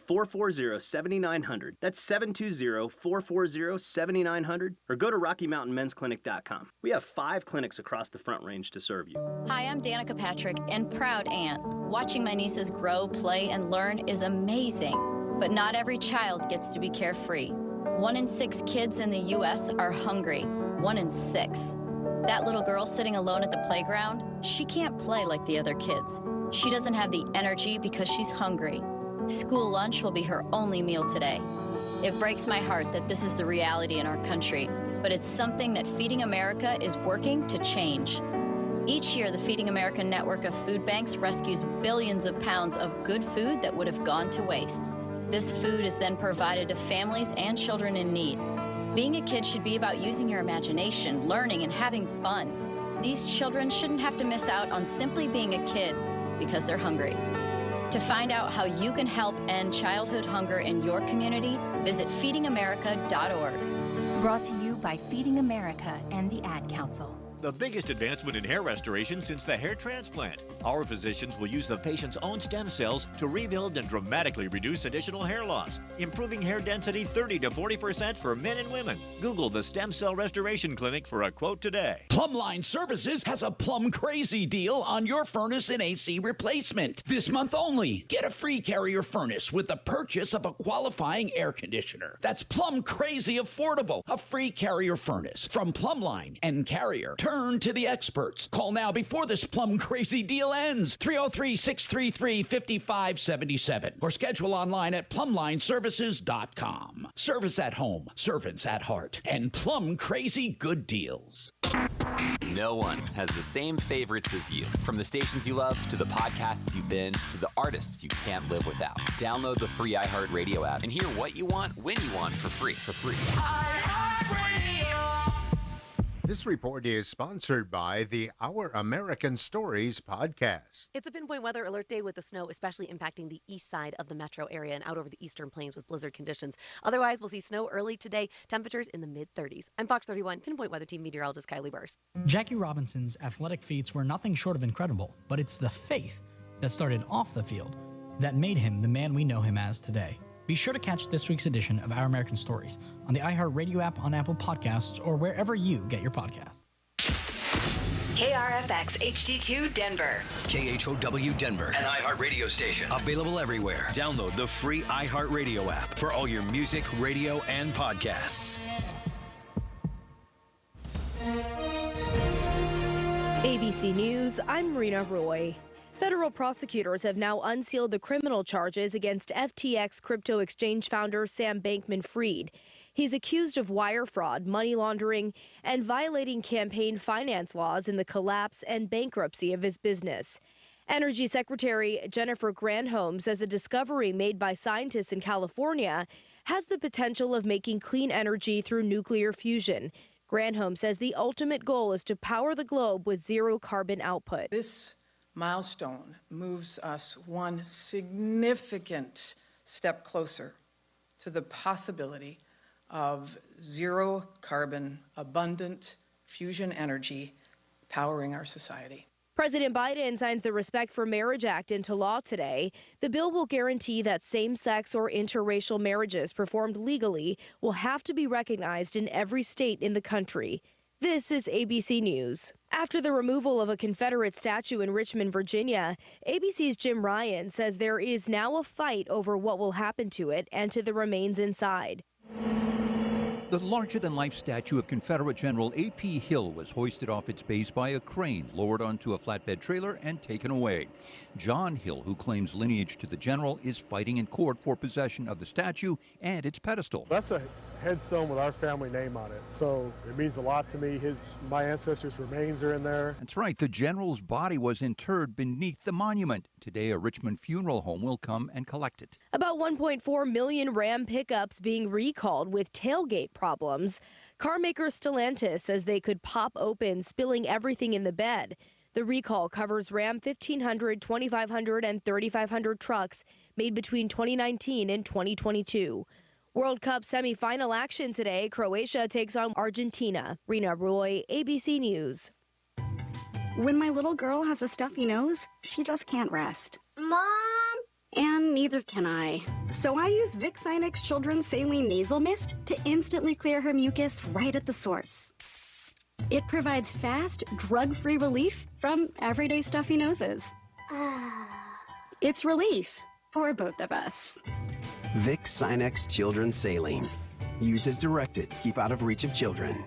720-440-7900. That's 720-440-7900. Or go to RockyMountainMen'sClinic.com. We have 5 clinics across the Front Range to serve you. Hi, I'm Danica Patrick and proud aunt. Watching my nieces grow, play, and learn is amazing. But not every child gets to be carefree. 1 in 6 kids in the U.S. are hungry. 1 in 6. That little girl sitting alone at the playground, she can't play like the other kids. She doesn't have the energy because she's hungry. School lunch will be her only meal today. It breaks my heart that this is the reality in our country, but it's something that Feeding America is working to change. Each year, the Feeding America network of food banks rescues billions of pounds of good food that would have gone to waste. This food is then provided to families and children in need. Being a kid should be about using your imagination, learning, and having fun. These children shouldn't have to miss out on simply being a kid because they're hungry. To find out how you can help end childhood hunger in your community, visit feedingamerica.org. Brought to you by Feeding America and the Ad Council. The biggest advancement in hair restoration since the hair transplant. Our physicians will use the patient's own stem cells to rebuild and dramatically reduce additional hair loss, improving hair density 30 to 40% for men and women. Google the Stem Cell Restoration Clinic for a quote today. Plumbline Services has a plum crazy deal on your furnace and AC replacement. This month only, get a free Carrier furnace with the purchase of a qualifying air conditioner. That's plum crazy affordable. A free Carrier furnace from Plumbline and Carrier. Turn to the experts. Call now before this plum crazy deal ends. 303-633-5577 or schedule online at plumlineservices.com. Service at home, servants at heart, and plum crazy good deals. No one has the same favorites as you. From the stations you love, to the podcasts you binge, to the artists you can't live without. Download the free iHeartRadio app and hear what you want, when you want, for free. This report is sponsored by the Our American Stories podcast. It's a pinpoint weather alert day with the snow especially impacting the east side of the metro area and out over the eastern plains with blizzard conditions. Otherwise, we'll see snow early today, temperatures in the mid-30s. I'm Fox 31 Pinpoint Weather Team meteorologist Kylie Burse. Jackie Robinson's athletic feats were nothing short of incredible, but it's the faith that started off the field that made him the man we know him as today. Be sure to catch this week's edition of Our American Stories on the iHeartRadio app, on Apple Podcasts, or wherever you get your podcasts. KRFX HD2 Denver. KHOW Denver. An iHeartRadio station. Available everywhere. Download the free iHeartRadio app for all your music, radio, and podcasts. ABC News, I'm Marina Roy. Federal prosecutors have now unsealed the criminal charges against FTX crypto exchange founder Sam Bankman-Fried. He's accused of wire fraud, money laundering, and violating campaign finance laws in the collapse and bankruptcy of his business. Energy Secretary Jennifer Granholm says a discovery made by scientists in California has the potential of making clean energy through nuclear fusion. Granholm says the ultimate goal is to power the globe with zero carbon output. This milestone moves us one significant step closer to the possibility of zero carbon, abundant fusion energy powering our society. President Biden signs the Respect for Marriage Act into law today. The bill will guarantee that same-sex or interracial marriages performed legally will have to be recognized in every state in the country. This is ABC News. After the removal of a Confederate statue in Richmond, Virginia, ABC's Jim Ryan says there is now a fight over what will happen to it and to the remains inside. The larger-than-life statue of Confederate General A.P. Hill was hoisted off its base by a crane, lowered onto a flatbed trailer, and taken away. John Hill, who claims lineage to the general, is fighting in court for possession of the statue and its pedestal. That's a headstone with our family name on it, so it means a lot to me. My ancestors' remains are in there. That's right. The general's body was interred beneath the monument. Today, a Richmond funeral home will come and collect it. About 1.4 million Ram pickups being recalled with tailgate problems. Carmaker Stellantis says they could pop open, spilling everything in the bed. The recall covers Ram 1500, 2500, and 3500 trucks made between 2019 and 2022. World Cup semifinal action today. Croatia takes on Argentina. Rena Roy, ABC News. When my little girl has a stuffy nose, she just can't rest. Mom, And neither can I. So I use Vicks Sinex Children's Saline Nasal Mist to instantly clear her mucus right at the source. It provides fast, drug-free relief from everyday stuffy noses. It's relief for both of us. Vicks Sinex Children's Saline. Use as directed. Keep out of reach of children.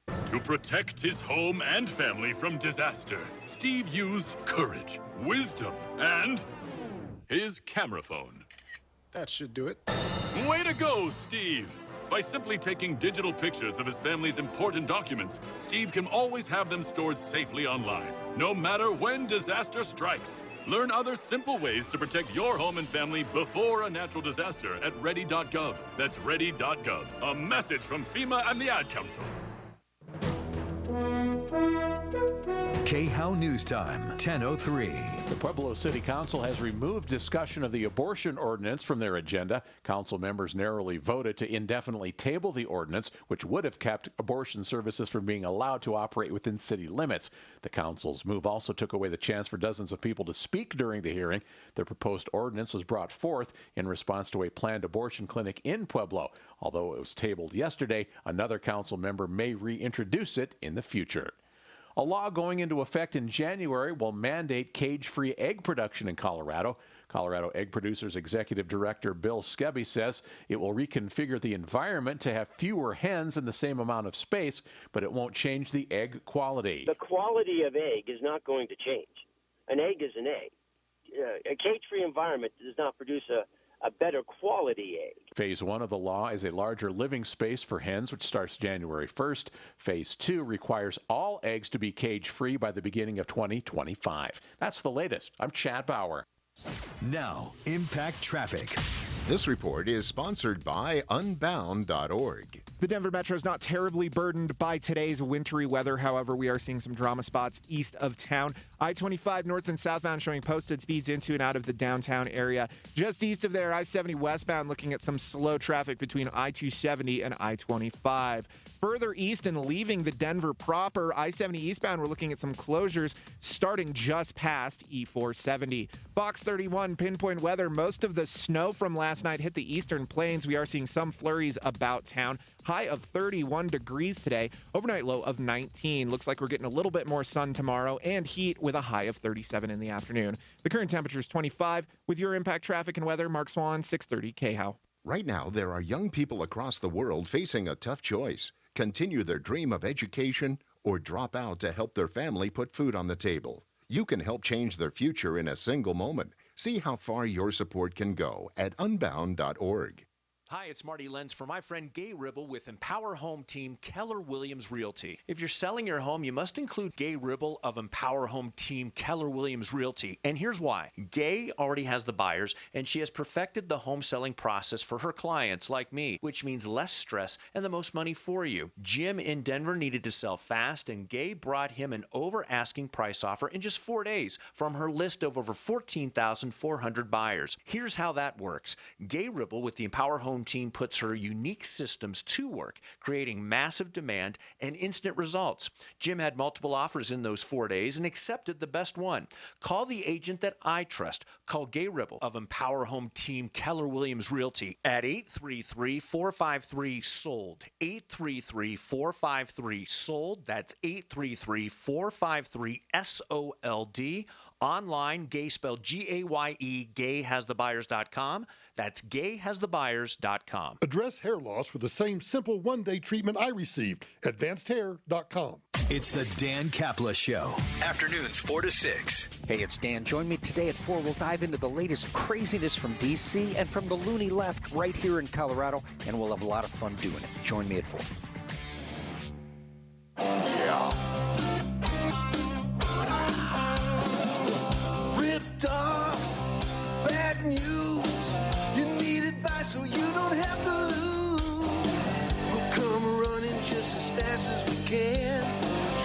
To protect his home and family from disaster, Steve used courage, wisdom, and his camera phone. That should do it. Way to go, Steve! By simply taking digital pictures of his family's important documents, Steve can always have them stored safely online, no matter when disaster strikes. Learn other simple ways to protect your home and family before a natural disaster at ready.gov. That's ready.gov. A message from FEMA and the Ad Council. KHOW News Time, 10:03. The Pueblo City Council has removed discussion of the abortion ordinance from their agenda. Council members narrowly voted to indefinitely table the ordinance, which would have kept abortion services from being allowed to operate within city limits. The council's move also took away the chance for dozens of people to speak during the hearing. The proposed ordinance was brought forth in response to a planned abortion clinic in Pueblo. Although it was tabled yesterday, another council member may reintroduce it in the future. A law going into effect in January will mandate cage-free egg production in Colorado. Colorado Egg Producers Executive Director Bill Skebby says it will reconfigure the environment to have fewer hens in the same amount of space, but it won't change the egg quality. The quality of egg is not going to change. An egg is an egg. A cage-free environment does not produce a better quality egg. Phase 1 of the law is a larger living space for hens, which starts January 1st. Phase 2 requires all eggs to be cage-free by the beginning of 2025. That's the latest. I'm Chad Bauer. Now, Impact Traffic. This report is sponsored by Unbound.org. The Denver Metro is not terribly burdened by today's wintry weather. However, we are seeing some drama spots east of town. I-25 north and southbound showing posted speeds into and out of the downtown area. Just east of there, I-70 westbound looking at some slow traffic between I-270 and I-25. Further east and leaving the Denver proper, I-70 eastbound, we're looking at some closures starting just past E-470. Box 31, pinpoint weather. Most of the snow from last night hit the eastern plains. We are seeing some flurries about town. High of 31 degrees today, overnight low of 19. Looks like we're getting a little bit more sun tomorrow and heat with a high of 37 in the afternoon. The current temperature is 25. With your Impact Traffic and Weather, Mark Swan, 630 KHOW. Right now, there are young people across the world facing a tough choice. Continue their dream of education or drop out to help their family put food on the table. You can help change their future in a single moment. See how far your support can go at unbound.org. Hi, it's Marty Lenz for my friend Gay Ribble with Empower Home Team Keller Williams Realty. If you're selling your home, you must include Gay Ribble of Empower Home Team Keller Williams Realty. And here's why. Gay already has the buyers, and she has perfected the home selling process for her clients like me, which means less stress and the most money for you. Jim in Denver needed to sell fast, and Gay brought him an over-asking price offer in just 4 days from her list of over 14,400 buyers. Here's how that works. Gay Ribble with the Empower Home Team puts her unique systems to work, creating massive demand and instant results. Jim had multiple offers in those 4 days and accepted the best one. Call the agent that I trust. Call Gay Ribble of Empower Home Team Keller Williams Realty at 833-453-SOLD. 833-453-SOLD. That's 833-453-SOLD. Online, Gay spelled G-A-Y-E, gayhasthebuyers.com. That's gayhasthebuyers.com. Address hair loss with the same simple one-day treatment I received. AdvancedHair.com. It's the Dan Kapla Show. Afternoons 4 to 6. Hey, it's Dan. Join me today at 4. We'll dive into the latest craziness from D.C. and from the loony left right here in Colorado, and we'll have a lot of fun doing it. Join me at 4. Ripped off, bad news. You need advice so you don't have to lose. We'll come running just as fast as we can.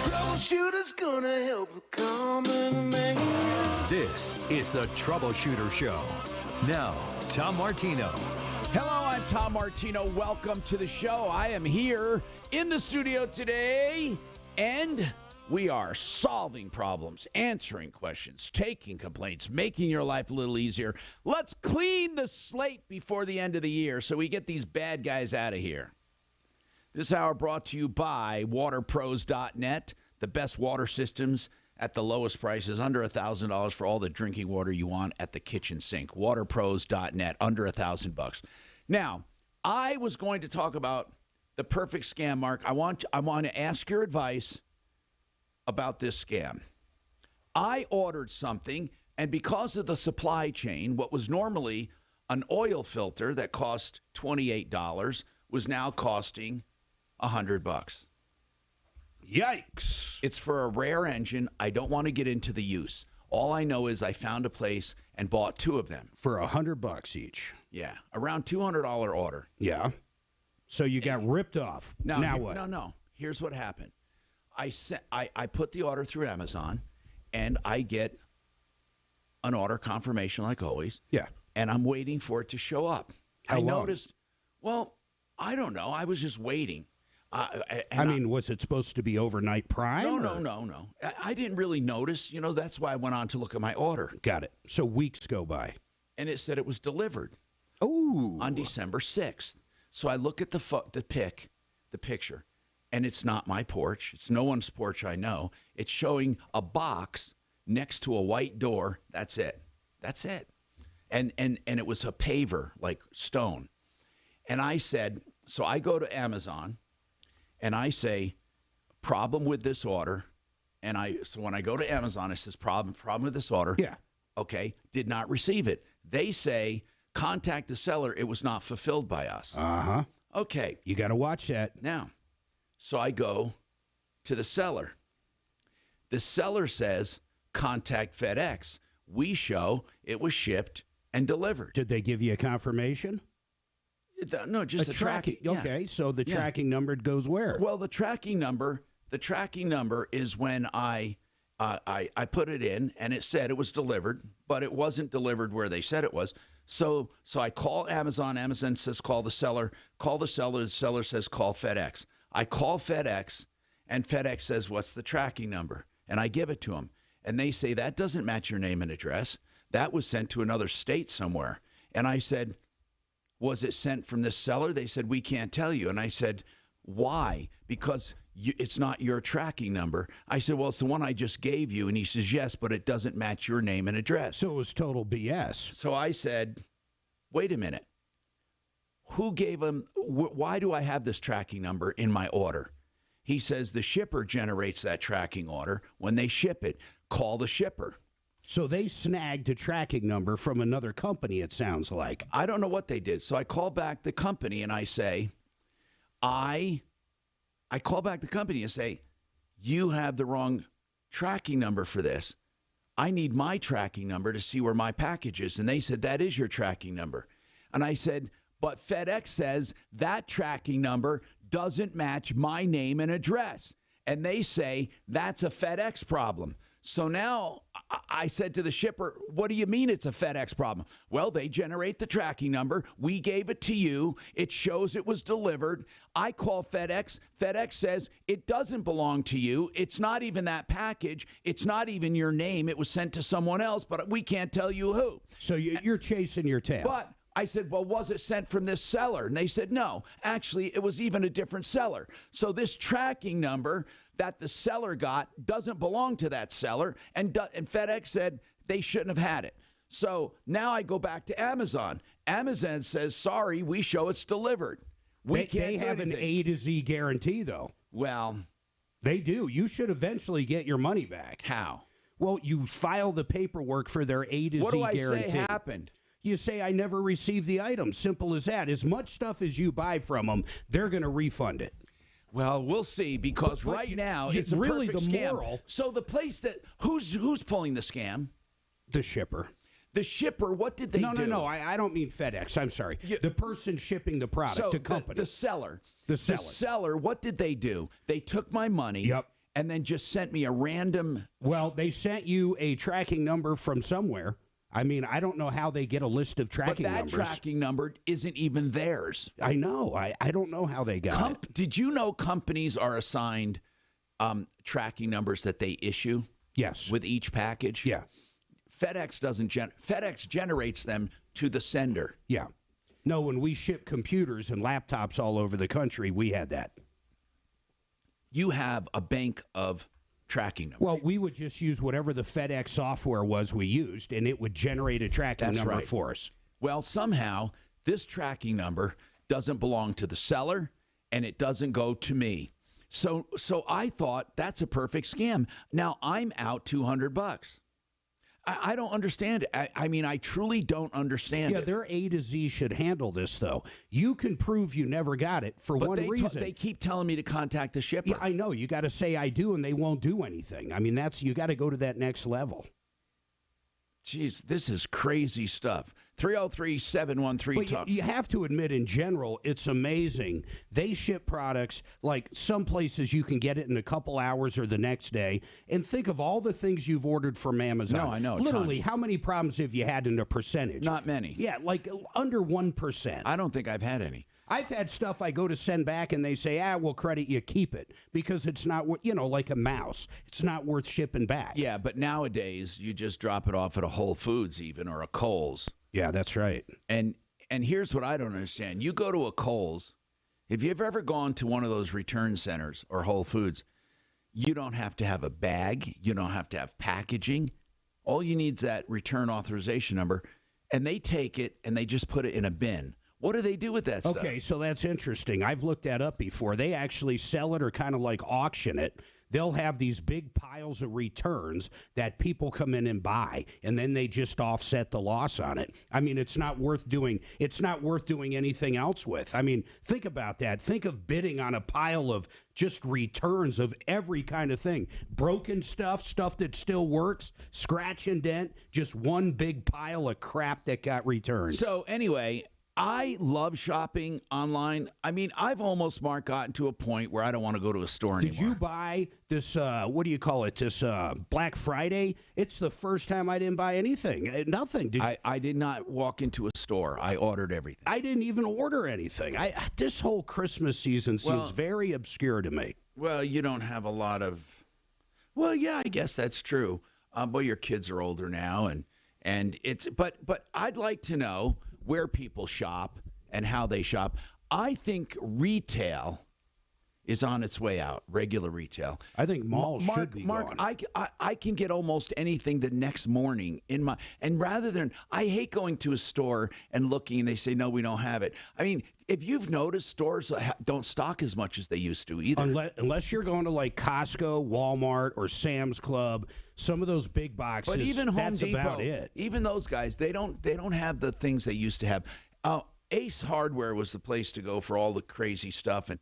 Troubleshooter's gonna help the common man. This is the Troubleshooter Show. Now, Tom Martino. Hello, I'm Tom Martino. Welcome to the show. I am here in the studio today, and We are solving problems, answering questions, taking complaints, making your life a little easier. Let's clean the slate before the end of the year so we get these bad guys out of here. This hour brought to you by waterpros.net, the best water systems at the lowest prices, under $1,000 for all the drinking water you want at the kitchen sink. Waterpros.net, under $1,000. Now, I was going to talk about the perfect scam, Mark. I want to ask your advice about this scam. I ordered something, and because of the supply chain, what was normally an oil filter that cost $28 was now costing $100. Yikes. It's for a rare engine. I don't want to get into the use. All I know is I found a place and bought 2 of them. For $100 each. Yeah, around $200 order. Yeah. So you got ripped off. Now what? No. Here's what happened. I put the order through Amazon, and I get an order confirmation like always. Yeah. And I'm waiting for it to show up. How long? Noticed, well, I don't know. I was just waiting. Was it supposed to be overnight Prime? No. I didn't really notice. That's why I went on to look at my order. Got it. So weeks go by. And it said it was delivered. Oh. On December 6th. So I look at the picture. And it's not my porch. It's no one's porch I know. It's showing a box next to a white door. That's it. And it was a paver, like stone. And I said, so I go to Amazon, and I say, problem with this order. And so when I go to Amazon, it says problem with this order. Yeah. Okay, did not receive it. They say, contact the seller. It was not fulfilled by us. Uh-huh. Okay. You got to watch that. Now. So I go to the seller. The seller says, contact FedEx. We show it was shipped and delivered. Did they give you a confirmation? No, just a tracking. Okay, so the tracking number goes where? Well, the tracking number is when I put it in, and it said it was delivered, but it wasn't delivered where they said it was. So I call Amazon. Amazon says call the seller. Call the seller. The seller says call FedEx. I call FedEx, and FedEx says, what's the tracking number? And I give it to them. And they say, that doesn't match your name and address. That was sent to another state somewhere. And I said, was it sent from this seller? They said, we can't tell you. And I said, why? Because it's not your tracking number. I said, well, it's the one I just gave you. And he says, yes, but it doesn't match your name and address. So it was total BS. So I said, wait a minute. Who gave him, why do I have this tracking number in my order? He says the shipper generates that tracking order. When they ship it, call the shipper. So they snagged a tracking number from another company, it sounds like. I don't know what they did. So I call back the company and I say, I call back the company and say, you have the wrong tracking number for this. I need my tracking number to see where my package is. And they said, that is your tracking number. And I said, but FedEx says that tracking number doesn't match my name and address. And they say that's a FedEx problem. So now I said to the shipper, what do you mean it's a FedEx problem? Well, they generate the tracking number. We gave it to you. It shows it was delivered. I call FedEx. FedEx says it doesn't belong to you. It's not even that package. It's not even your name. It was sent to someone else, but we can't tell you who. So you're chasing your tail. But I said, well, was it sent from this seller? And they said, no. Actually, it was even a different seller. So this tracking number that the seller got doesn't belong to that seller. And FedEx said they shouldn't have had it. So now I go back to Amazon. Amazon says, sorry, we show it's delivered. They have an A to Z guarantee, though. Well, they do. You should eventually get your money back. How? Well, you file the paperwork for their A to Z guarantee. What do I say happened? You say, I never received the item. Simple as that. As much stuff as you buy from them, they're going to refund it. Well, we'll see, because right now it's really the moral. So the place that who's pulling the scam? The shipper. The shipper. What did they do? No. I don't mean FedEx. I'm sorry. The person shipping the product, the company. The seller. The seller. The seller. What did they do? They took my money. Yep. And then just sent me a random. Well, they sent you a tracking number from somewhere. I mean, I don't know how they get a list of tracking numbers. But that tracking number isn't even theirs. I know. I don't know how they got it. Did you know companies are assigned tracking numbers that they issue. Yes. With each package. Yeah. FedEx doesn't. FedEx generates them to the sender. Yeah. No, when we ship computers and laptops all over the country, we had that. You have a bank of tracking numbers. Well, we would just use whatever the FedEx software was we used, and it would generate a tracking number for us. Well, somehow, this tracking number doesn't belong to the seller, and it doesn't go to me. So I thought that's a perfect scam. Now I'm out $200. I don't understand it. I mean, I truly don't understand it. Yeah, their A to Z should handle this, though. You can prove you never got it for one reason. They keep telling me to contact the shipper. Yeah, I know. You got to say I do, and they won't do anything. I mean, you got to go to that next level. Jeez, this is crazy stuff. 303-713-TALK. You have to admit, in general, it's amazing. They ship products like some places you can get it in a couple hours or the next day. And think of all the things you've ordered from Amazon. No, I know. Literally, how many problems have you had in a percentage? Not many. Yeah, like under 1%. I don't think I've had any. I've had stuff I go to send back, and they say, we'll credit you, keep it, because it's not, like a mouse. It's not worth shipping back. Yeah, but nowadays, you just drop it off at a Whole Foods even, or a Kohl's. Yeah, that's right. And here's what I don't understand. You go to a Kohl's, if you've ever gone to one of those return centers or Whole Foods, you don't have to have a bag. You don't have to have packaging. All you need is that return authorization number, and they take it, and they just put it in a bin. What do they do with that stuff? Okay, so that's interesting. I've looked that up before. They actually sell it or kind of like auction it. They'll have these big piles of returns that people come in and buy, and then they just offset the loss on it. I mean, it's not worth doing anything else with. I mean, think about that. Think of bidding on a pile of just returns of every kind of thing. Broken stuff that still works, scratch and dent, just one big pile of crap that got returned. So anyway, I love shopping online. I mean, I've almost, Mark, gotten to a point where I don't want to go to a store anymore. Did you buy this, what do you call it, this Black Friday? It's the first time I didn't buy anything. Nothing. I did not walk into a store. I ordered everything. I didn't even order anything. This whole Christmas season seems very obscure to me. Well, you don't have a lot of... Well, yeah, I guess that's true. But your kids are older now, and it's... But I'd like to know where people shop and how they shop. I think retail is on its way out, regular retail. I think malls should be gone. Mark, I can get almost anything the next morning and rather than, I hate going to a store and looking and they say, no, we don't have it. I mean, if you've noticed, stores don't stock as much as they used to either. Unless you're going to like Costco, Walmart, or Sam's Club, some of those big boxes, but even Home Depot, about it. Even those guys, they don't have the things they used to have. Ace Hardware was the place to go for all the crazy stuff, and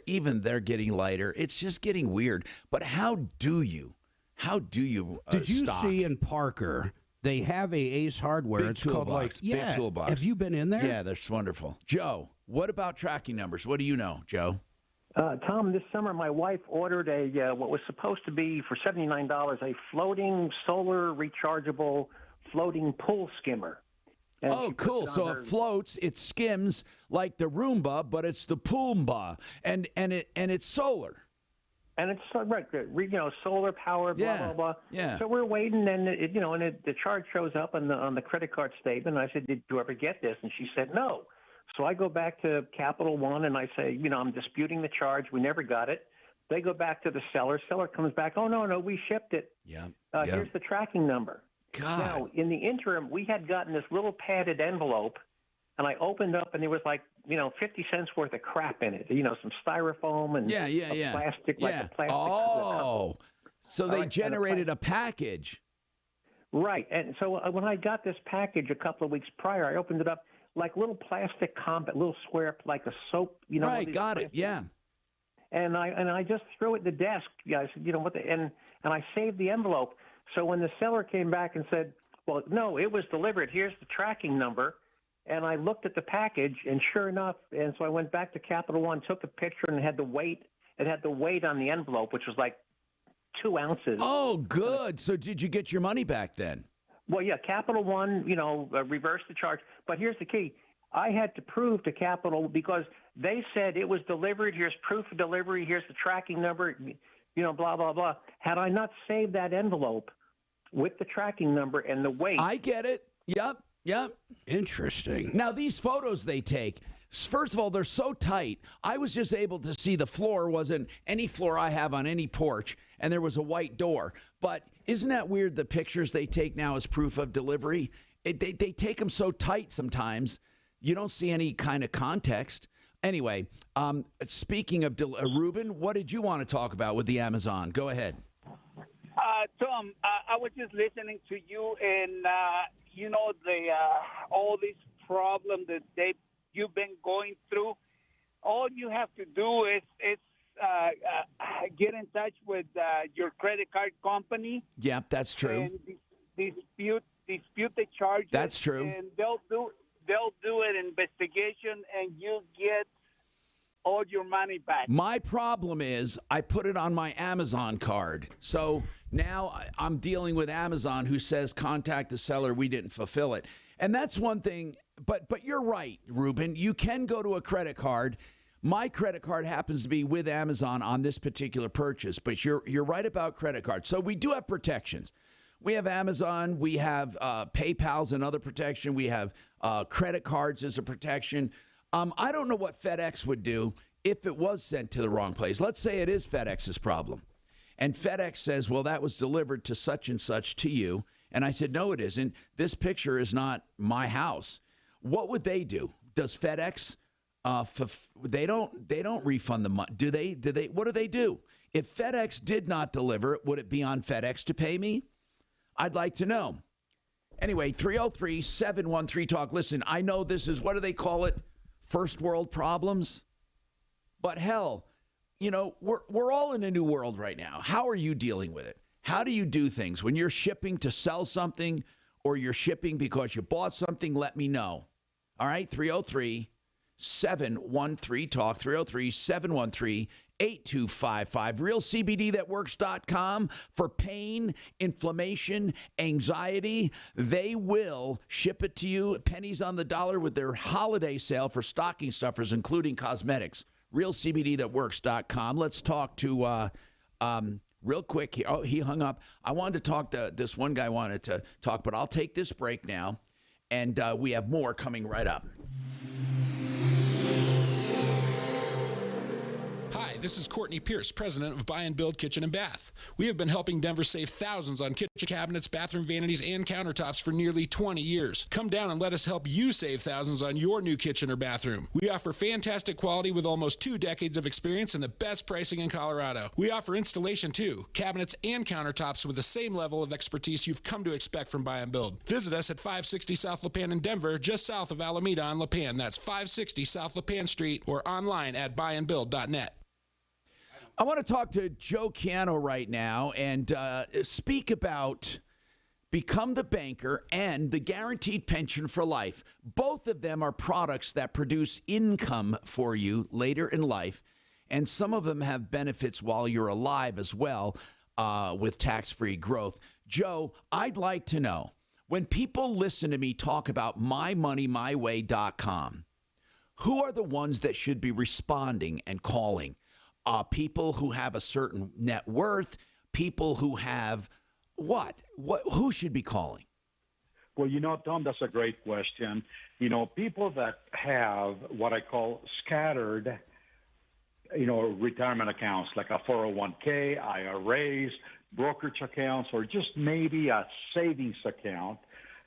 even they're getting lighter. It's just getting weird. But how do you Did you stock? see in Parker, they have a Ace Hardware. Big it's called toolbox, like, big toolbox. Have you been in there? Yeah, that's wonderful. Joe, what about tracking numbers? What do you know, Joe? Tom, this summer my wife ordered what was supposed to be for $79 a floating solar rechargeable floating pool skimmer. And oh, cool. So it floats, it skims like the Roomba, but it's the Pumbaa, and it's solar. And it's right, solar power, blah blah blah. Yeah. So we're waiting, and the charge shows up on the credit card statement. And I said, "Did you ever get this?" And she said, "No." So I go back to Capital One and I say, I'm disputing the charge. We never got it. They go back to the seller. Seller comes back. Oh no, we shipped it. Yeah. Here's the tracking number. God. Now, in the interim, we had gotten this little padded envelope, and I opened up, and there was like, 50 cents worth of crap in it. Some styrofoam and plastic, like a plastic. Oh, so they generated a package. Right, and so when I got this package a couple of weeks prior, I opened it up like little plastic little square, like a soap. Right, got it. Yeah. And I just threw it at the desk. Yeah, I said, and I saved the envelope. So when the seller came back and said, well, no, it was delivered. Here's the tracking number. And I looked at the package, and sure enough, and so I went back to Capital One, took a picture, and it had the weight. It had the weight on the envelope, which was like 2 ounces. Oh, good. So did you get your money back then? Well, yeah, Capital One, reversed the charge. But here's the key. I had to prove to Capital because they said it was delivered. Here's proof of delivery. Here's the tracking number. blah, blah, blah. Had I not saved that envelope with the tracking number and the weight. I get it. Yep. Interesting. Now, these photos they take, first of all, they're so tight. I was just able to see the floor wasn't any floor I have on any porch, and there was a white door. But isn't that weird, the pictures they take now as proof of delivery? They take them so tight sometimes, you don't see any kind of context. Anyway, speaking of Ruben, what did you want to talk about with the Amazon? Go ahead. Tom, I was just listening to you, and all these problems that you've been going through. All you have to do is get in touch with your credit card company. Yep, that's true. And dispute the charges. That's true. And they'll do an investigation, and you get all your money back. My problem is I put it on my Amazon card. So now I'm dealing with Amazon, who says contact the seller, we didn't fulfill it. And that's one thing. But you're right, Ruben. You can go to a credit card. My credit card happens to be with Amazon on this particular purchase. But you're right about credit cards. So we do have protections. We have Amazon. We have PayPal's another protection. We have credit cards as a protection. I don't know what FedEx would do if it was sent to the wrong place. Let's say it is FedEx's problem. And FedEx says, well, that was delivered to such and such to you. And I said, no, it isn't. This picture is not my house. What would they do? Does FedEx, they don't refund the money. Do they? What do they do? If FedEx did not deliver it, would it be on FedEx to pay me? I'd like to know. Anyway, 303-713-TALK. Listen, I know this is, what do they call it? First world problems. But hell, we're all in a new world right now. How are you dealing with it? How do you do things? When you're shipping to sell something or you're shipping because you bought something, let me know. All right, 303-713-TALK, 303-713-8255. RealCBDThatWorks.com for pain, inflammation, anxiety. They will ship it to you pennies on the dollar with their holiday sale for stocking stuffers, including cosmetics. RealCBDThatWorks.com. Let's talk to real quick. He hung up. I wanted to talk to this one guy wanted to talk, but I'll take this break now, and we have more coming right up. Hi, this is Courtney Pierce, president of Buy and Build Kitchen and Bath. We have been helping Denver save thousands on kitchen cabinets, bathroom vanities, and countertops for nearly 20 years. Come down and let us help you save thousands on your new kitchen or bathroom. We offer fantastic quality with almost 2 decades of experience and the best pricing in Colorado. We offer installation too, cabinets and countertops with the same level of expertise you've come to expect from Buy and Build. Visit us at 560 South Lipan in Denver, just south of Alameda on Lipan. That's 560 South Lipan Street, or online at buyandbuild.net. I want to talk to Joe Chiano right now and speak about Become the Banker and the Guaranteed Pension for Life. Both of them are products that produce income for you later in life, and some of them have benefits while you're alive as well with tax-free growth. Joe, I'd like to know, when people listen to me talk about mymoneymyway.com, who are the ones that should be responding and calling? People who have a certain net worth, people who have what? Who should be calling? Well, Tom, that's a great question. People that have what I call scattered, retirement accounts, like a 401k, IRAs, brokerage accounts, or just maybe a savings account,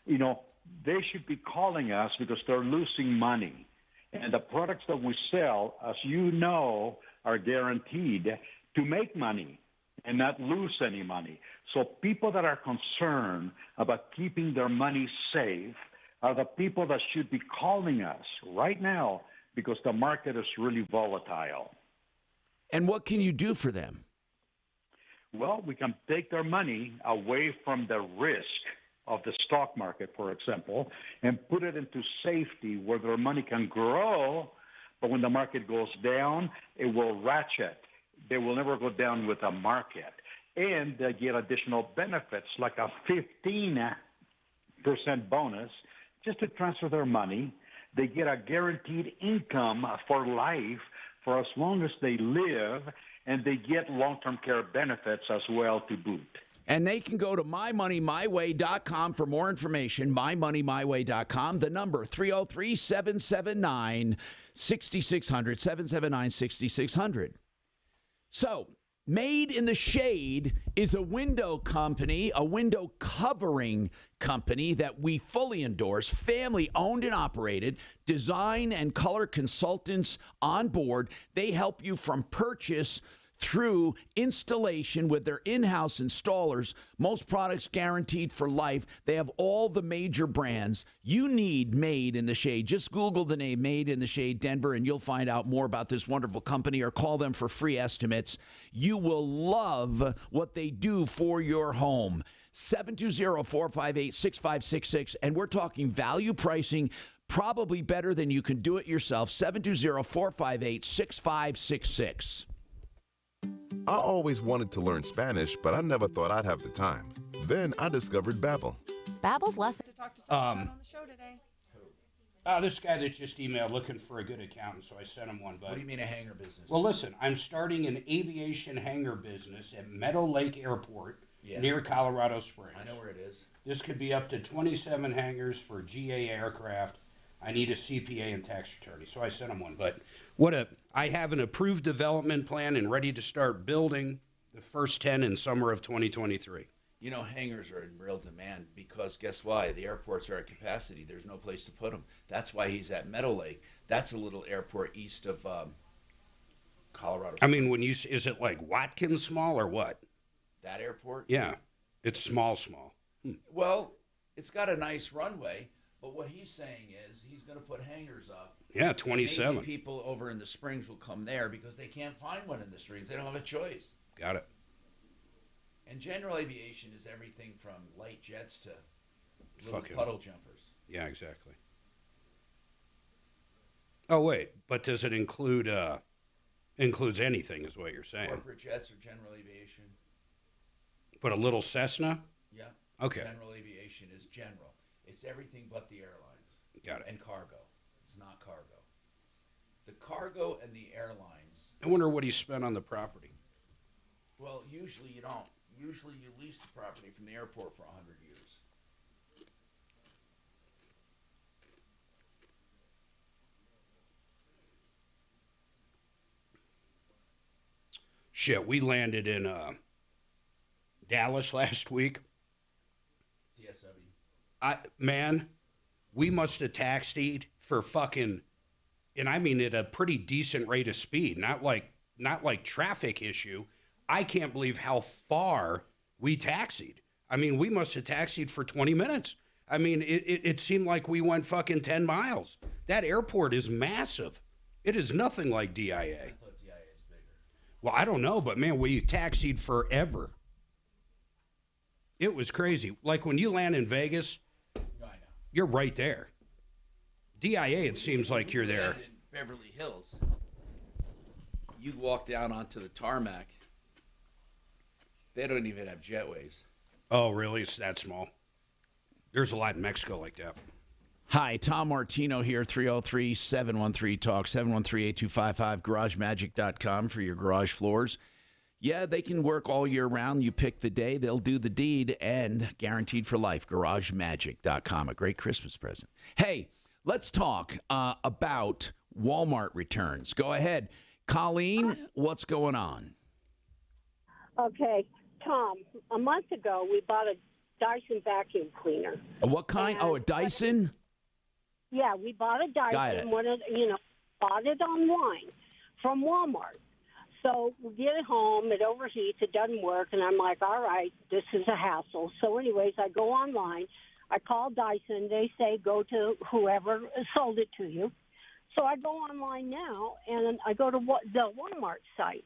they should be calling us because they're losing money. And the products that we sell, as you know, are guaranteed to make money and not lose any money. So people that are concerned about keeping their money safe are the people that should be calling us right now because the market is really volatile. And what can you do for them? Well, we can take their money away from the risk of the stock market, for example, and put it into safety where their money can grow. But when the market goes down, it will ratchet. They will never go down with the market. And they get additional benefits like a 15% bonus just to transfer their money. They get a guaranteed income for life for as long as they live. and they get long-term care benefits as well to boot. And they can go to mymoneymyway.com for more information. mymoneymyway.com. The number 303-779-6600. 779-6600. So, Made in the Shade is a window company, a window covering company that we fully endorse, family owned and operated, design and color consultants on board. They help you from purchase through installation with their in-house installers. Most products guaranteed for life. They have all the major brands. You need Made in the Shade. Just Google the name Made in the Shade Denver, and you'll find out more about this wonderful company, or call them for free estimates. You will love what they do for your home. 720-458-6566, and we're talking value pricing, probably better than you can do it yourself. 720-458-6566. I always wanted to learn Spanish, but I never thought I'd have the time. Then I discovered Babbel. Babbel's lesson. To talk to Tom on the show today. This guy that just emailed looking for a good accountant, so I sent him one. But What do you mean a hangar business? Well, listen, I'm starting an aviation hangar business at Meadow Lake Airport near Colorado Springs. I know where it is. This could be up to 27 hangars for GA aircraft. I need a CPA and tax attorney, so I sent him one. But I have an approved development plan and ready to start building the first 10 in summer of 2023. You know, hangars are in real demand because guess why? The airports are at capacity. There's no place to put them. That's why he's at Meadow Lake. That's a little airport east of Colorado. I mean, is it like Watkins small or what? That airport? Yeah, it's small. Well, it's got a nice runway. But what he's saying is he's going to put hangars up. Yeah, 27. Maybe people over in the Springs will come there because they can't find one in the Springs. They don't have a choice. Got it. And general aviation is everything from light jets to little puddle jumpers. Yeah, exactly. Oh, wait. But does it include includes anything is what you're saying? Corporate jets or general aviation. But a little Cessna? Yeah. Okay. General aviation is general. It's everything but the airlines. Got it. And cargo. It's not cargo. The cargo and the airlines. I wonder what he spent on the property. Well, usually you don't. Usually you lease the property from the airport for 100 years. Shit, we landed in Dallas last week. TSW. We must have taxied for fucking, and I mean at a pretty decent rate of speed, not like traffic issue. I can't believe how far we taxied. I mean, we must have taxied for 20 minutes. I mean, it seemed like we went fucking 10 miles. That airport is massive. It is nothing like DIA. I thought DIA is bigger. Well, I don't know, but man, we taxied forever. It was crazy. Like when you land in Vegas, I know. You're right there. DIA, it seems like you're there. In Beverly Hills, you walk down onto the tarmac. They don't even have jetways. Oh, really? It's that small? There's a lot in Mexico like that. Hi, Tom Martino here, 303-713-TALK, 713-8255, GarageMagic.com for your garage floors. Yeah, they can work all year round. You pick the day, they'll do the deed, and guaranteed for life, GarageMagic.com, a great Christmas present. Hey, let's talk about Walmart returns. Go ahead. Colleen, what's going on? Okay, Tom, a month ago we bought a Dyson vacuum cleaner. What kind? And, a Dyson? Yeah, we bought a Dyson. Bought it online from Walmart. So we get it home, it overheats, it doesn't work, and I'm like, all right, this is a hassle. So anyways, I go online, I call Dyson, they say go to whoever sold it to you. So I go online now, and I go to the Walmart site.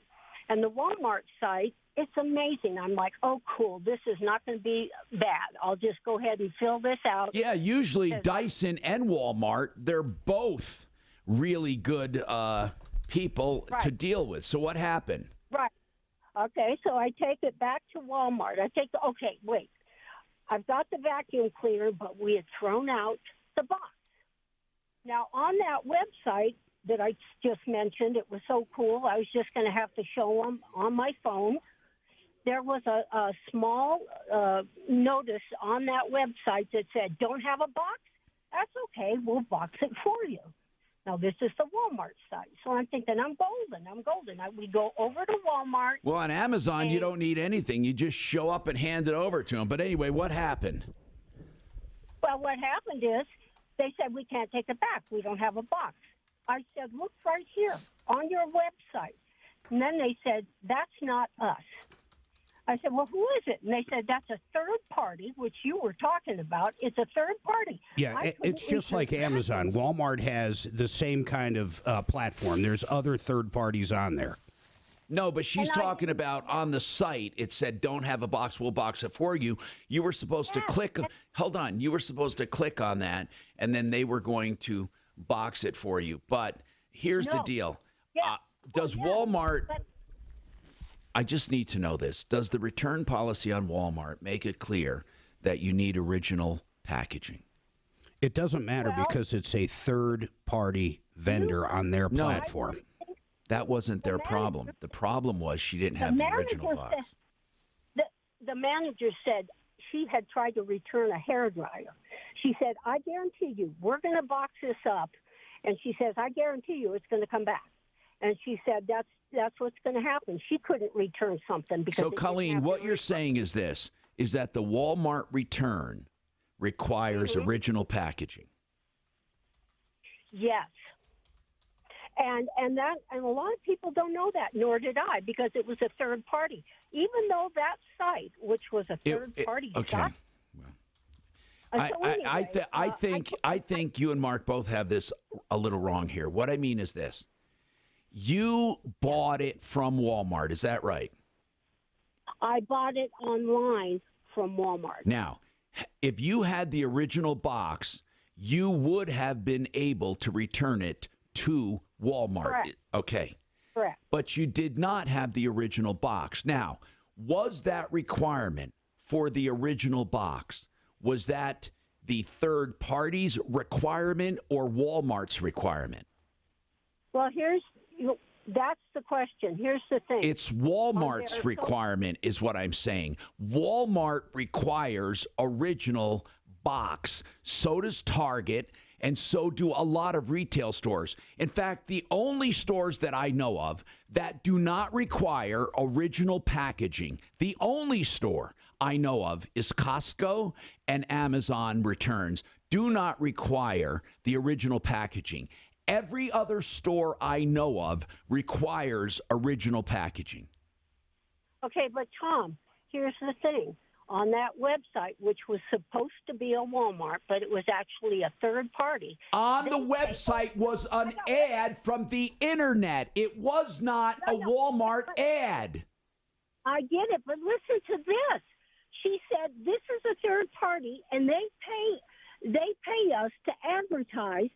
And the Walmart site, it's amazing. I'm like, oh, cool, this is not going to be bad. I'll just go ahead and fill this out. Yeah, usually Dyson and Walmart, they're both really good people to deal with. So what happened? Right. Okay, so I take it back to Walmart. I've got the vacuum cleaner, but we had thrown out the box. Now, on that website, that I just mentioned. It was so cool. I was just going to have to show them on my phone. There was a small notice on that website that said, "Don't have a box? That's okay. We'll box it for you." Now, this is the Walmart site. So I'm thinking, I'm golden. We go over to Walmart. Well, on Amazon, you don't need anything. You just show up and hand it over to them. But anyway, what happened? Well, what happened is they said, "We can't take it back. We don't have a box." I said, "Look right here on your website." And then they said, "That's not us." I said, "Well, who is it?" And they said, "That's a third party," which you were talking about. It's a third party. Yeah, it's just like Amazon. Walmart has the same kind of platform. There's other third parties on there. No, but she's talking about on the site, it said, "Don't have a box, we'll box it for you." You were supposed to click. Hold on. You were supposed to click on that, and then they were going to box it for you. But here's the deal. Does Walmart... I just need to know this. Does the return policy on Walmart make it clear that you need original packaging? It doesn't matter because it's a third-party vendor on their platform. That wasn't their problem. The problem was she didn't have the original box. The manager said she had tried to return a hairdryer. She said, "I guarantee you, we're going to box this up." And she says, "I guarantee you it's going to come back." And she said, that's what's going to happen. She couldn't return something because... So, Colleen, what you're saying is this, is that the Walmart return requires original packaging. Yes. And a lot of people don't know that, nor did I, because it was a third party. Even though that site, which was a third party site... I think you and Mark both have this a little wrong here. What I mean is this. You bought it from Walmart, is that right? I bought it online from Walmart. Now, if you had the original box, you would have been able to return it to Walmart. Correct. Okay. Correct. But you did not have the original box. Now, was that requirement for the original box, was that the third party's requirement or Walmart's requirement? Well, that's the question. Here's the thing. It's Walmart's requirement is what I'm saying. Walmart requires original box. So does Target, and so do a lot of retail stores. In fact, the only stores that I know of that do not require original packaging, the only store I know of is Costco and Amazon Returns do not require the original packaging. Every other store I know of requires original packaging. Okay, but Tom, here's the thing. On that website, which was supposed to be a Walmart, but it was actually a third party. On the website was an ad from the internet. It was not a Walmart ad. I get it, but listen to this. She said this is a third party, and they pay us to advertise.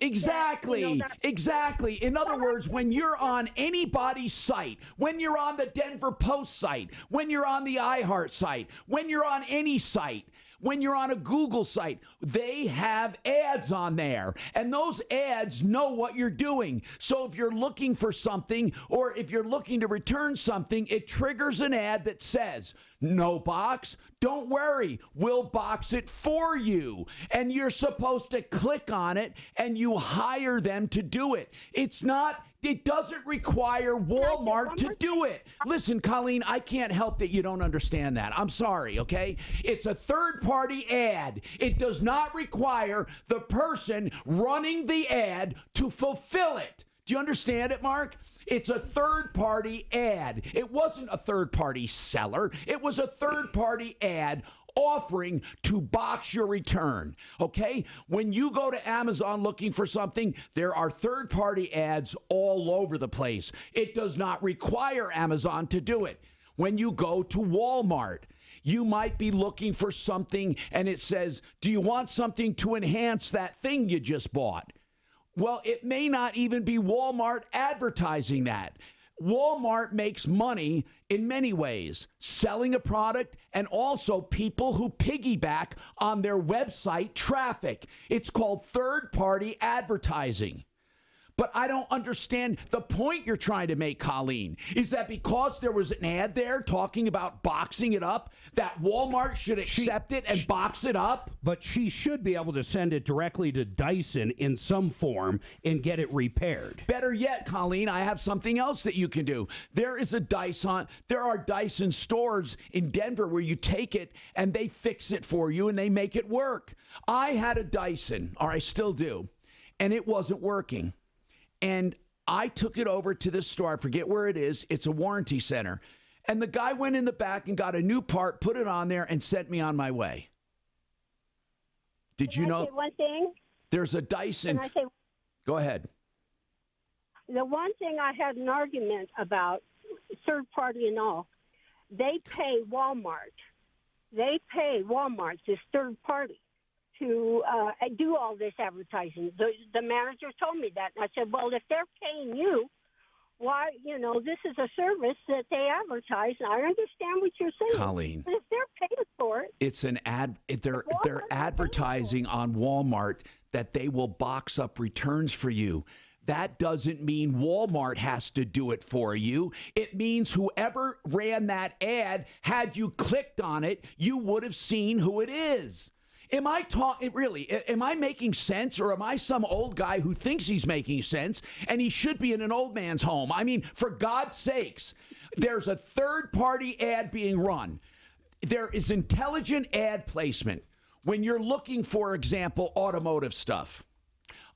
Exactly. Exactly. In other words, when you're on anybody's site, when you're on the Denver Post site, when you're on the iHeart site, when you're on any site, when you're on a Google site, they have ads on there. And those ads know what you're doing. So if you're looking for something or if you're looking to return something, it triggers an ad that says, "No box? Don't worry. We'll box it for you." And you're supposed to click on it and you hire them to do it. It doesn't require Walmart to do it. Listen, Colleen, I can't help that you don't understand that. I'm sorry, okay? It's a third-party ad. It does not require the person running the ad to fulfill it. Do you understand it, Mark? It's a third-party ad. It wasn't a third-party seller. It was a third-party ad offering to box your return, okay? When you go to Amazon looking for something, there are third-party ads all over the place. It does not require Amazon to do it. When you go to Walmart, you might be looking for something and it says, "Do you want something to enhance that thing you just bought?" Well, it may not even be Walmart advertising that. Walmart makes money in many ways, selling a product and also people who piggyback on their website traffic. It's called third-party advertising. But I don't understand the point you're trying to make, Colleen. Is that because there was an ad there talking about boxing it up, that Walmart should accept it and box it up? But she should be able to send it directly to Dyson in some form and get it repaired. Better yet, Colleen, I have something else that you can do. There are Dyson stores in Denver where you take it and they fix it for you and they make it work. I had a Dyson, or I still do, and it wasn't working. And I took it over to this store. I forget where it is. It's a warranty center. And the guy went in the back and got a new part, put it on there, and sent me on my way. Did you know? Can I say one thing? There's a Dyson. Can I say? Go ahead. The one thing I had an argument about, third party and all, they pay Walmart. They pay Walmart, this third party, to do all this advertising. The manager told me that. And I said, well, if they're paying you, why, this is a service that they advertise. And I understand what you're saying. Colleen. But if they're paying for it. It's an ad. They're advertising on Walmart that they will box up returns for you. That doesn't mean Walmart has to do it for you. It means whoever ran that ad, had you clicked on it, you would have seen who it is. Am I making sense, or am I some old guy who thinks he's making sense and he should be in an old man's home? I mean, for God's sakes, there's a third-party ad being run. There is intelligent ad placement. When you're looking, for example, automotive stuff,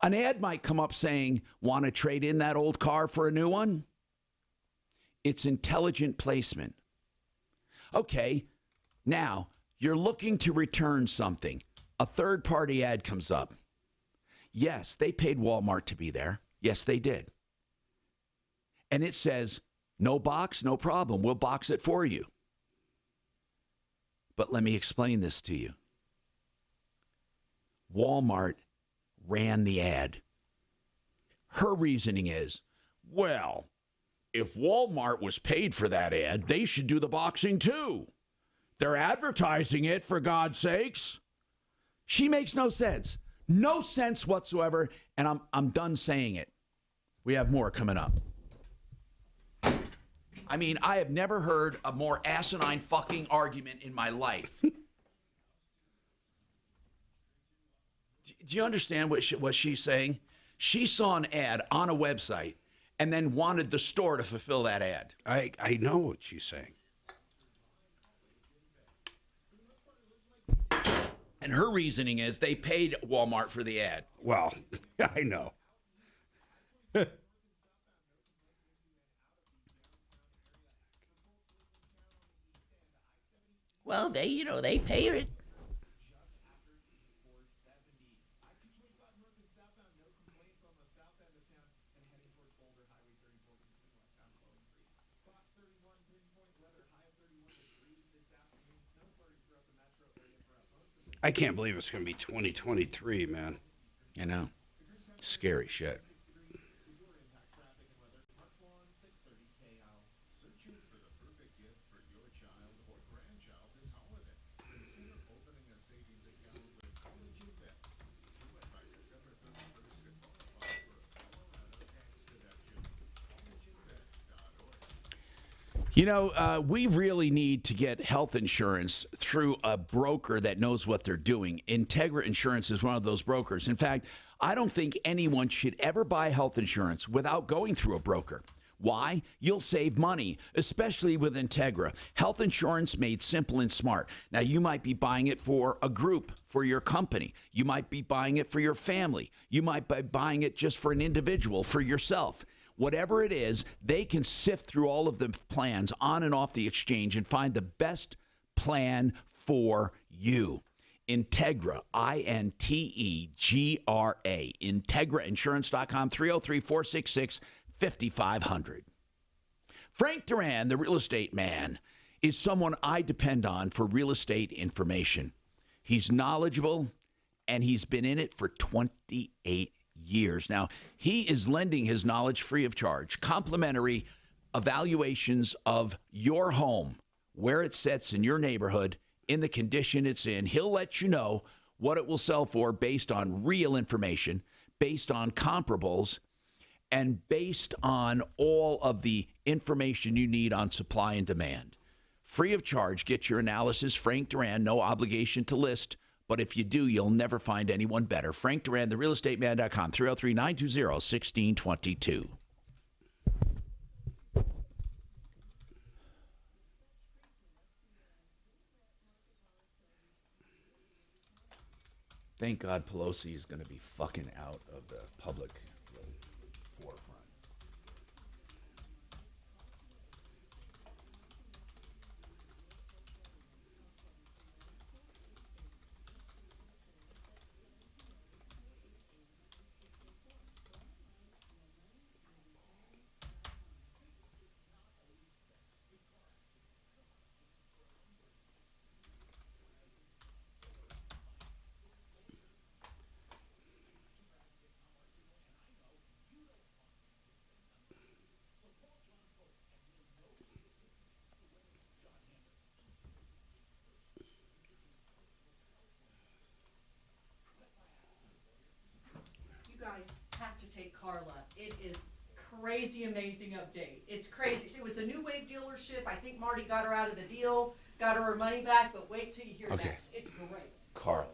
an ad might come up saying, want to trade in that old car for a new one? It's intelligent placement. Okay, now, you're looking to return something. A third-party ad comes up. Yes, they paid Walmart to be there. Yes, they did. And it says, no box, no problem. We'll box it for you. But let me explain this to you. Walmart ran the ad. Her reasoning is, well, if Walmart was paid for that ad, they should do the boxing too. They're advertising it, for God's sakes. She makes no sense. No sense whatsoever, and I'm done saying it. We have more coming up. I mean, I have never heard a more asinine fucking argument in my life. Do you understand what she's saying? She saw an ad on a website and then wanted the store to fulfill that ad. I know what she's saying. And her reasoning is they paid Walmart for the ad. Well, I know. Well, they pay it. I can't believe it's going to be 2023, man. I know. Scary shit. We really need to get health insurance through a broker that knows what they're doing. Integra Insurance is one of those brokers. In fact, I don't think anyone should ever buy health insurance without going through a broker. Why? You'll save money, especially with Integra. Health insurance made simple and smart. Now, you might be buying it for a group, for your company. You might be buying it for your family. You might be buying it just for an individual, for yourself. Whatever it is, they can sift through all of the plans on and off the exchange and find the best plan for you. Integra, I-N-T-E-G-R-A, IntegraInsurance.com, 303-466-5500. Frank Duran, the real estate man, is someone I depend on for real estate information. He's knowledgeable, and he's been in it for 28 years. Now, he is lending his knowledge free of charge. Complimentary evaluations of your home, where it sits in your neighborhood, in the condition it's in. He'll let you know what it will sell for based on real information, based on comparables, and based on all of the information you need on supply and demand. Free of charge, get your analysis. Frank Duran, no obligation to list, but if you do, you'll never find anyone better. Frank Duran, therealestateman.com, 303-920-1622. Thank God Pelosi is going to be fucking out of the public forefront. Guys have to take Carla. It is crazy amazing update. It's crazy. It was a new wave dealership. I think Marty got her out of the deal, got her money back, but wait till you hear next. It's great. Carla.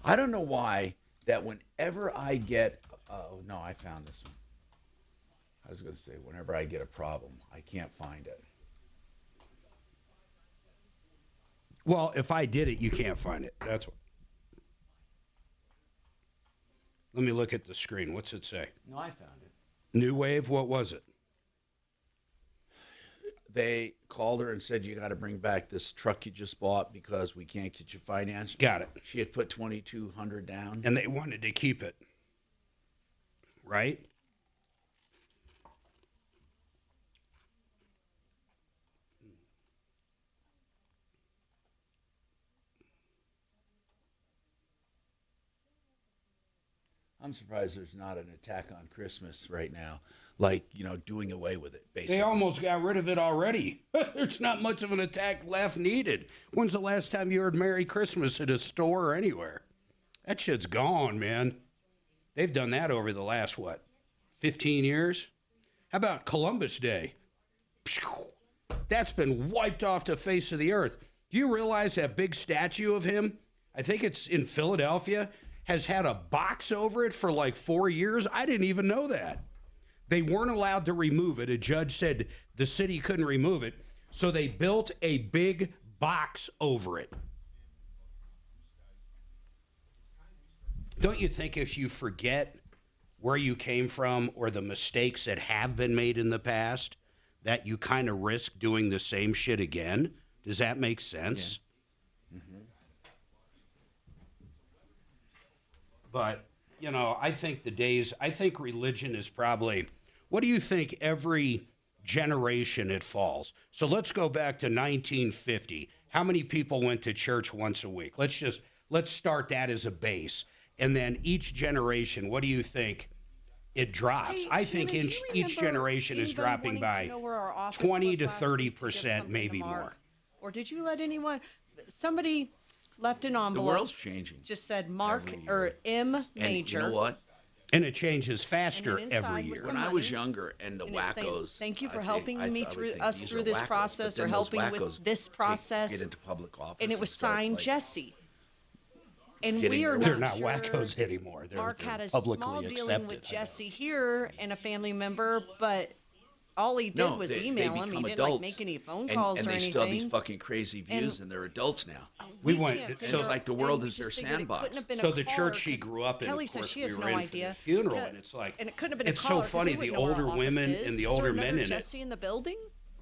I don't know why that whenever I get, oh no, I found this one. I was going to say, whenever I get a problem, I can't find it. Well, if I did it, you can't find it. That's what. Let me look at the screen. What's it say? No, I found it. New Wave? What was it? They called her and said, you got to bring back this truck you just bought because we can't get you financed. Got it. She had put $2,200 down. And they wanted to keep it. Right? I'm surprised there's not an attack on Christmas right now, like, doing away with it, basically. They almost got rid of it already. There's not much of an attack left needed. When's the last time you heard Merry Christmas at a store or anywhere? That shit's gone, man. They've done that over the last, 15 years? How about Columbus Day? That's been wiped off the face of the earth. Do you realize that big statue of him, I think it's in Philadelphia, has had a box over it for like 4 years? I didn't even know that. They weren't allowed to remove it. A judge said the city couldn't remove it, so they built a big box over it. Don't you think if you forget where you came from or the mistakes that have been made in the past, that you kind of risk doing the same shit again? Does that make sense? Yeah. Mm-hmm. But, I think I think religion is probably, what do you think every generation it falls? So let's go back to 1950. How many people went to church once a week? Let's start that as a base. And then each generation, what do you think it drops? Hey, I think each generation is dropping by 20 to 30%, maybe more. Or did you let somebody left an envelope. The world's changing. Just said Mark or M Major. And you know what? And it changes faster every year. When I was younger and the wackos. Thank you for helping us through this process, or helping with this process. Get into public office. And it was signed Jesse. And we are they're not wackos anymore. Mark had a publicly small accepted. dealing with Jesse here and a family member, but all he did was email him. He didn't make any phone calls or anything. And they still have these fucking crazy views, and they're adults now. So like the world is their sandbox. So the church she grew up in, Kelly of course, says she has we were no in idea. for the funeral, and it's like, and it couldn't have been it's so funny, the older women and the older men in it. Jesse in the building?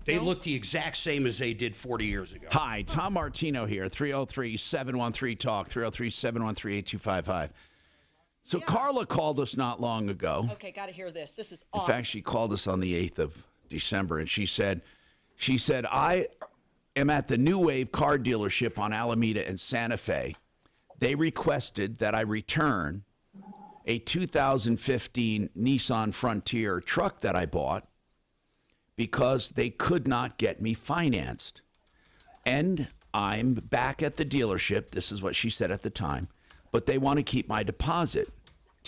They look the exact same as they did 40 years ago. Hi, Tom Martino here, 303-713-TALK, 303-713-8255. So Carla called us not long ago. Okay, got to hear this. This is awesome. In fact, she called us on the 8th of December, and she said, I am at the New Wave car dealership on Alameda and Santa Fe. They requested that I return a 2015 Nissan Frontier truck that I bought because they could not get me financed. And I'm back at the dealership. This is what she said at the time. But they want to keep my deposit,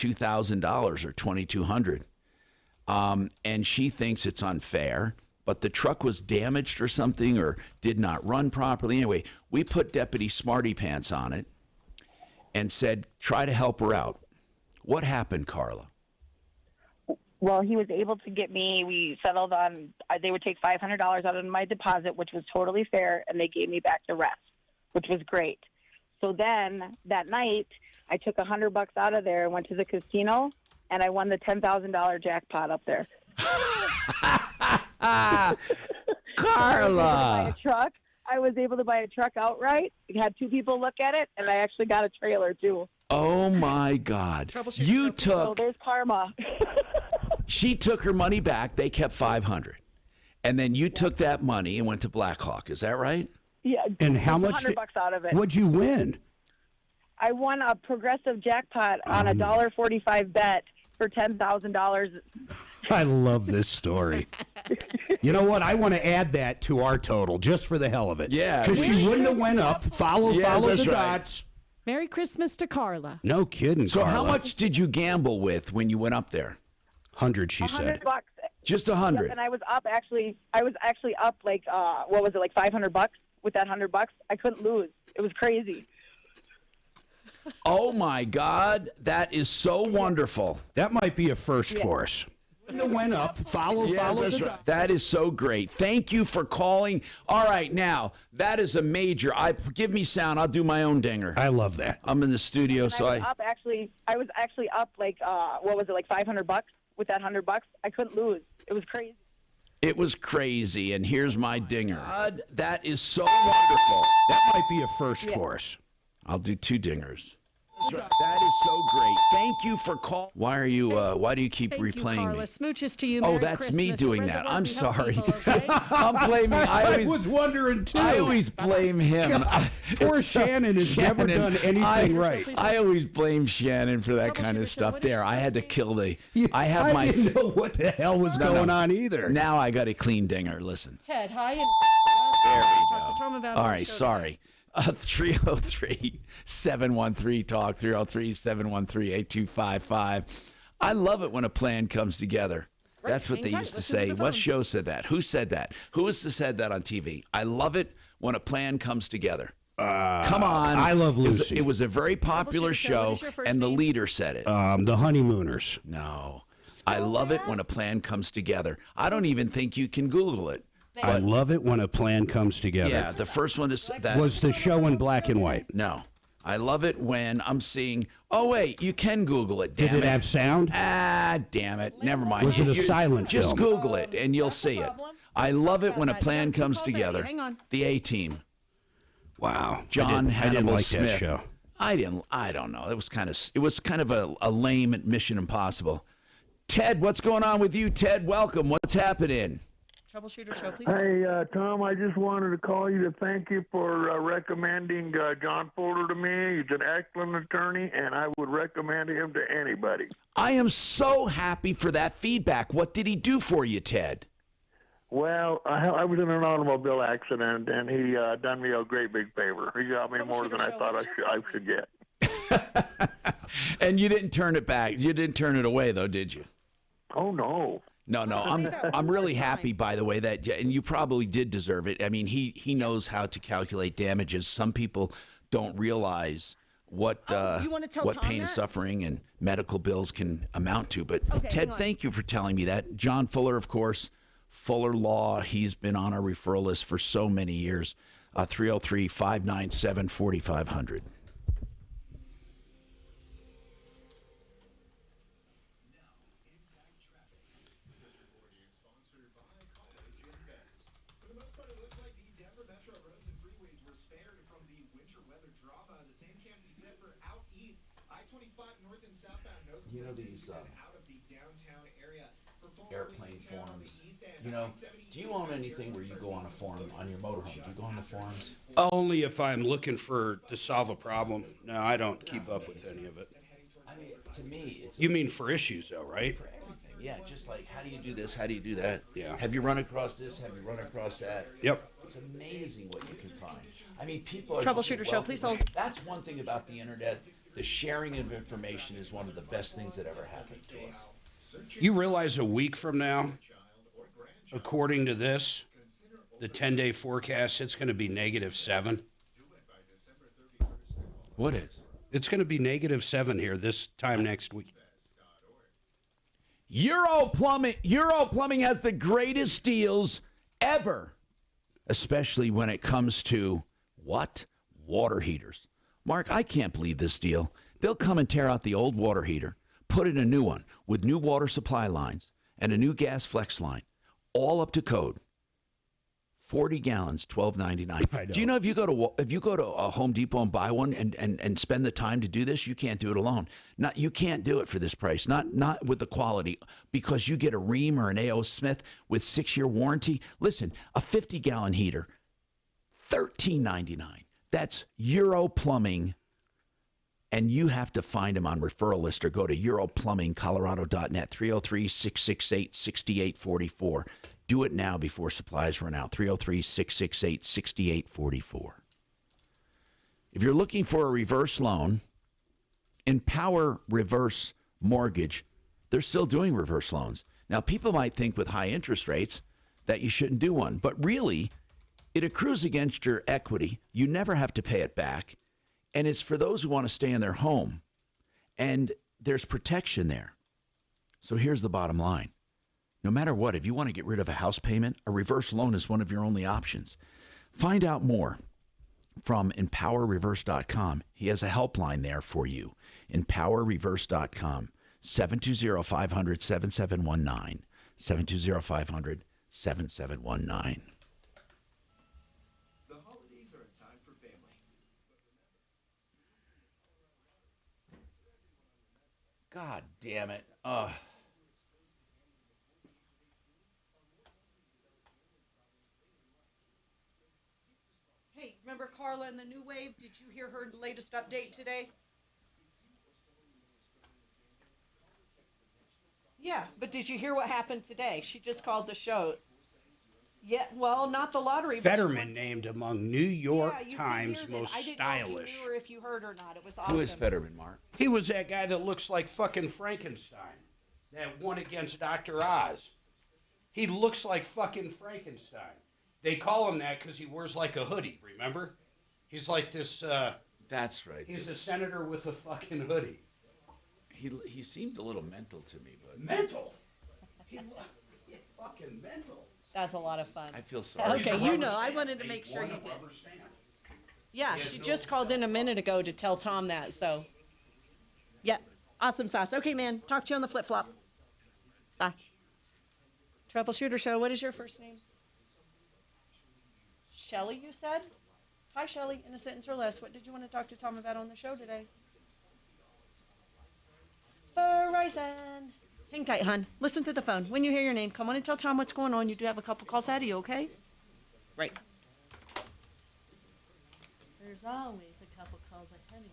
$2,000 or $2,200. And she thinks it's unfair, but the truck was damaged or something or did not run properly. Anyway, we put Deputy Smarty Pants on it and said, try to help her out. What happened, Carla? Well, he was able to get me, we settled on, they would take $500 out of my deposit, which was totally fair, and they gave me back the rest, which was great. So then that night, I took $100 out of there and went to the casino, and I won the $10,000 jackpot up there. Carla! I was able to buy a truck outright. I had 2 people look at it, and I actually got a trailer, too. Oh, my God. You took... So there's karma. She took her money back. They kept $500. And then you took that money and went to Blackhawk. Is that right? Yeah. And how much? $100 out of it. What'd you win? I won a progressive jackpot on a $1.45 bet for $10,000. I love this story. You know what? I want to add that to our total just for the hell of it. Yeah. Because she wouldn't have went up. Follow the right. dots. Merry Christmas to Carla. No kidding, So Carla. how much did you gamble with when you went up there? 100, she said. $100. Just 100. Yep, and I was up up like what was it, like $500 with that $100? I couldn't lose. It was crazy. Oh my God, that is so wonderful. That might be a first for us. It went up. Follow the dots. That is so great. Thank you for calling. All right, now that is a major. Give me sound. I'll do my own dinger. I love that. I'm in the studio, And so I was actually up like what was it, like $500 with that $100? I couldn't lose. It was crazy. It was crazy, and here's my dinger. God, that is so wonderful. That might be a first for us. I'll do 2 dingers. That is so great. Thank you for calling. Why do you keep replaying Carla. me? Smooches to you. Oh, Merry that's Christmas. me doing Spread the that. love, I'm we help sorry. people, okay? I'm blaming. I was wondering too. I always blame him. Poor Shannon has never done anything right. I always blame Shannon for that kind of stuff. There, I had to kill the. I didn't know what the hell was going on either. Now I got a clean dinger. Listen. Ted, hi. There we Talk to Tom about All our right, show sorry. 303-713-TALK, 303-713-8255. I love it when a plan comes together. Right. That's what they Hang used tight. to Listen to say. the What phone. show said that? Who said that? Who has said that on TV? I love it when a plan comes together. Come on. I Love Lucy. It was a very popular show, What is your first and the name? leader said it. The Honeymooners. No. I love it when a plan comes together. I don't even think you can Google it. I love it when a plan comes together. Yeah, the first one is that. Was the show in black and white? No. I love it when I'm seeing, oh, wait, you can Google it, damn Did it have sound? Ah, damn it. Never mind. Was it a silent Just film? Google it, and you'll see it. I love it when a plan comes together. Hang on. The A-Team. Wow. John I didn't Hannibal like Smith. that show. I don't know. It was kind of a lame Mission Impossible. Ted, what's going on with you? Ted, welcome. What's happening? Troubleshooter show, please. Hey, Tom, I just wanted to call you to thank you for recommending John Fuller to me. He's an excellent attorney, and I would recommend him to anybody. I am so happy for that feedback. What did he do for you, Ted? Well, I was in an automobile accident, and he done me a great big favor. He got me more than I thought I should get. And you didn't turn it back. You didn't turn it away, though, did you? Oh, no. No, I'm really happy, by the way, that, and you probably did deserve it. I mean, he knows how to calculate damages. Some people don't realize what pain and suffering and medical bills can amount to. But Ted, thank you for telling me that. John Fuller, of course, Fuller Law. He's been on our referral list for so many years. 303-597-4500. You know these airplane forums. You know, do you own anything where you go on a forum on your motorhome? Do you go on the forums? Only if I'm looking to solve a problem. No, I don't keep up with any of it. I mean, to me, it's... You mean for issues, though, right? For everything. Yeah, just like, how do you do this? How do you do that? Yeah. Have you run across this? Have you run across that? Yep. It's amazing what you can find. I mean, people are... Troubleshooter show, please hold. That's one thing about the internet. The sharing of information is one of the best things that ever happened to us. You realize a week from now, according to this, the 10-day forecast, it's going to be -7. What is? It's going to be -7 here this time next week. Euro Plumbing has the greatest deals ever, especially when it comes to what? Water heaters. Mark, I can't believe this deal. They'll come and tear out the old water heater, put in a new one with new water supply lines and a new gas flex line, all up to code. 40 gallons, $12.99. Do you know if you go to a Home Depot and buy one and spend the time to do this, you can't do it alone. You can't do it for this price. Not with the quality, because you get a Rheem or an A.O. Smith with 6-year warranty. Listen, a 50-gallon heater, $13.99. That's Euro Plumbing, and you have to find them on referral list or go to europlumbingcolorado.net, 303-668-6844. Do it now before supplies run out, 303-668-6844. If you're looking for a reverse loan, Empower Reverse Mortgage, they're still doing reverse loans. Now, people might think with high interest rates that you shouldn't do one, but really, it accrues against your equity. You never have to pay it back, and it's for those who want to stay in their home, and there's protection there. So here's the bottom line. No matter what, if you want to get rid of a house payment, a reverse loan is one of your only options. Find out more from EmpowerReverse.com. He has a helpline there for you. EmpowerReverse.com, 720-500-7719, 720-500-7719. The holidays are a time for family. God damn it. Hey, remember Carla and the New Wave? Did you hear her latest update today? Yeah, but did you hear what happened today? She just called the show. Yeah, well, not the lottery. Fetterman named among New York you Times can hear most this. I didn't stylish. know if you knew or if you heard or not. It was awesome. Who is Fetterman, Mark? He was that guy that looks like fucking Frankenstein that won against Dr. Oz. He looks like fucking Frankenstein. They call him that because he wears like a hoodie, remember? He's like this... That's right. He's a senator with a fucking hoodie. He seemed a little mental to me, but... Mental? He's fucking mental. That's a lot of fun. I feel sorry. Okay, you know, I wanted to make sure you did. Yeah, she just called in a minute ago to tell Tom that, so... Yeah, awesome sauce. Okay, man, talk to you on the flip-flop. Bye. Troubleshooter Show, what is your first name? Shelly, you said? Hi, Shelly. In a sentence or less, what did you want to talk to Tom about on the show today? Verizon. Hang tight, hon. Listen to the phone. When you hear your name, come on and tell Tom what's going on. You do have a couple calls out of you, okay? Right. There's always a couple calls ahead of you.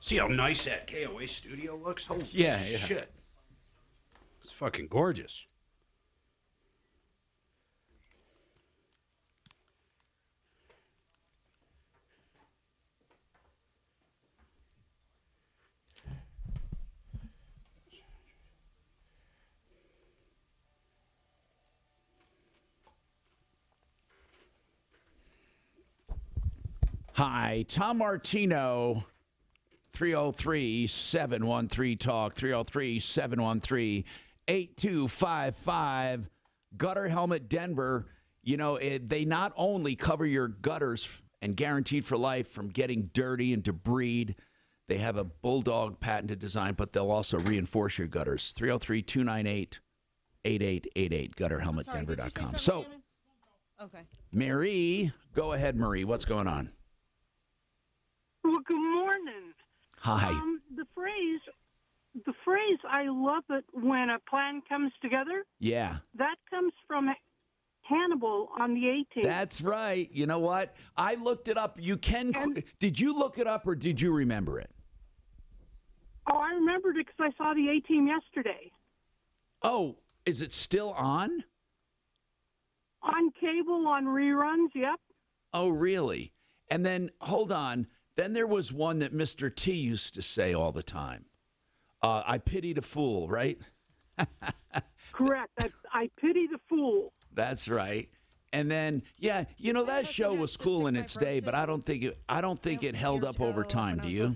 See how nice that KOA studio looks? Holy yeah. shit. It's fucking gorgeous. Hi, Tom Martino, 303-713-TALK, 303-713-8255. Gutter Helmet Denver, you know, they not only cover your gutters and guaranteed for life from getting dirty and debris, they have a Bulldog patented design, but they'll also reinforce your gutters. 303-298-8888, gutterhelmetdenver.com. So, okay. Marie, go ahead, Marie. What's going on? Well, good morning. Hi. The phrase, I love it when a plan comes together. Yeah. That comes from Hannibal on the 18th. That's right. You know what? I looked it up. Did you look it up or did you remember it? Oh, I remembered it because I saw the A-Team yesterday. Oh, is it still on? On cable, on reruns, yep. Oh, really? And then, hold on. Then there was one that Mr. T used to say all the time. I pity the fool, right? Correct. I pity the fool. That's right. And then, yeah, you know, that show was cool in its day, but I don't think it held up over time. Do you?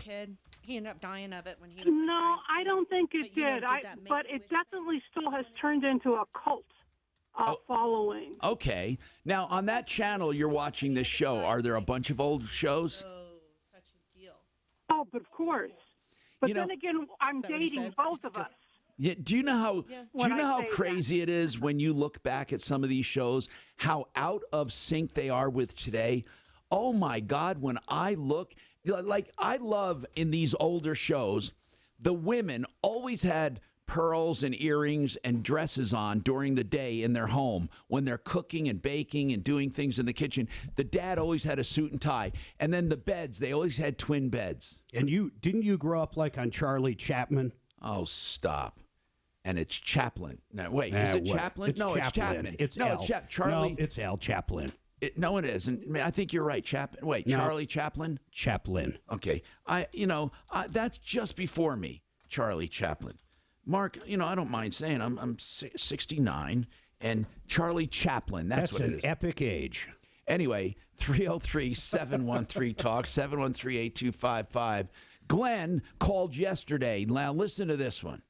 He ended up dying of it when he. No, I don't think it did. But it definitely still has turned into a cult following. Okay. Now, on that channel you're watching this show, are there a bunch of old shows? Oh, but of course. But then again, I'm dating both of us. Yeah, do you know how crazy it is when you look back at some of these shows, how out of sync they are with today? Oh, my God, when I look, like I love in these older shows, the women always had pearls and earrings and dresses on during the day in their home when they're cooking and baking and doing things in the kitchen. The dad always had a suit and tie. And then the beds, they always had twin beds. And didn't you grow up like on Charlie Chaplin? Oh, stop. And it's Chaplin. No, wait, is it Chaplin? It's Chaplin. It's Chapman. It's Charlie. No, it's Al Chaplin. No, it isn't. I think you're right. Wait, no. Charlie Chaplin? Chaplin. Okay. That's just before me, Charlie Chaplin. Mark, I don't mind saying I'm 69, and Charlie Chaplin, that's what it is. That's an epic age. Anyway, 303-713-TALK, 713-8255. Glenn called yesterday. Now, listen to this one.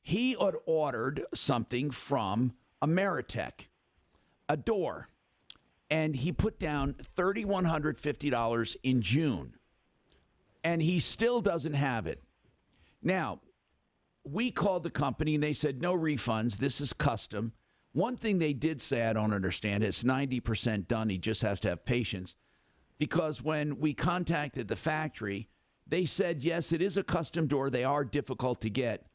He had ordered something from Ameritech, a door, and he put down $3,150 in June, and he still doesn't have it. Now, we called the company, and they said, no refunds. This is custom. One thing they did say I don't understand, it's 90% done. He just has to have patience. Because when we contacted the factory, they said, yes, it is a custom door. They are difficult to get.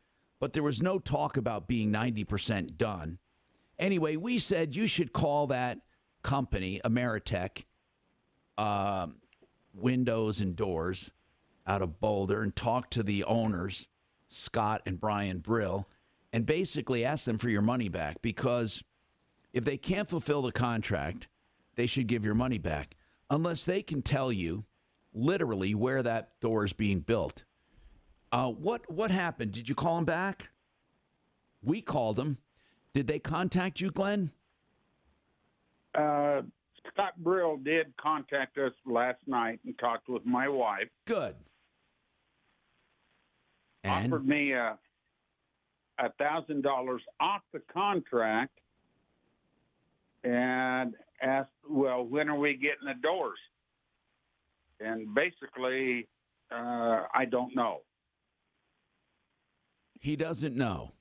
But there was no talk about being 90% done. Anyway, we said you should call that company, Ameritech, Windows and Doors, out of Boulder, and talk to the owners, Scott and Brian Brill, and basically ask them for your money back, because if they can't fulfill the contract, they should give your money back, unless they can tell you literally where that door is being built. What happened? Did you call them back? We called them. Did they contact you, Glenn? Scott Brill did contact us last night and talked with my wife. Good. And? Offered me $1,000 off the contract and asked, well, when are we getting the doors? And basically, I don't know. He doesn't know.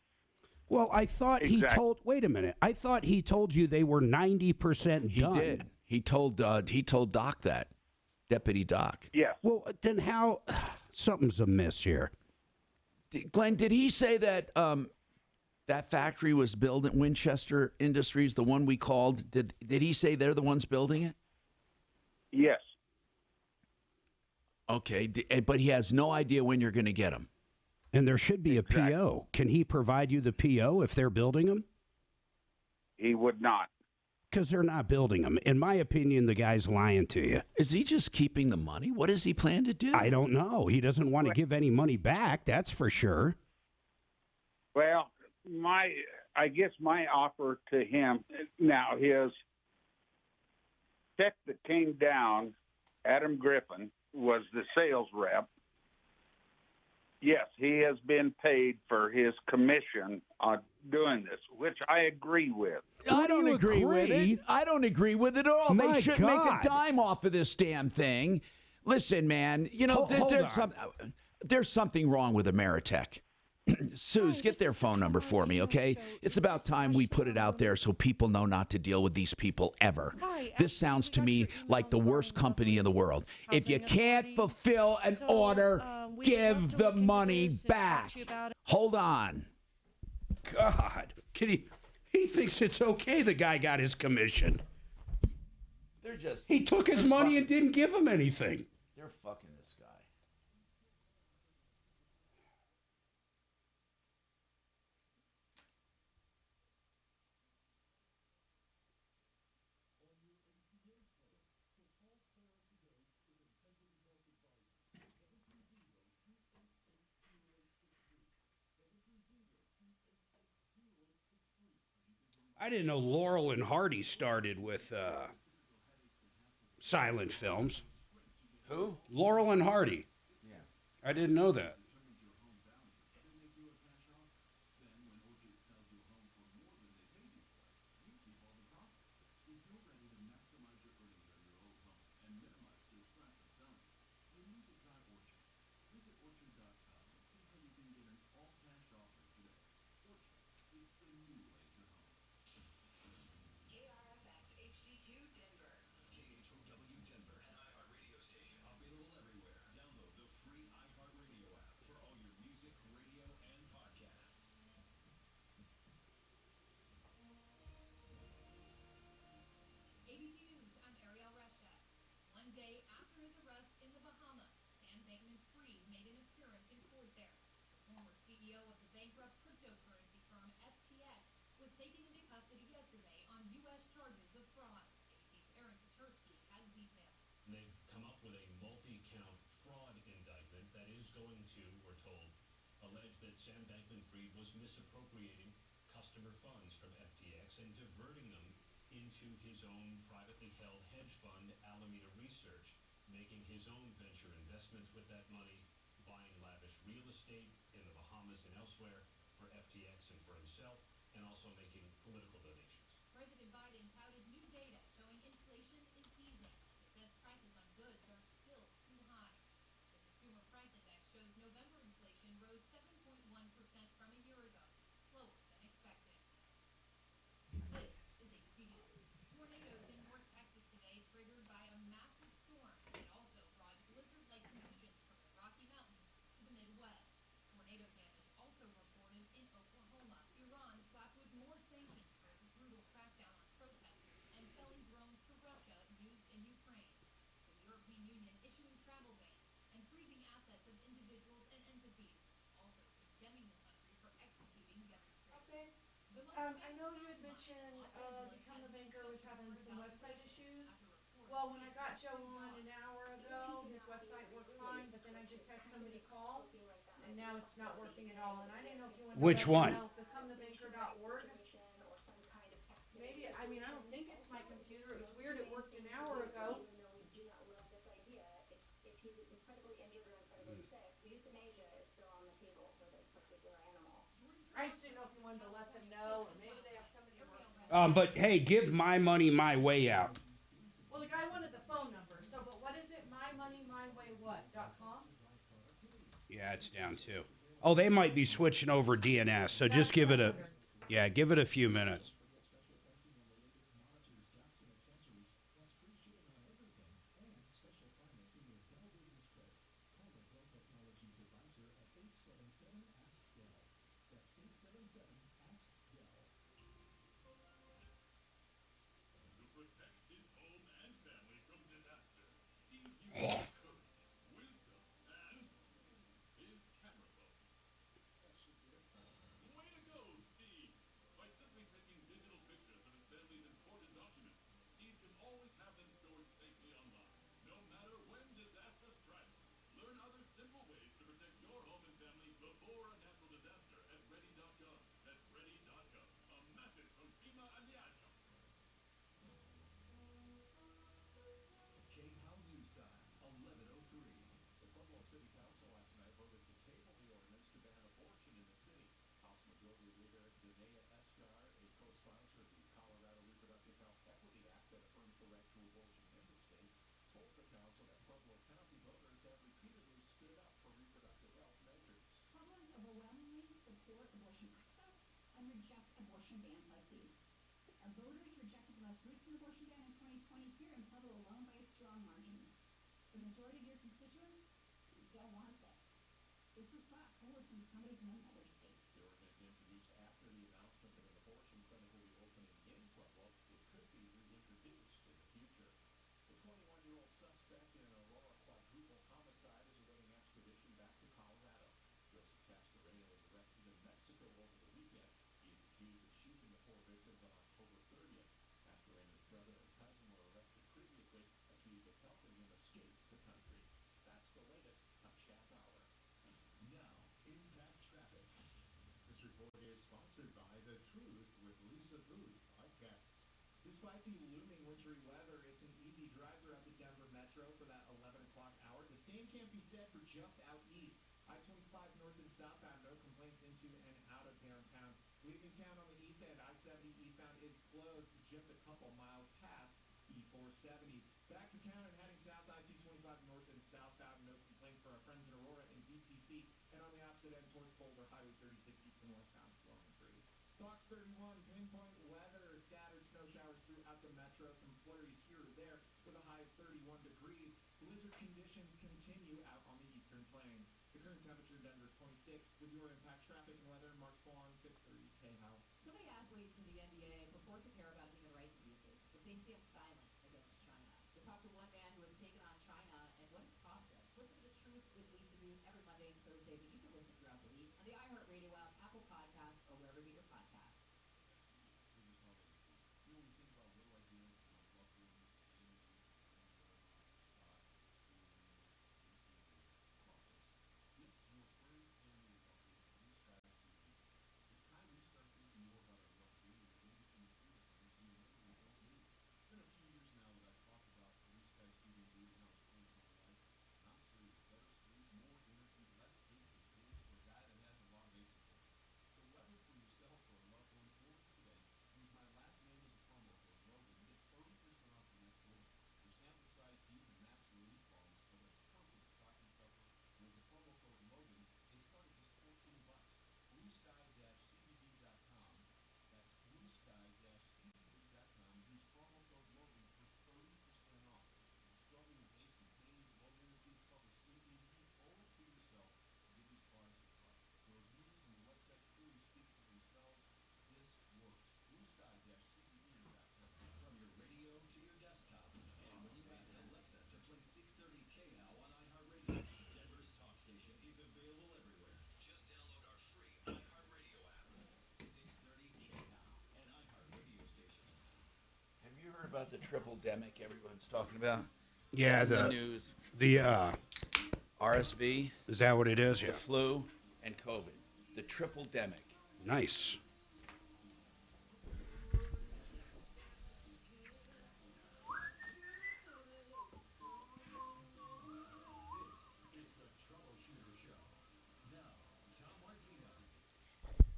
Well, I thought he told. Wait a minute. I thought he told you they were 90% done. He did. He told Doc that, Deputy Doc. Yes. Well, then how? Something's amiss here. Glenn, did he say that that factory was built at Winchester Industries, the one we called? Did he say they're the ones building it? Yes. Okay, but he has no idea when you're going to get them. And there should be a PO. Can he provide you the PO if they're building them? He would not. Because they're not building them. In my opinion, the guy's lying to you. Is he just keeping the money? What does he plan to do? I don't know. He doesn't want to give any money back, that's for sure. Well, I guess my offer to him, now his check that came down, Adam Griffin was the sales rep. Yes, he has been paid for his commission on doing this, which I agree with. I don't agree with it. I don't agree with it at all. My they shouldn't God. make a dime off of this damn thing. Listen, man, you know, there's something wrong with Ameritech. Suze, get their phone number for me, okay? It's about time we put it out there so people know not to deal with these people ever. This sounds to me like the worst company in the world. If you can't fulfill an order, give the money back. Hold on. God, he thinks it's okay the guy got his commission. He took his money and didn't give him anything. They're fucking this guy. I didn't know Laurel and Hardy started with silent films. Who? Laurel and Hardy. Yeah. I didn't know that. KHOW Denver, an iHeartRadio station, available everywhere. Download the free iHeartRadio app for all your music, radio, and podcasts. ABC News, I'm Ariel Resha. One day after his arrest in the Bahamas, Sam Bankman-Fried made an appearance in court there. The former CEO of the bankrupt cryptocurrency firm FTX was taken into custody yesterday on U.S. charges of fraud. ABC's Aaron Katersky has details. They've come up with a multi-count fraud indictment that is going to, we're told, allege that Sam Bankman-Fried was misappropriating customer funds from FTX and diverting them into his own privately held hedge fund, Alameda Research, making his own venture investments with that money, buying lavish real estate in the Bahamas and elsewhere for FTX and for himself, and also making political donations. President Biden touted new data showing inflation is easing, but says prices on goods are still too high. The Consumer Price Index shows November inflation rose 7.1% from a year ago, slower than expected. This is ABC News. Tornadoes in North Texas today triggered by a massive storm that also brought blizzard-like conditions from the Rocky Mountains to the Midwest. Tornado damage also reported in Oklahoma. Iran slapped with more sanctions for its brutal crackdown on protesters and selling drones to Russia used in Ukraine. The European Union issuing travel bans and freezing assets of individuals and entities, also condemning the country for executing demonstrators. I know you had mentioned Become the Banker was having some website issues. Well, when I got Joe on an hour ago, his website worked fine, but then I just had somebody call, and now it's not working at all. And I didn't know if you wanted Which to one? know becomethebanker.org. Maybe, I mean, I don't think it's my computer. It was weird. It worked an hour ago. I just didn't know if you wanted to let them know, or maybe they have somebody working on it. But hey, give my money my way out. Well, the guy wanted the phone number. So, but what is it? MyMoneyMyWayWhat.com? Yeah, it's down too. Oh, they might be switching over DNS, so just give it a few minutes. To protect his home and family from disaster, Steve used courage, wisdom, The Pueblo City Council last night voted to table the ordinance to ban abortion in the city. House Majority Leader Danae Escar, a co-sponsor of the Colorado Reproductive Health Equity Act that affirms the right to abortion in the state, told the council that Pueblo County voters have repeatedly stood up for reproductive health measures. Puebloans overwhelmingly support abortion access and reject abortion bans like these. Our voters rejected the most recent abortion ban in 2020 here in Pueblo alone by a strong margin. The majority of your constituents don't want this. This was brought forward from somebody from another state. The ordinance introduced after the announcement that an abortion clinic will be opening in Pueblo. It could be reintroduced in the future. The 21-year-old suspect in an Aurora quadruple homicide is awaiting extradition back to Colorado. Joseph Castorena was arrested in Mexico over the weekend. He is accused of shooting the 4 victims on October 30th. Castorena's brother and cousin were arrested previously, accused of helping him escape the country. That's the latest on Chat Hour. Now, Impact Traffic. This report is sponsored by The Truth with Lisa Booth podcast. Despite the looming wintry weather, it's an easy drive throughout the Denver Metro for that 11 o'clock hour. The same can't be said for just out east. I-25 north and southbound, no complaints into and out of downtown. Leaving town on the east end, I-70 eastbound is closed just a couple miles past E-470. Back to town and heading south, I-225 north and southbound, no complaints for our friends in Aurora and DTC. And on the opposite end towards Boulder, Highway 36 east and northbound, flowing free. Fox 31, pinpoint weather, scattered snow showers throughout the metro, some flurries here or there with a high of 31 degrees. Blizzard conditions continue out on the eastern plains. The current temperature in Denver is 26. With your Impact Traffic and weather, Mark Spallon, 630 KHOW. So many athletes in the NBA purport to care about human rights abuses, but they stand silent against China. We talked to one man who has taken on China and what it cost him. Listen to The Truth with Lisa Booth every Monday and Thursday, but you can listen throughout the week on the iHeartRadio app, Apple Podcasts, or wherever you get your podcasts. You know, when you think about what do I give my loved ones, family, friends, whatever, to profits, get your friends, family, and loved ones Blue Sky CBD. It's time we start thinking more about our well-being and maybe some material things we remember we don't need. It's been a few years now that I've talked about Blue Sky CBD and how it's changed my life. And I'm serious. Better sleep, more energy, less aches and pains for a guy that has a lot of aches and pains. So whether for yourself or a loved one or today, use my last name as a promo code Logan and get 30% off your next order. Their sample size teas and max relief balms are the perfect stocking stuffer. And with the promo code Logan, they start at just $14. BlueSky-CBD.com. That's BlueSky-CBD.com. Use promo code Logan for 30% off. Struggling with aches and pains, low energy, trouble sleeping, you owe it to yourself to give these products a try. The reviews on the website clearly speak for themselves. This works. BlueSky-CBD.com. From your radio to your desktop, and when you ask Alexa to play 630 KHOW on iHeartRadio, Denver's talk station is available everywhere. Just download our free iHeartRadio app. 630 KHOW, an iHeartRadio station. Have you heard about the triple-demic everyone's talking about? Yeah, the news. The RSV. Is that what it is? Yeah. The flu and COVID. The triple-demic. Nice. This is the Troubleshooter Show. Now, Tom Martino.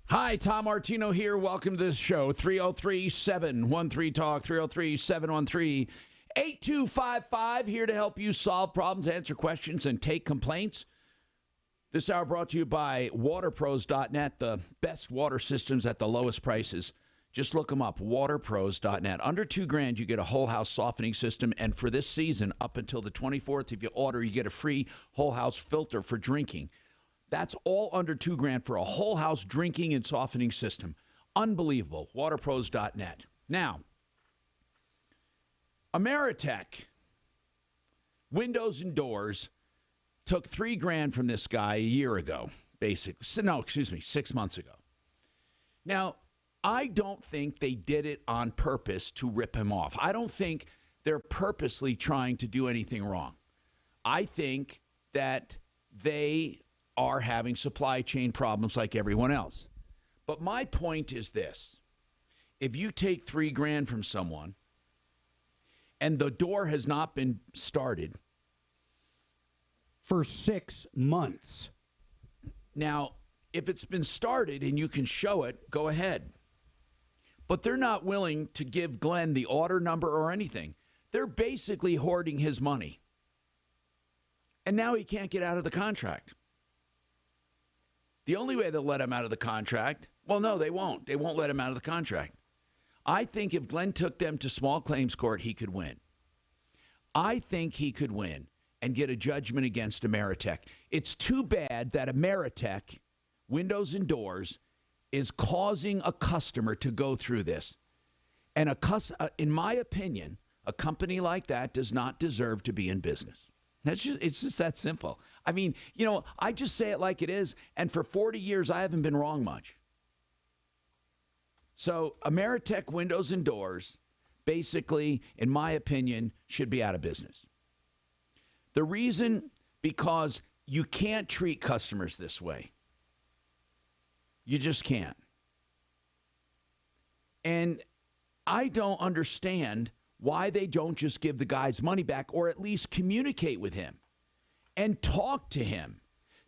Hi, Tom Martino here. Welcome to this show. 303-713-TALK, 303-713-8255. Here to help you solve problems, answer questions, and take complaints. This hour brought to you by waterpros.net, the best water systems at the lowest prices. Just look them up, waterpros.net. Under $2,000, you get a whole house softening system. And for this season, up until the 24th, if you order, you get a free whole house filter for drinking. That's all under $2,000 for a whole house drinking and softening system. Unbelievable. Waterpros.net. Now, Ameritech, windows and doors, took $3,000 from this guy a year ago, basically. No, excuse me, 6 months ago. Now, I don't think they did it on purpose to rip him off. I don't think they're purposely trying to do anything wrong. I think that they are having supply chain problems like everyone else. But my point is this. If you take $3,000 from someone and the door has not been started, For 6 months. Now, if it's been started and you can show it, go ahead. But they're not willing to give Glenn the order number or anything. They're basically hoarding his money. And now he can't get out of the contract. The only way they'll let him out of the contract, well, no, they won't. They won't let him out of the contract. I think if Glenn took them to small claims court, he could win. I think he could win and get a judgment against Ameritech. It's too bad that Ameritech, windows and doors, is causing a customer to go through this. And in my opinion, a company like that does not deserve to be in business. It's just that simple. I mean, I just say it like it is, and for 40 years I haven't been wrong much. So Ameritech windows and doors, basically, in my opinion, should be out of business. The reason, because you can't treat customers this way. You just can't. And I don't understand why they don't just give the guy's money back, or at least communicate with him and talk to him.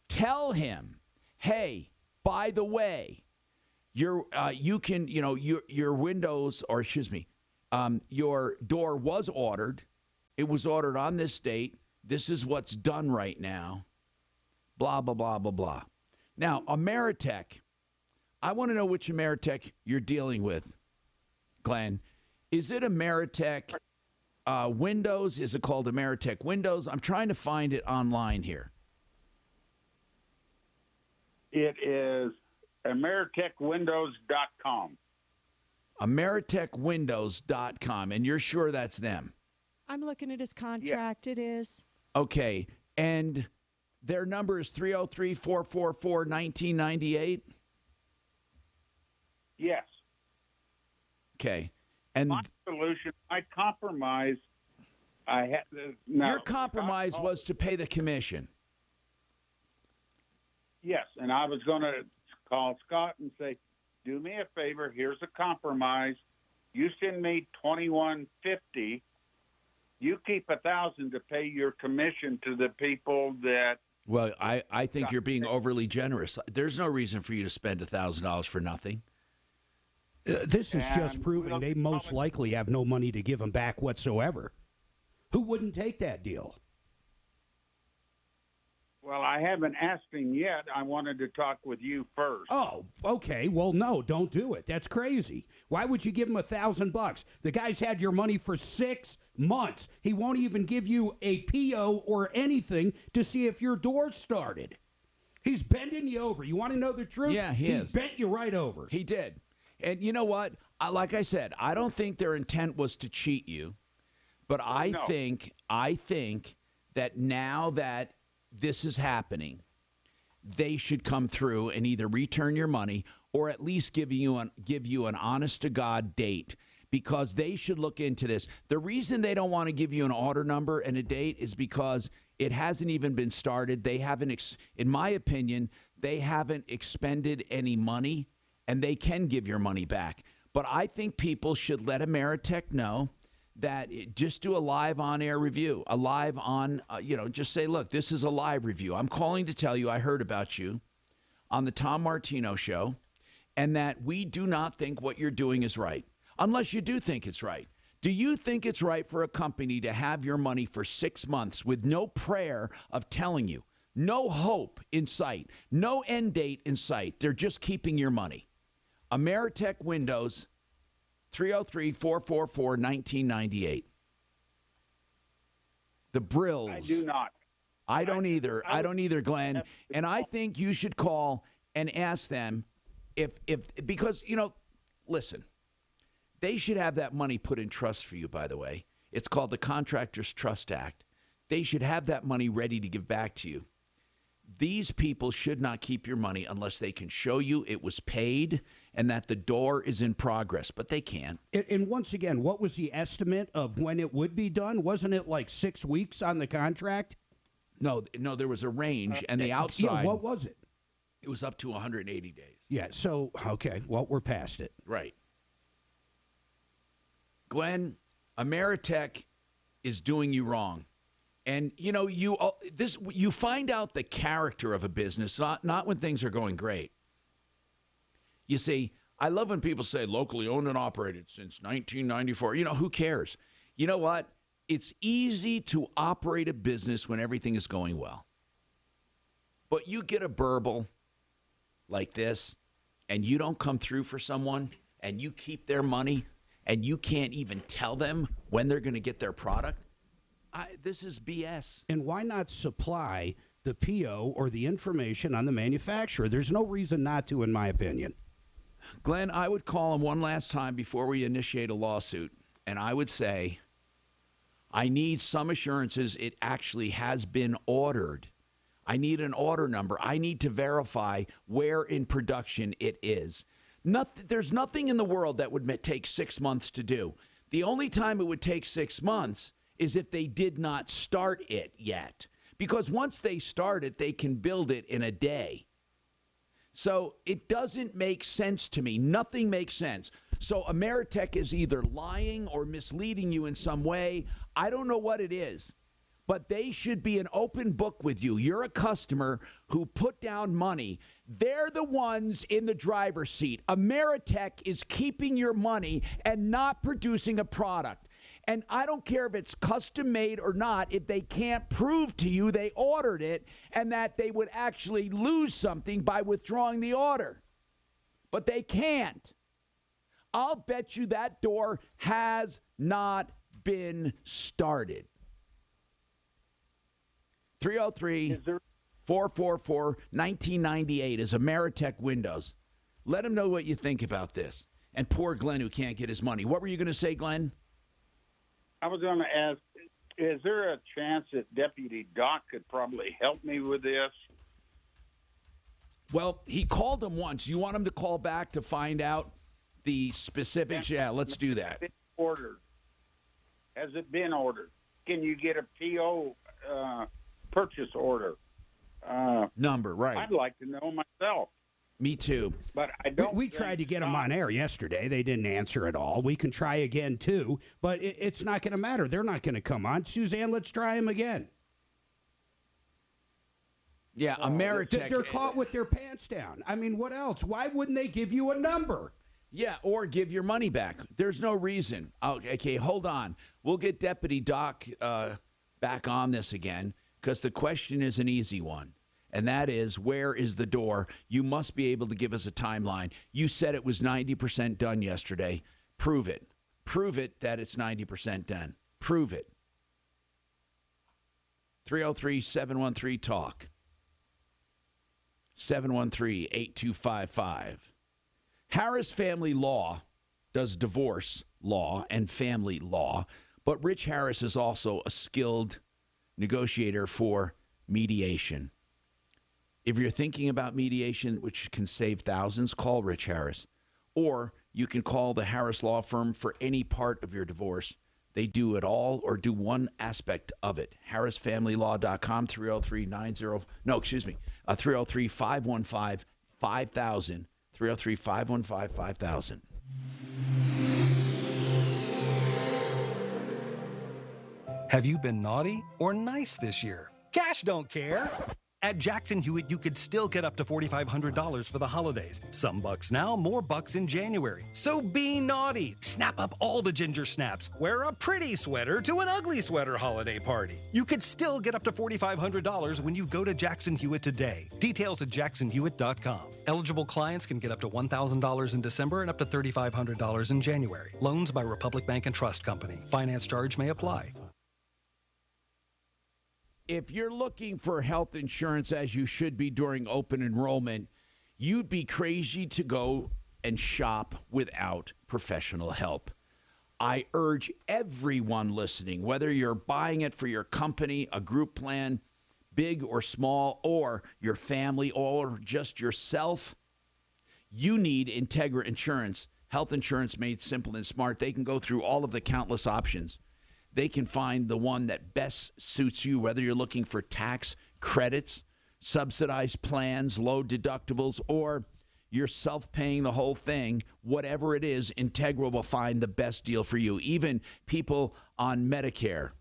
Tell him, hey, by the way, your windows, or excuse me, your door was ordered. It was ordered on this date. This is what's done right now. Blah, blah, blah, blah, blah. Now, Ameritech, I want to know which Ameritech you're dealing with, Glenn. Is it Ameritech Windows? Is it called Ameritech Windows? I'm trying to find it online here. It is AmeritechWindows.com. AmeritechWindows.com. And you're sure that's them? I'm looking at his contract. Yeah. It is. Okay. And their number is 303-444-1998? Yes. Okay. And my solution, my compromise, your compromise was to pay the commission. Yes, and I was going to call Scott and say, do me a favor, here's a compromise. You send me $2,150. You keep $1,000 to pay your commission to the people that. Well, I think you're being overly generous. There's no reason for you to spend $1,000 for nothing. This is just proving they most likely have no money to give him back whatsoever. Who wouldn't take that deal? Well, I haven't asked him yet. I wanted to talk with you first. Oh, okay. Well, no, don't do it. That's crazy. Why would you give him $1,000? The guy's had your money for 6 months. He won't even give you a PO or anything to see if your door started. He's bending you over. You want to know the truth? Yeah, he is. He bent you right over. He did. And you know what? Like I said, I don't think their intent was to cheat you. But I think that now that this is happening, they should come through and either return your money or at least give you an honest-to-God date, because they should look into this. The reason they don't want to give you an order number and a date is because it hasn't even been started. They haven't, in my opinion, they haven't expended any money, and they can give your money back. But I think people should let Ameritech know that just do a live on-air review, a live on, just say, look, this is a live review. I'm calling to tell you I heard about you on the Tom Martino show, and that we do not think what you're doing is right, unless you do think it's right. Do you think it's right for a company to have your money for 6 months with no prayer of telling you, no hope in sight, no end date in sight? They're just keeping your money. Ameritech Windows, 303-444-1998. The Brills. I do not. I don't either. I don't either, Glenn. And I think you should call and ask them because, listen, they should have that money put in trust for you, by the way. It's called the Contractors Trust Act. They should have that money ready to give back to you. These people should not keep your money unless they can show you it was paid and that the door is in progress, but they can't. And once again, what was the estimate of when it would be done? Wasn't it like 6 weeks on the contract? No, there was a range, and the outside. Yeah, what was it? It was up to 180 days. Yeah, so, okay, well, we're past it. Right. Glenn, Ameritech is doing you wrong. And, you find out the character of a business, not when things are going great. You see, I love when people say locally owned and operated since 1994. Who cares? You know what? It's easy to operate a business when everything is going well. But you get a burble like this, and you don't come through for someone, and you keep their money, and you can't even tell them when they're going to get their product. This is BS. And why not supply the PO or the information on the manufacturer? There's no reason not to, in my opinion. Glenn, I would call him one last time before we initiate a lawsuit, and I would say, I need some assurances it actually has been ordered. I need an order number. I need to verify where in production it is. There's nothing in the world that would take 6 months to do. The only time it would take 6 months is if they did not start it yet. Because once they start it, they can build it in a day. So it doesn't make sense to me. Nothing makes sense. So Ameritech is either lying or misleading you in some way. I don't know what it is. But they should be an open book with you. You're a customer who put down money. They're the ones in the driver's seat. Ameritech is keeping your money and not producing a product. And I don't care if it's custom made or not, if they can't prove to you they ordered it and that they would actually lose something by withdrawing the order. But they can't. I'll bet you that door has not been started. 303-444-1998 is Ameritech Windows. Let them know what you think about this. And poor Glenn who can't get his money. What were you going to say, Glenn? I was going to ask, is there a chance that Deputy Doc could probably help me with this? Well, he called him once. You want him to call back to find out the specifics? Yeah, let's do that. Ordered. Has it been ordered? Can you get a PO purchase order number? Right. I'd like to know myself. Me too. But I don't. We tried to get them on air yesterday. They didn't answer at all. We can try again too, but it's not going to matter. They're not going to come on. Suzanne, let's try them again. Yeah, Ameritech. They're caught with their pants down. I mean, what else? Why wouldn't they give you a number? Yeah, or give your money back. There's no reason. Okay, hold on. We'll get Deputy Doc back on this again because the question is an easy one. And that is, where is the door? You must be able to give us a timeline. You said it was 90% done yesterday. Prove it. Prove it that it's 90% done. Prove it. 303-713-TALK. 713-8255. Harris Family Law does divorce law and family law, but Rich Harris is also a skilled negotiator for mediation. If you're thinking about mediation, which can save thousands, call Rich Harris. Or you can call the Harris Law Firm for any part of your divorce. They do it all or do one aspect of it. HarrisFamilyLaw.com, 303-515-5000, 303-515-5000. Have you been naughty or nice this year? Cash don't care. At Jackson Hewitt, you could still get up to $4,500 for the holidays. Some bucks now, more bucks in January. So be naughty. Snap up all the ginger snaps. Wear a pretty sweater to an ugly sweater holiday party. You could still get up to $4,500 when you go to Jackson Hewitt today. Details at jacksonhewitt.com. Eligible clients can get up to $1,000 in December and up to $3,500 in January. Loans by Republic Bank and Trust Company. Finance charge may apply. If you're looking for health insurance, as you should be during open enrollment, you'd be crazy to go and shop without professional help. I urge everyone listening, whether you're buying it for your company, a group plan, big or small, or your family, or just yourself, you need Integra Insurance. Health insurance made simple and smart. They can go through all of the countless options. They can find the one that best suits you, whether you're looking for tax credits, subsidized plans, low deductibles, or you're self-paying the whole thing. Whatever it is, Integra will find the best deal for you. Even people on Medicare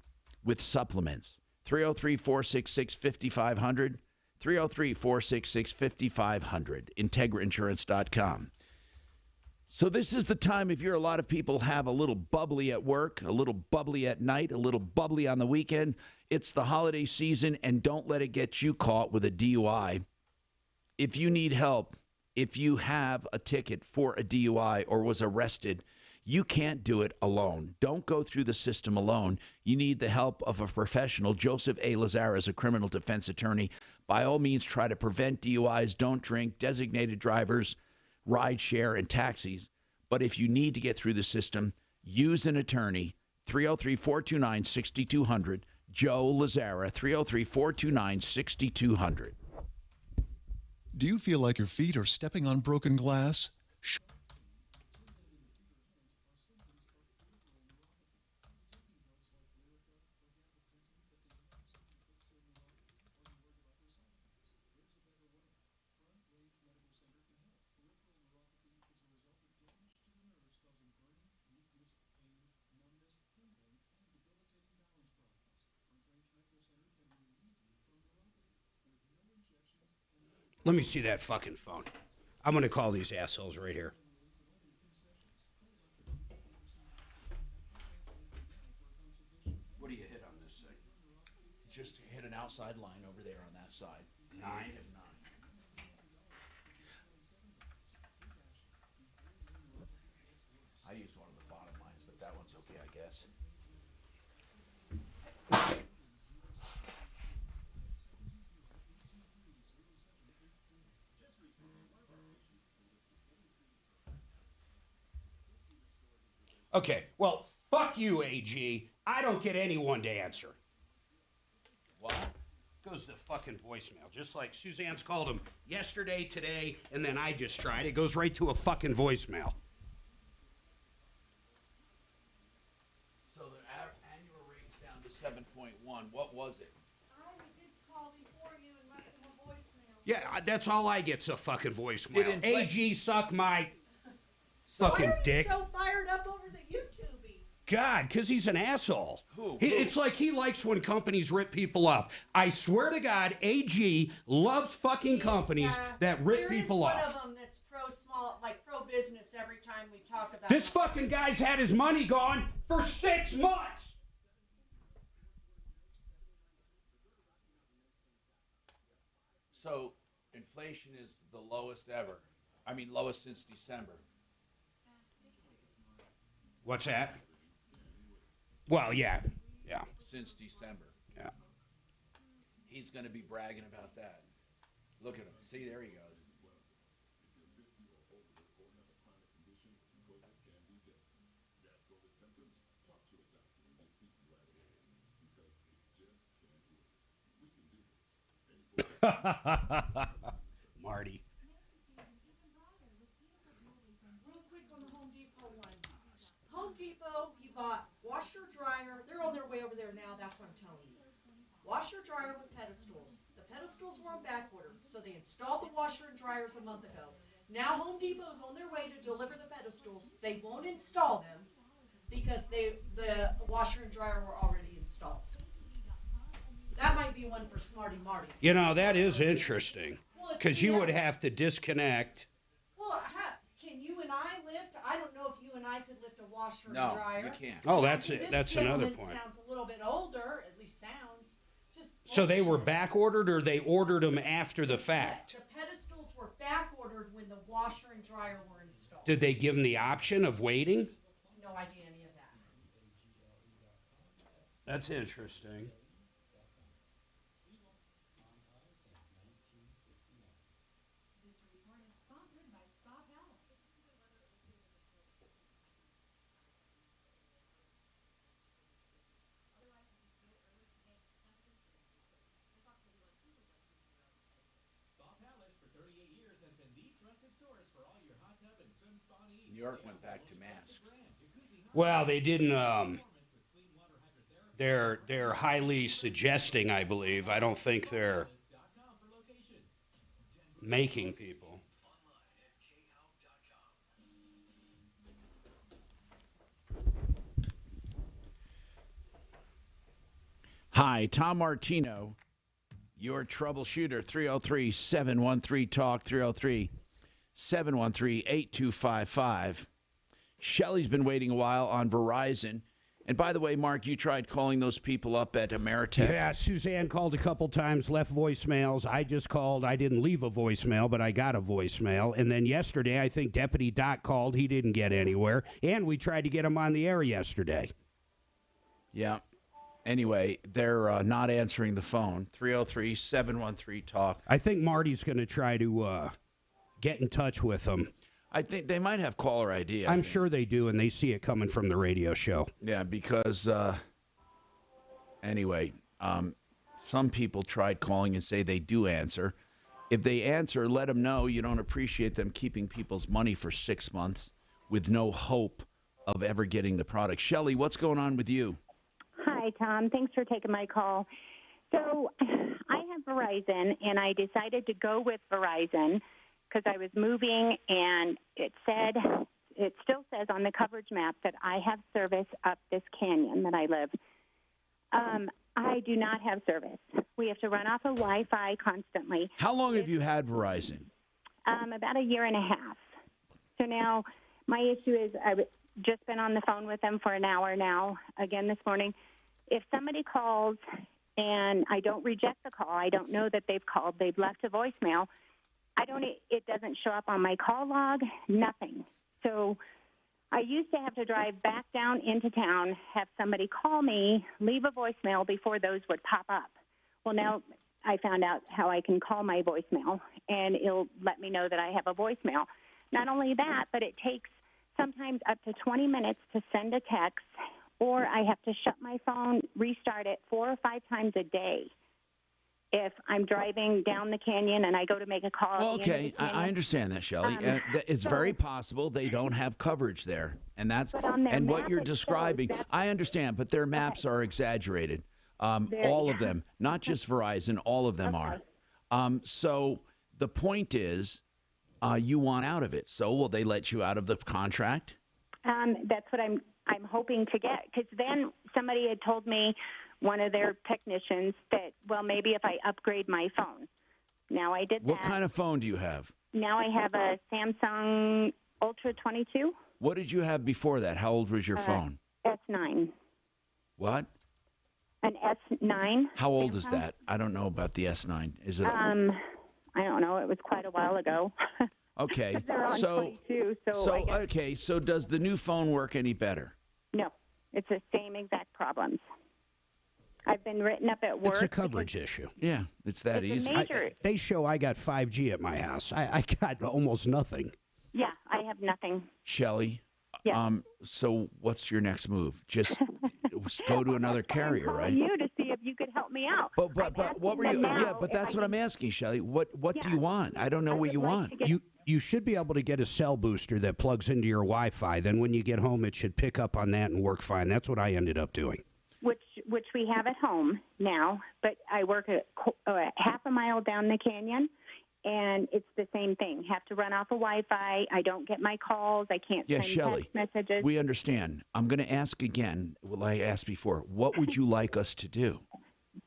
with supplements. 303-466-5500. 303-466-5500. IntegraInsurance.com. So this is the time of year a lot of people have a little bubbly at work, a little bubbly at night, a little bubbly on the weekend. It's the holiday season, and don't let it get you caught with a DUI. If you need help, if you have a ticket for a DUI or was arrested, you can't do it alone. Don't go through the system alone. You need the help of a professional. Joseph A. Lazar is a criminal defense attorney. By all means, try to prevent DUIs. Don't drink. Designated drivers, ride share, and taxis. But if you need to get through the system, use an attorney. 303-429-6200. Joe Lazara, 303-429-6200. Do you feel like your feet are stepping on broken glass? Let me see that fucking phone. I'm going to call these assholes right here. What do you hit on this thing? Just hit an outside line over there on that side. 9 and 9. I use one of the bottom lines, but that one's okay, I guess. Okay, well, fuck you, AG. I don't get anyone to answer. What? Goes to fucking voicemail. Just like Suzanne's called him yesterday, today, and then I just tried. It goes right to a fucking voicemail. So the annual rate's down to 7.1. What was it? I did call before you and left him a voicemail. Yeah, that's all I get's a fucking voicemail. Did AG, suck my fucking dick. Why are you so fired up over the YouTubing? God, because he's an asshole. Who? It's like he likes when companies rip people off. I swear to God, AG loves fucking companies that rip people off. There is one of them that's pro-small, like pro-business every time we talk about This fucking guy's had his money gone for 6 months. So inflation is the lowest ever. I mean, lowest since December. What's that? Well, yeah. Since December. Yeah. He's going to be bragging about that. Look at him. See, there he goes. Marty. Real quick on the Home Depot one. Home Depot, you bought washer, dryer. They're on their way over there now. That's what I'm telling you. Washer, dryer with pedestals. The pedestals were on back order, so they installed the washer and dryers a month ago. Now Home Depot's on their way to deliver the pedestals. They won't install them because the washer and dryer were already installed. That might be one for Smarty Marty. You know, that is interesting. Because you would have to disconnect. Well, can you and I lift? I don't know if you and I could lift a washer and No, dryer. you can't. Oh, that's another point. Sounds a little bit older, at least sounds. So they were back ordered, or they ordered them after the fact? The pedestals were back ordered when the washer and dryer were installed. Did they give them the option of waiting? No idea any of that. That's interesting. This report is sponsored by Spa Palace. Spa Palace for 38 years has been the trusted source for all your hot tub and swim spa needs. New York went back to masks. Well, they didn't. They're highly suggesting, I believe. I don't think they're making people. Hi, Tom Martino, your troubleshooter, 303-713-TALK, 303-713-8255. Shelley's been waiting a while on Verizon. And by the way, Mark, you tried calling those people up at Ameritech? Yeah, Suzanne called a couple times, left voicemails. I just called. I didn't leave a voicemail, but I got a voicemail. And then yesterday, I think Deputy Doc called. He didn't get anywhere. And we tried to get him on the air yesterday. Yeah. Anyway, they're not answering the phone. 303-713-TALK. I think Marty's going to try to get in touch with them. I think they might have caller ID. I'm sure they do, and they see it coming from the radio show. Yeah, because, anyway, some people tried calling and say they do answer. If they answer, let them know you don't appreciate them keeping people's money for 6 months with no hope of ever getting the product. Shelley, what's going on with you? Hi, Tom. Thanks for taking my call. So I have Verizon, and I decided to go with Verizon because I was moving, and it still says on the coverage map that I have service up this canyon that I live. I do not have service. We have to run off of Wi-Fi constantly. How long have you had Verizon? About a year and a half. So now my issue is I've just been on the phone with them for an hour now, again this morning. If somebody calls and I don't reject the call, I don't know that they've called, they've left a voicemail, it doesn't show up on my call log, nothing. So I used to have to drive back down into town, have somebody call me, leave a voicemail before those would pop up. Well, now I found out how I can call my voicemail, and it'll let me know that I have a voicemail. Not only that, but it takes sometimes up to 20 minutes to send a text, or I have to shut my phone, restart it 4 or 5 times a day. If I'm driving down the canyon and I go to make a call. Well, okay, I understand that, Shelley. It's very possible they don't have coverage there, and what you're describing. I understand, but their maps are exaggerated. All of them, not just Verizon, all of them are. So the point is, you want out of it. So will they let you out of the contract? That's what I'm hoping to get, because then somebody had told me, one of their technicians, that, well, maybe if I upgrade my phone. Now I did that. What kind of phone do you have? Now I have a Samsung Ultra 22. What did you have before that? How old was your phone? S9. What? An S9. How old is that? I don't know about the S9. Is it? I don't know. It was quite a while ago. Okay. They're on 22, so does the new phone work any better? No. It's the same exact problems. I've been written up at work. It's a coverage issue. Yeah, it's that easy. They show I got 5G at my house. I got almost nothing. Yeah, I have nothing. Shelley, yeah. So what's your next move? Just go to another carrier, right? You to see if you could help me out. But what were you? Yeah, but that's what I'm asking, Shelley. What do you want? I don't know what you want. You should be able to get a cell booster that plugs into your Wi-Fi. Then when you get home, it should pick up on that and work fine. That's what I ended up doing. Which we have at home now, but I work half a mile down the canyon, and it's the same thing. Have to run off of Wi-Fi. I don't get my calls. I can't send Shelley, text messages. We understand. I'm going to ask again. Well, I asked before. What would you like us to do?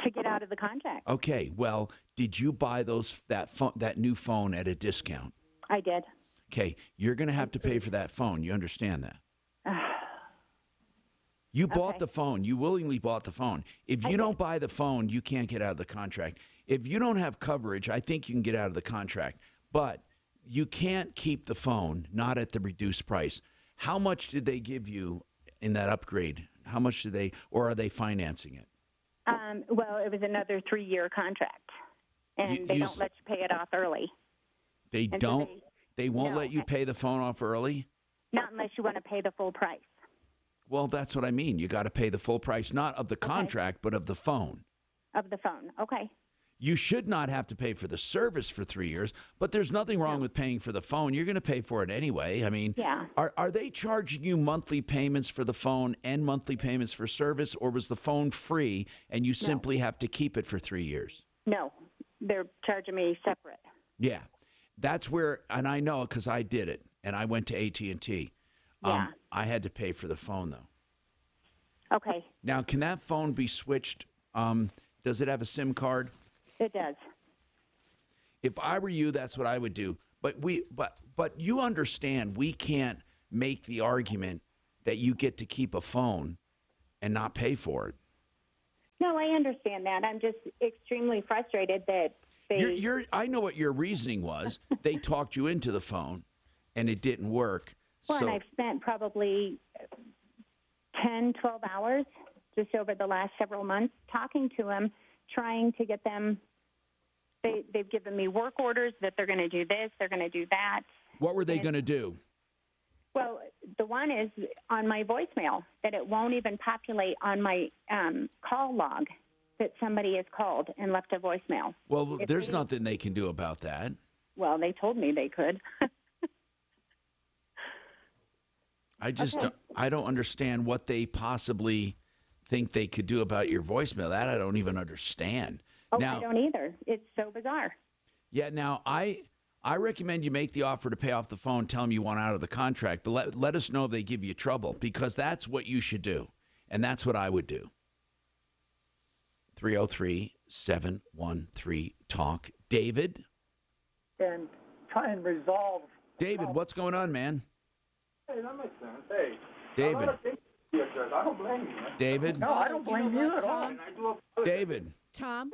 To get out of the contract. Okay. Well, did you buy that new phone at a discount? I did. Okay. You're going to have to pay for that phone. You understand that? You bought the phone. You willingly bought the phone. If you don't buy the phone, you can't get out of the contract. If you don't have coverage, I think you can get out of the contract. But you can't keep the phone, not at the reduced price. How much did they give you in that upgrade? How much did they, or are they financing it? Well, it was another 3-year contract, and they don't let you pay it off early. They don't? They won't let you pay the phone off early? Not unless you want to pay the full price. Well, that's what I mean. You got to pay the full price, not of the contract, but of the phone. Of the phone, okay. You should not have to pay for the service for 3 years, but there's nothing wrong with paying for the phone. You're going to pay for it anyway. I mean, are they charging you monthly payments for the phone and monthly payments for service, or was the phone free and you simply have to keep it for 3 years? No, they're charging me separate. Yeah, that's where, and I know because I did it, and I went to AT&T. I had to pay for the phone, though. Okay. Now, can that phone be switched Does it have a SIM card? It does. If I were you, that's what I would do. But you understand we can't make the argument that you get to keep a phone and not pay for it. No, I understand that. I'm just extremely frustrated that they... I know what your reasoning was. They talked you into the phone, and it didn't work. Well, and I've spent probably 10, 12 hours just over the last several months talking to them, trying to get them... They've given me work orders that they're going to do this, they're going to do that. What were they going to do? Well, the one is on my voicemail, that it won't even populate on my call log that somebody has called and left a voicemail. Well, there's nothing they can do about that. Well, they told me they could. I don't understand what they possibly think they could do about your voicemail. That I don't even understand. Oh, now, I don't either. It's so bizarre. Yeah, now I recommend you make the offer to pay off the phone, tell them you want out of the contract, but let us know if they give you trouble, because that's what you should do, and that's what I would do. 303-713-TALK. David? And try and resolve. David, what's going on, man? Hey, that makes sense. Hey. David. I don't blame you. David? No, I don't blame you at all. David. Tom?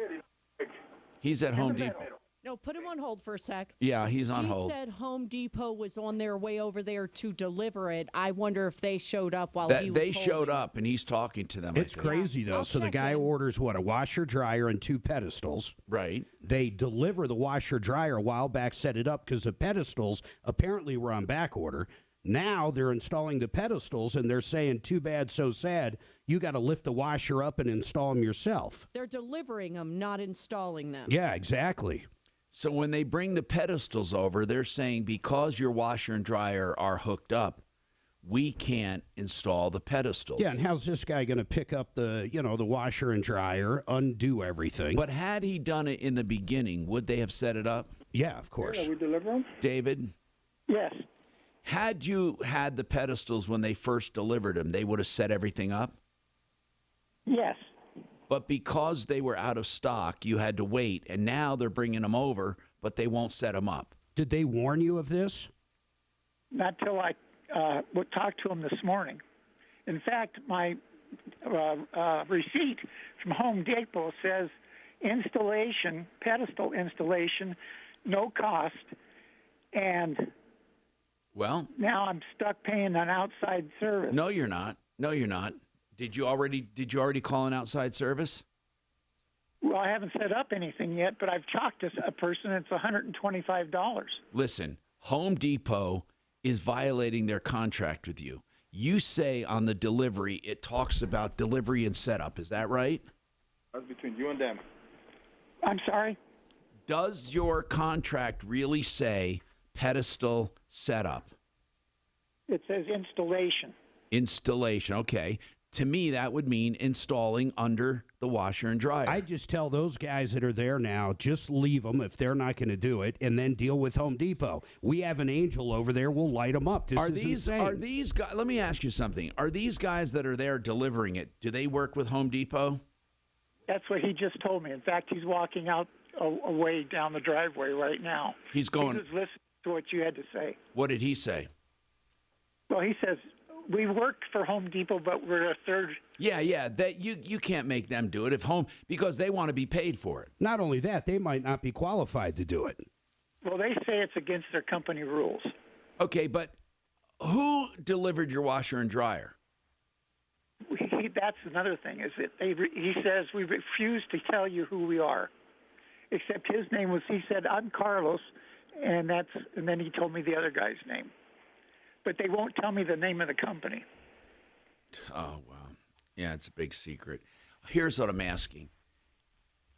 He's at Home Depot. No, put him on hold for a sec. Yeah, he's on hold. He said Home Depot was on their way over there to deliver it. I wonder if they showed up while he was They showed up, and he's talking to them. It's crazy, though. So the guy orders, a washer, dryer, and 2 pedestals. Right. They deliver the washer, dryer a while back, set it up, because the pedestals apparently were on back order. Now they're installing the pedestals, and they're saying, too bad, so sad. You got to lift the washer up and install them yourself. They're delivering them, not installing them. Yeah, exactly. So when they bring the pedestals over, they're saying because your washer and dryer are hooked up, we can't install the pedestals. Yeah, and how's this guy going to pick up the washer and dryer, undo everything? But had he done it in the beginning, would they have set it up? Yeah, of course. Yeah, we deliver them? David? Yes. Had you had the pedestals when they first delivered them, they would have set everything up? Yes. But because they were out of stock, you had to wait, and now they're bringing them over, but they won't set them up. Did they warn you of this? Not till I talked to them this morning. In fact, my receipt from Home Depot says installation, pedestal installation, no cost, and well, now I'm stuck paying an outside service. No, you're not. No, you're not. Did you already call an outside service? Well, I haven't set up anything yet, but I've talked to a person. It's $125. Listen, Home Depot is violating their contract with you. You say on the delivery it talks about delivery and setup. Is that right? That's between you and them. I'm sorry? Does your contract really say pedestal setup? It says installation. Installation, okay. To me, that would mean installing under the washer and dryer. I just tell those guys that are there now, just leave them if they're not going to do it, and then deal with Home Depot. We have an angel over there. We'll light them up. This is insane. Are these guys? Let me ask you something. Are these guys that are there delivering it? Do they work with Home Depot? That's what he just told me. In fact, he's walking out away down the driveway right now. He's going. He was listening to what you had to say. What did he say? Well, he says, we work for Home Depot, but we're a third. Yeah. That you can't make them do it because they want to be paid for it. Not only that, they might not be qualified to do it. Well, they say it's against their company rules. Okay, but who delivered your washer and dryer? That's another thing. Is that he says we refuse to tell you who we are, except his name was. He said I'm Carlos, and then he told me the other guy's name. But they won't tell me the name of the company. Oh, wow. Yeah, it's a big secret. Here's what I'm asking.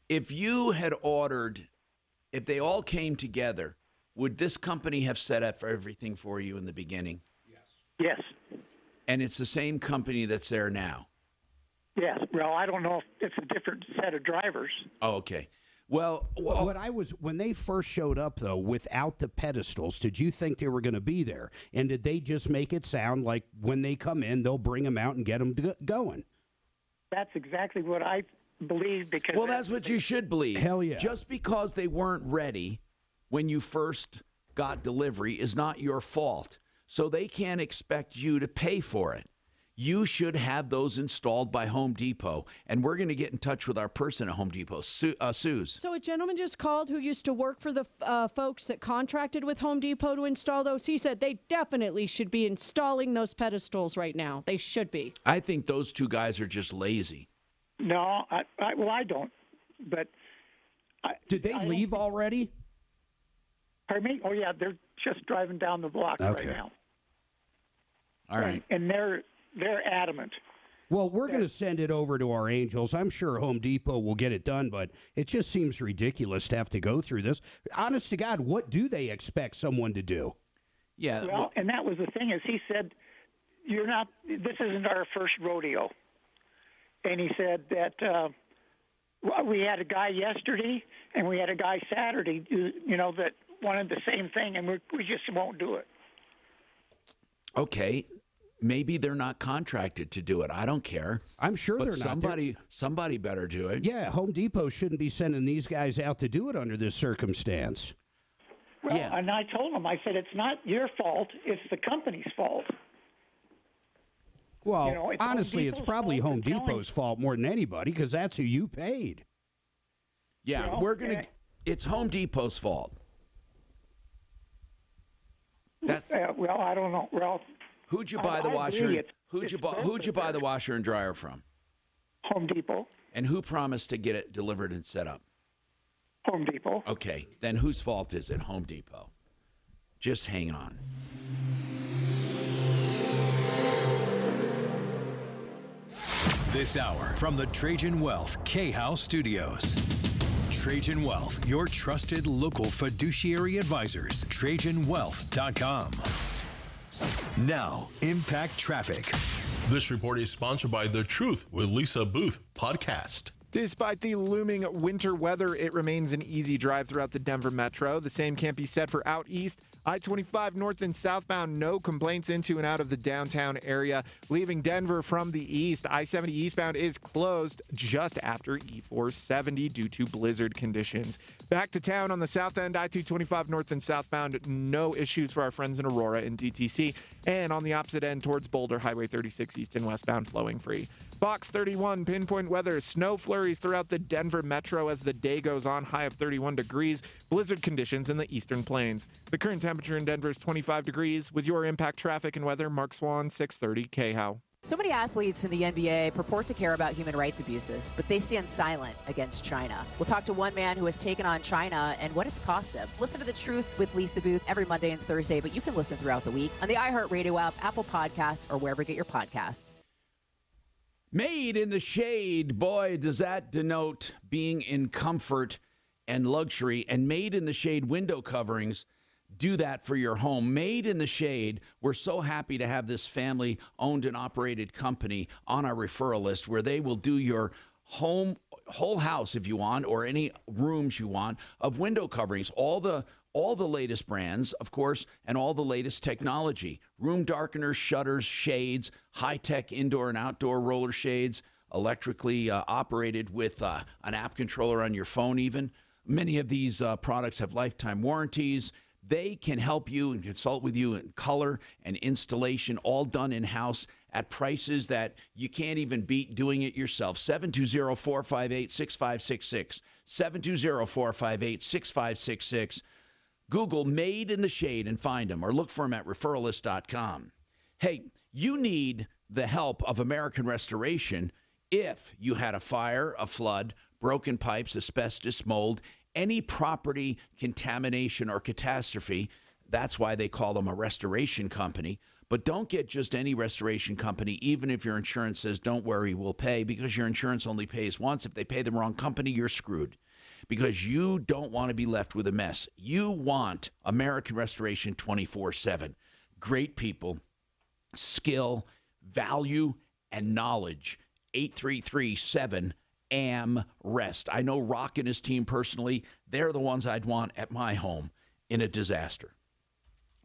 If you had ordered, if they all came together, would this company have set up everything for you in the beginning? Yes. And it's the same company that's there now? Yes. Well, I don't know if it's a different set of drivers. Oh, okay. Well, when they first showed up, though, without the pedestals, did you think they were going to be there? And did they just make it sound like when they come in, they'll bring them out and get them going? That's exactly what I believe because. Well, that's what you should believe. Hell yeah. Just because they weren't ready when you first got delivery is not your fault. So they can't expect you to pay for it. You should have those installed by Home Depot. And we're going to get in touch with our person at Home Depot, Suze. So a gentleman just called who used to work for the folks that contracted with Home Depot to install those. He said they definitely should be installing those pedestals right now. They should be. I think those two guys are just lazy. No, I don't. But did they leave already? Pardon me? Oh yeah, they're just driving down the block right now. All right. And they're adamant. Well, we're going to send it over to our angels. I'm sure Home Depot will get it done, but it just seems ridiculous to have to go through this. Honest to God, what do they expect someone to do? Yeah. Well, and that was the thing is he said, this isn't our first rodeo. And he said that we had a guy yesterday and we had a guy Saturday, that wanted the same thing, and we just won't do it. Okay. Maybe they're not contracted to do it. I don't care. I'm sure they're not. Somebody better do it. Yeah, Home Depot shouldn't be sending these guys out to do it under this circumstance. Well, and I told him, I said, it's not your fault. It's the company's fault. Well, honestly, it's probably Home Depot's fault more than anybody because that's who you paid. Yeah, it's Home Depot's fault. Well, I don't know. Well, who'd you buy the washer? Who'd you buy the washer and dryer from? Home Depot. And who promised to get it delivered and set up? Home Depot. Okay, then whose fault is it? Home Depot. Just hang on. This hour from the Trajan Wealth K-House Studios. Trajan Wealth, your trusted local fiduciary advisors. TrajanWealth.com. Now, Impact Traffic. This report is sponsored by The Truth with Lisa Booth podcast. Despite the looming winter weather, it remains an easy drive throughout the Denver metro. The same can't be said for out east. I-25 north and southbound, no complaints into and out of the downtown area. Leaving Denver from the east, I-70 eastbound is closed just after E-470 due to blizzard conditions. Back to town on the south end, I-225 north and southbound, no issues for our friends in Aurora and DTC. And on the opposite end towards Boulder, Highway 36 east and westbound flowing free. Fox 31, pinpoint weather, snow flurries throughout the Denver metro as the day goes on, high of 31 degrees, blizzard conditions in the eastern plains. The current temperature in Denver is 25 degrees. With your Impact Traffic and weather, Mark Swan, 630 KHOW. So many athletes in the NBA purport to care about human rights abuses, but they stand silent against China. We'll talk to one man who has taken on China and what it's cost him. Listen to The Truth with Lisa Booth every Monday and Thursday, but you can listen throughout the week on the iHeartRadio app, Apple Podcasts, or wherever you get your podcasts. Made in the shade, boy, does that denote being in comfort and luxury. And Made in the Shade window coverings do that for your home. Made in the Shade, we're so happy to have this family-owned and operated company on our referral list where they will do your whole house if you want, or any rooms you want, of window coverings. All the latest brands, of course, and all the latest technology. Room darkeners, shutters, shades, high-tech indoor and outdoor roller shades, electrically operated with an app controller on your phone even. Many of these products have lifetime warranties. They can help you and consult with you in color and installation, all done in-house at prices that you can't even beat doing it yourself. 720-458-6566. 720-458-6566. Google Made in the Shade and find them, or look for them at referralist.com. Hey, you need the help of American Restoration if you had a fire, a flood, broken pipes, asbestos, mold, any property contamination or catastrophe. That's why they call them a restoration company. But don't get just any restoration company, even if your insurance says, don't worry, we'll pay, because your insurance only pays once. If they pay the wrong company, you're screwed, because you don't want to be left with a mess. You want American Restoration 24/7. Great people, skill, value, and knowledge. 833-7-AM-REST. I know Rock and his team personally. They're the ones I'd want at my home in a disaster.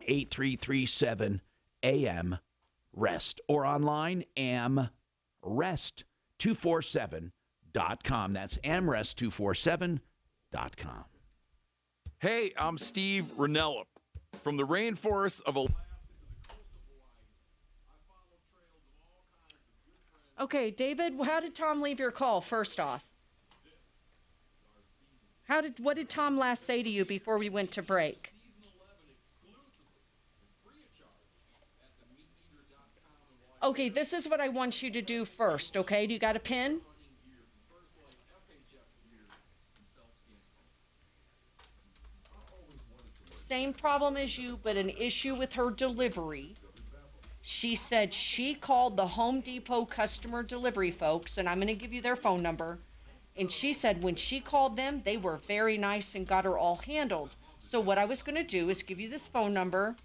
833-7-AM-REST. Or online, amrest247.com. amrest247.com. That's amrest247.com. Hey, I'm Steve Ranella. From the rainforests of Alaska. Okay, David, how did Tom leave your call, first off? What did Tom last say to you before we went to break? Okay, this is what I want you to do first, okay? Do you got a pen? Same problem as you, but an issue with her delivery. She said she called the Home Depot customer delivery folks, and I'm going to give you their phone number. And she said when she called them, they were very nice and got her all handled. So what I was going to do is give you this phone number,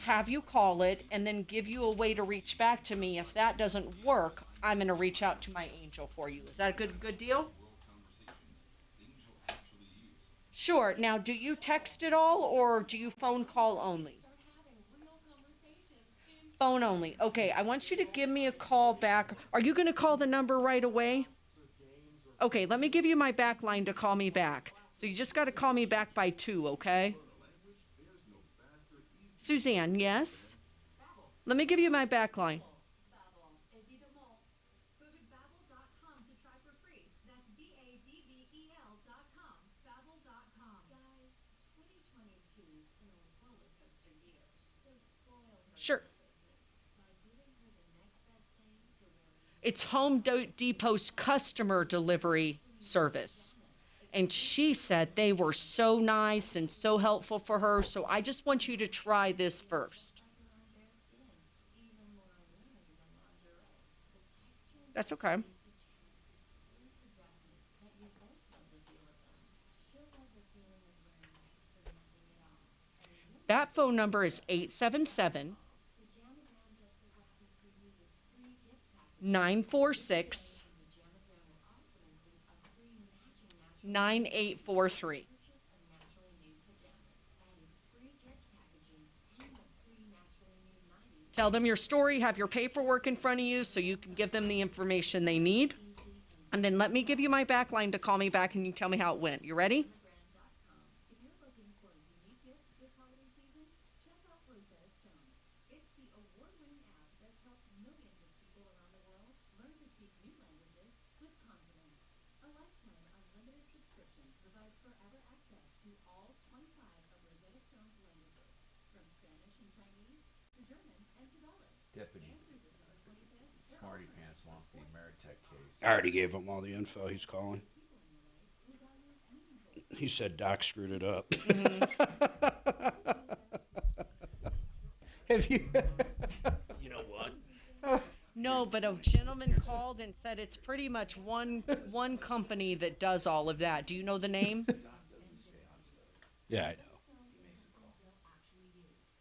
have you call it, and then give you a way to reach back to me. If that doesn't work, I'm going to reach out to my angel for you. Is that a good deal? Sure. Now, do you text at all, or do you phone call only? Phone only. Okay, I want you to give me a call back. Are you going to call the number right away? Okay, let me give you my back line to call me back. So you just got to call me back by 2, okay? Suzanne, yes? Let me give you my back line. Sure. It's Home Depot's customer delivery service. And she said they were so nice and so helpful for her, so I just want you to try this first. That's okay. That phone number is 877 946 9843. Tell them your story, have your paperwork in front of you so you can give them the information they need. And then let me give you my back line to call me back and you tell me how it went. You ready? Deputy Smarty Pants wants the Ameritech case. I already gave him all the info. He's calling. He said Doc screwed it up. Have you? You know what? No, but a gentleman called and said it's pretty much one company that does all of that. Do you know the name? Yeah, I know.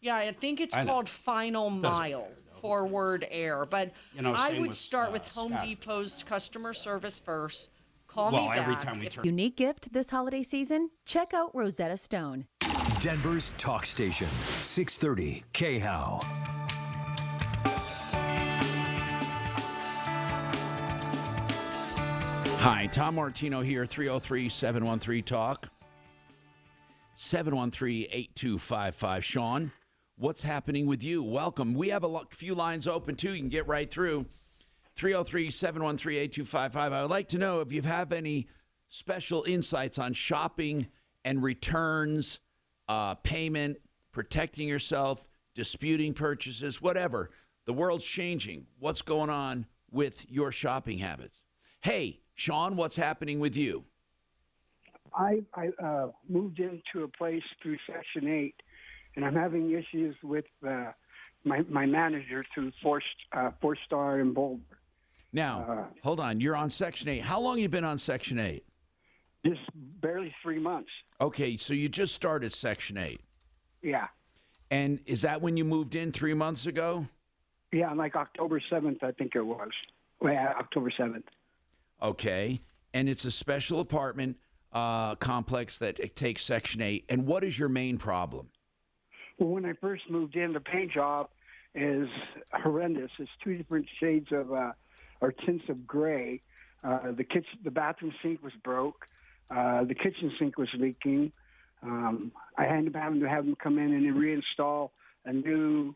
Yeah, I think it's called Final Mile, Forward Air. But I would start with Home Depot's customer service first. Call me back. Every time we turn. Unique gift this holiday season? Check out Rosetta Stone. Denver's talk station, 630 KHOW. Hi, Tom Martino here, 303-713-TALK, 713-8255. Sean, what's happening with you? Welcome. We have a few lines open, too. You can get right through. 303-713-8255. I would like to know if you have any special insights on shopping and returns, payment, protecting yourself, disputing purchases, whatever. The world's changing. What's going on with your shopping habits? Hey, Sean, what's happening with you? I moved into a place through Section 8, and I'm having issues with my manager through Four-Star and Boulder. Now, hold on. You're on Section 8. How long have you been on Section 8? Just barely 3 months. Okay, so you just started Section 8. Yeah. And is that when you moved in 3 months ago? Yeah, like October 7th, I think it was. Well, yeah, October 7th. Okay. And it's a special apartment complex that takes Section 8. And what is your main problem? Well, when I first moved in, the paint job is horrendous. It's two different shades of or tints of gray. The bathroom sink was broke. The kitchen sink was leaking. I ended up having to have them come in and reinstall a new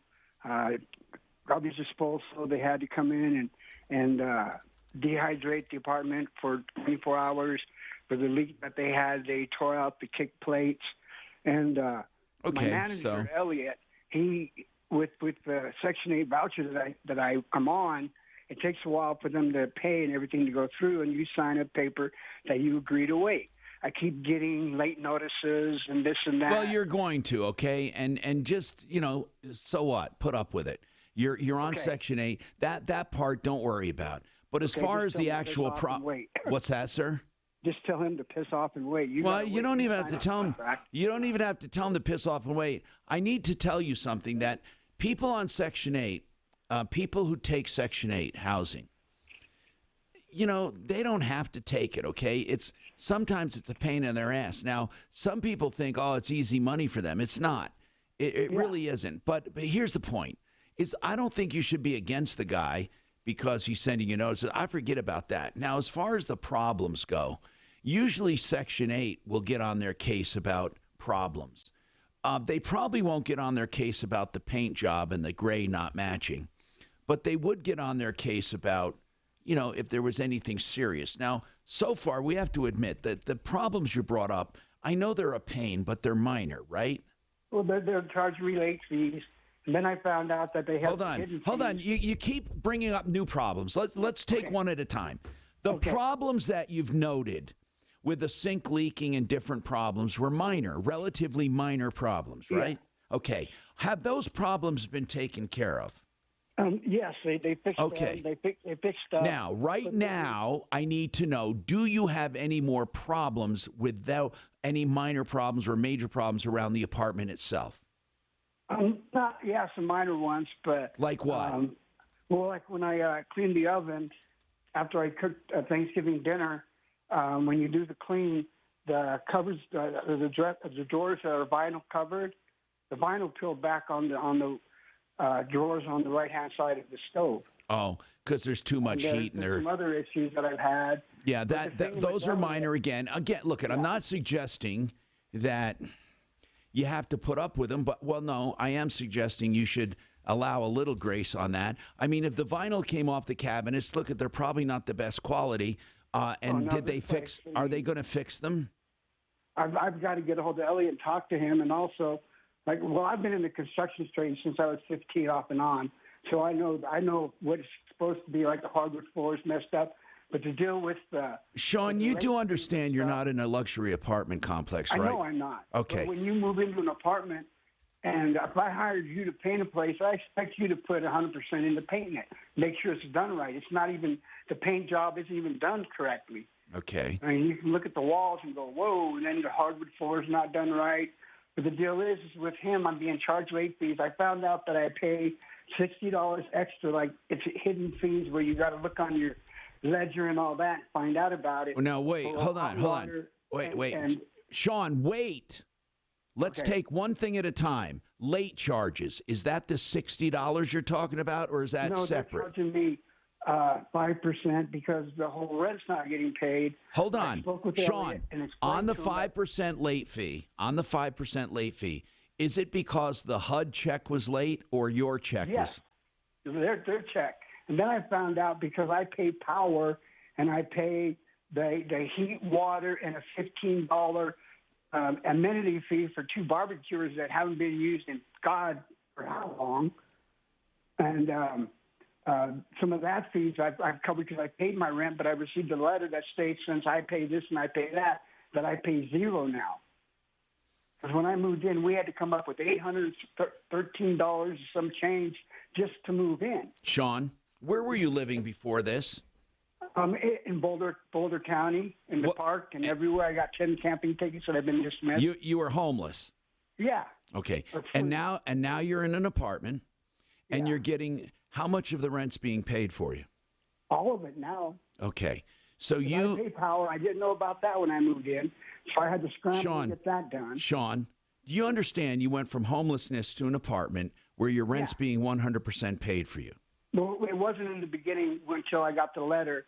garbage disposal. They had to come in and dehydrate the apartment for 24 hours for the leak that they had. They tore out the kick plates. And my manager, Elliot, he with the Section 8 voucher that I'm on, it takes a while for them to pay and everything to go through, and you sign a paper that you agree to wait. I keep getting late notices and this and that. Well, you're going to, okay? And just, so what? Put up with it. You're on Section 8. That part, don't worry about. But as far as the actual what's that, sir? Just tell him to piss off and wait. You don't even have to tell him. You don't even have to tell him to piss off and wait. I need to tell you something that people on Section 8, people who take Section 8 housing, they don't have to take it, okay? Sometimes it's a pain in their ass. Now, some people think, oh, it's easy money for them. It's not. It really isn't. But here's the point, is I don't think you should be against the guy because he's sending you notices. I forget about that. Now, as far as the problems go, usually Section 8 will get on their case about problems. They probably won't get on their case about the paint job and the gray not matching. But they would get on their case about, if there was anything serious. Now, so far, we have to admit that the problems you brought up, I know they're a pain, but they're minor, right? Well, they're charging me late fees. And then I found out that they have Hold on. You keep bringing up new problems. Let's take one at a time. The problems that you've noted with the sink leaking and different problems were minor, relatively minor problems, right? Yeah. Okay. Have those problems been taken care of? Yes, they fixed. Okay. They fixed. Now, right now, I need to know: do you have any more problems without any minor problems or major problems around the apartment itself? Some minor ones, but like what? Like when I cleaned the oven after I cooked Thanksgiving dinner. When you do the clean, the covers, the drawers that are vinyl covered, the vinyl peeled back on the drawers on the right-hand side of the stove. Oh, because there's too much heat in there. There's some other issues that I've had. Yeah, those are minor. Again, look, I'm not suggesting that you have to put up with them, but, no, I am suggesting you should allow a little grace on that. I mean, if the vinyl came off the cabinets, look, they're probably not the best quality. Did they fix? Are they going to fix them? I've got to get a hold of Elliot and talk to him, and also, I've been in the construction trade since I was 15 off and on, so I know what it's supposed to be like. The hardwood floors messed up, but to deal with Sean, you do understand you're not in a luxury apartment complex, right? I know I'm not. Okay. But when you move into an apartment, and if I hired you to paint a place, I expect you to put 100% into painting it. Make sure it's done right. It's not even, the paint job isn't even done correctly. Okay. I mean, you can look at the walls and go, whoa, and then the hardwood floor is not done right. But the deal is with him, I'm being charged late fees. I found out that I pay $60 extra, like it's hidden fees where you got to look on your ledger and all that and find out about it. Well, now, wait, hold on. Wait. Sean, wait. Let's take one thing at a time. Late charges. Is that the $60 you're talking about, or is that separate? No, they're charging me 5% because the whole rent's not getting paid. Hold on, Sean. On the 5% late fee, is it because the HUD check was late or your check was? Yes, their check. And then I found out because I pay power and I pay the heat, water, and a $15 amenity fee for 2 barbecuers that haven't been used in God for how long. And some of that fees I've covered because I paid my rent, but I received a letter that states since I pay this and I pay that I pay zero now. Because when I moved in, we had to come up with $813 some change just to move in. Sean, where were you living before this? In Boulder County, in the park, and everywhere. I got 10 camping tickets that have been dismissed. You were homeless. Yeah. Okay. And now you're in an apartment, and you're getting how much of the rent's being paid for you? All of it now. Okay. So I pay power. I didn't know about that when I moved in, so I had to scramble to get that done. Sean, do you understand you went from homelessness to an apartment where your rent's being 100% paid for you? Well, it wasn't in the beginning until I got the letter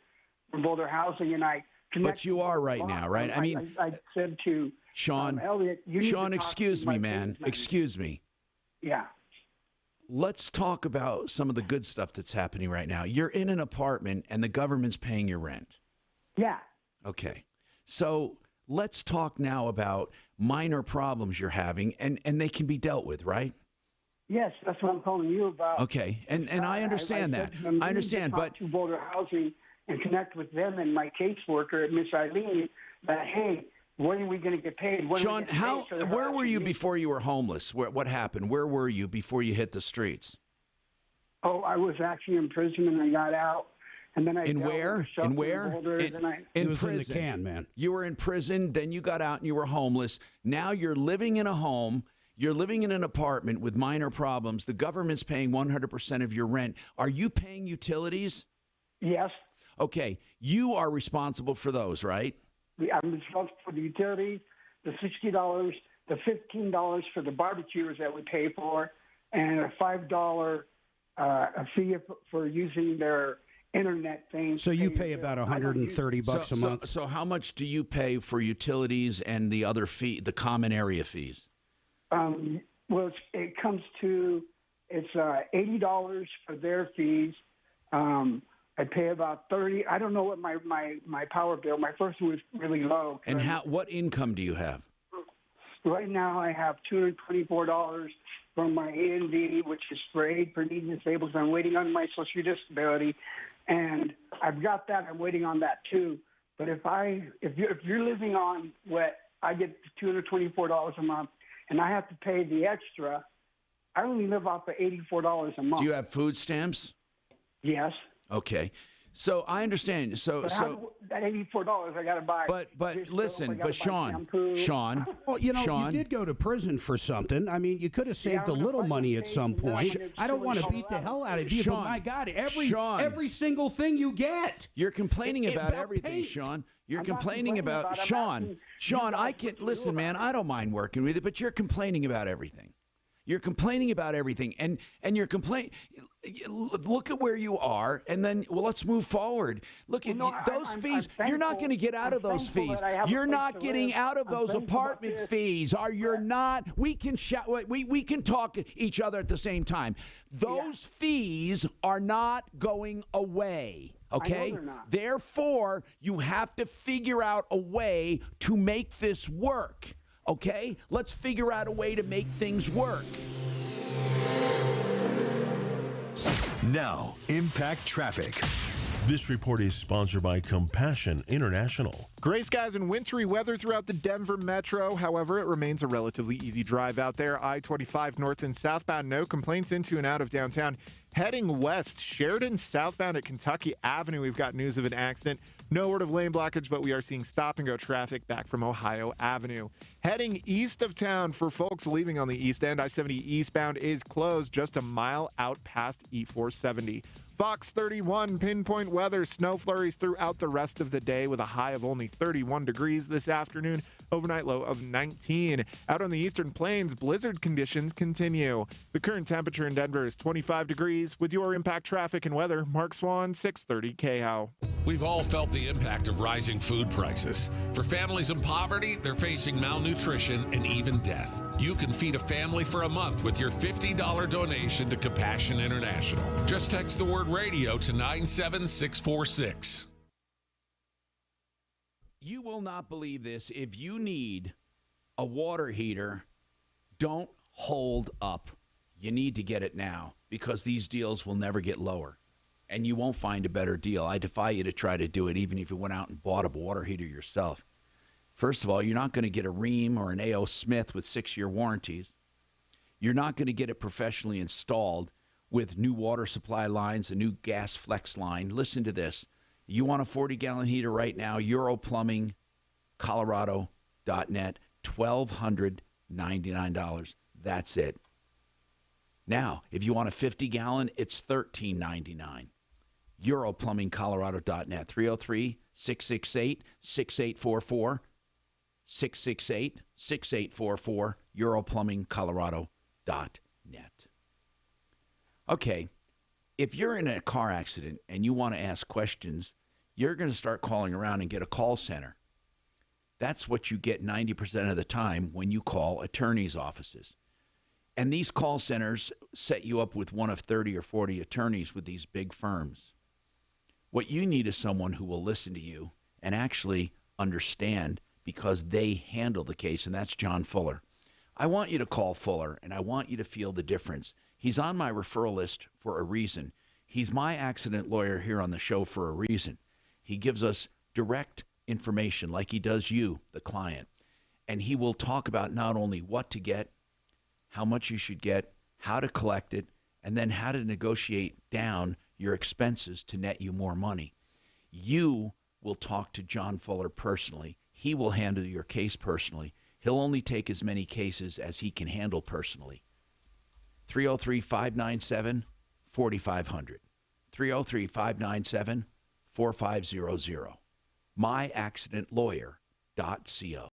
Boulder Housing, and I connected. But you are right now, right? I mean, I said to Sean, Elliot, you need Sean, to talk excuse to me, my man. business. Excuse me. Yeah. Let's talk about some of the good stuff that's happening right now. You're in an apartment, and the government's paying your rent. Yeah. Okay. So let's talk now about minor problems you're having, and they can be dealt with, right? Yes, that's what I'm calling you about. Okay, and I understand that. I understand, but to Boulder Housing and connect with them and my caseworker, Miss Eileen, that hey, when are we going to get paid? Sean, where were you before you were homeless? What happened? Where were you before you hit the streets? Oh, I was actually in prison and I got out. And then I in where? In where? In prison. In the can, man. You were in prison, then you got out and you were homeless. Now you're living in a home. You're living in an apartment with minor problems. The government's paying 100% of your rent. Are you paying utilities? Yes. Okay. You are responsible for those, right? I'm responsible for the utilities, the $60, the $15 for the barbecuers that we pay for, and a $5 a fee for using their internet thing. So you pay about $130 a month. So how much do you pay for utilities and the other fee, the common area fees? Well, it comes to $80 for their fees. I pay about $30. I don't know what my power bill. My first one was really low. And what income do you have? Right now, I have $224 from my A&D, which is for aid for needy and disabled. I'm waiting on my social disability, and I've got that. I'm waiting on that too. But if you're living on what I get $224 a month, and I have to pay the extra, I only live off of $84 a month. Do you have food stamps? Yes. Okay. So I understand. That $84 I got to buy. But listen, Sean. Well, you know, Sean, you did go to prison for something. I mean, you could have saved a little money at some point. I don't want to beat the hell out of you, but my God, every single thing you get. You're complaining about everything, Sean. You're complaining about Sean. I can listen, man. I don't mind working with you, but you're complaining about everything. You're complaining about everything, and you're complaining. Look at where you are, and then let's move forward. Look at those fees. You're not going to get out of those fees. You're not getting out of those apartment fees. You're not. We can shout. We can talk to each other at the same time. Those fees are not going away. Okay? I know they're not. Therefore, you have to figure out a way to make this work. Okay? Let's figure out a way to make things work. Now, Impact Traffic. This report is sponsored by Compassion International. Gray skies and wintry weather throughout the Denver metro. However, it remains a relatively easy drive out there. I-25 north and southbound, no complaints into and out of downtown. Heading west, Sheridan southbound at Kentucky Avenue, we've got news of an accident. No word of lane blockage, but we are seeing stop-and-go traffic back from Ohio Avenue. Heading east of town for folks leaving on the east end, I-70 eastbound is closed just a mile out past E-470. Fox 31, pinpoint weather, snow flurries throughout the rest of the day with a high of only 31 degrees this afternoon, overnight low of 19. Out on the eastern plains, blizzard conditions continue. The current temperature in Denver is 25 degrees. With your Impact Traffic and weather, Mark Swan, 630 KHOW. We've all felt the impact of rising food prices. For families in poverty, they're facing malnutrition and even death. You can feed a family for a month with your $50 donation to Compassion International. Just text the word radio to 97646. You will not believe this. If you need a water heater, don't hold up. You need to get it now because these deals will never get lower. And you won't find a better deal. I defy you to try to do it even if you went out and bought a water heater yourself. First of all, you're not going to get a Rheem or an A.O. Smith with 6-year warranties. You're not going to get it professionally installed with new water supply lines, a new gas flex line. Listen to this. You want a 40-gallon heater right now, EuroPlumbingColorado.net, $1,299. That's it. Now, if you want a 50-gallon, it's $1,399. EuroPlumbingColorado.net, 303-668-6844, 668-6844, EuroPlumbingColorado.net. Okay, if you're in a car accident and you want to ask questions, you're going to start calling around and get a call center. That's what you get 90% of the time when you call attorneys' offices. And these call centers set you up with one of 30 or 40 attorneys with these big firms. What you need is someone who will listen to you and actually understand because they handle the case, and that's John Fuller. I want you to call Fuller, and I want you to feel the difference. He's on my referral list for a reason. He's my accident lawyer here on the show for a reason. He gives us direct information like he does you, the client. And he will talk about not only what to get, how much you should get, how to collect it, and then how to negotiate down your expenses to net you more money. You will talk to John Fuller personally. He will handle your case personally. He'll only take as many cases as he can handle personally. 303-597-4500. 303-597-4500. myaccidentlawyer.co.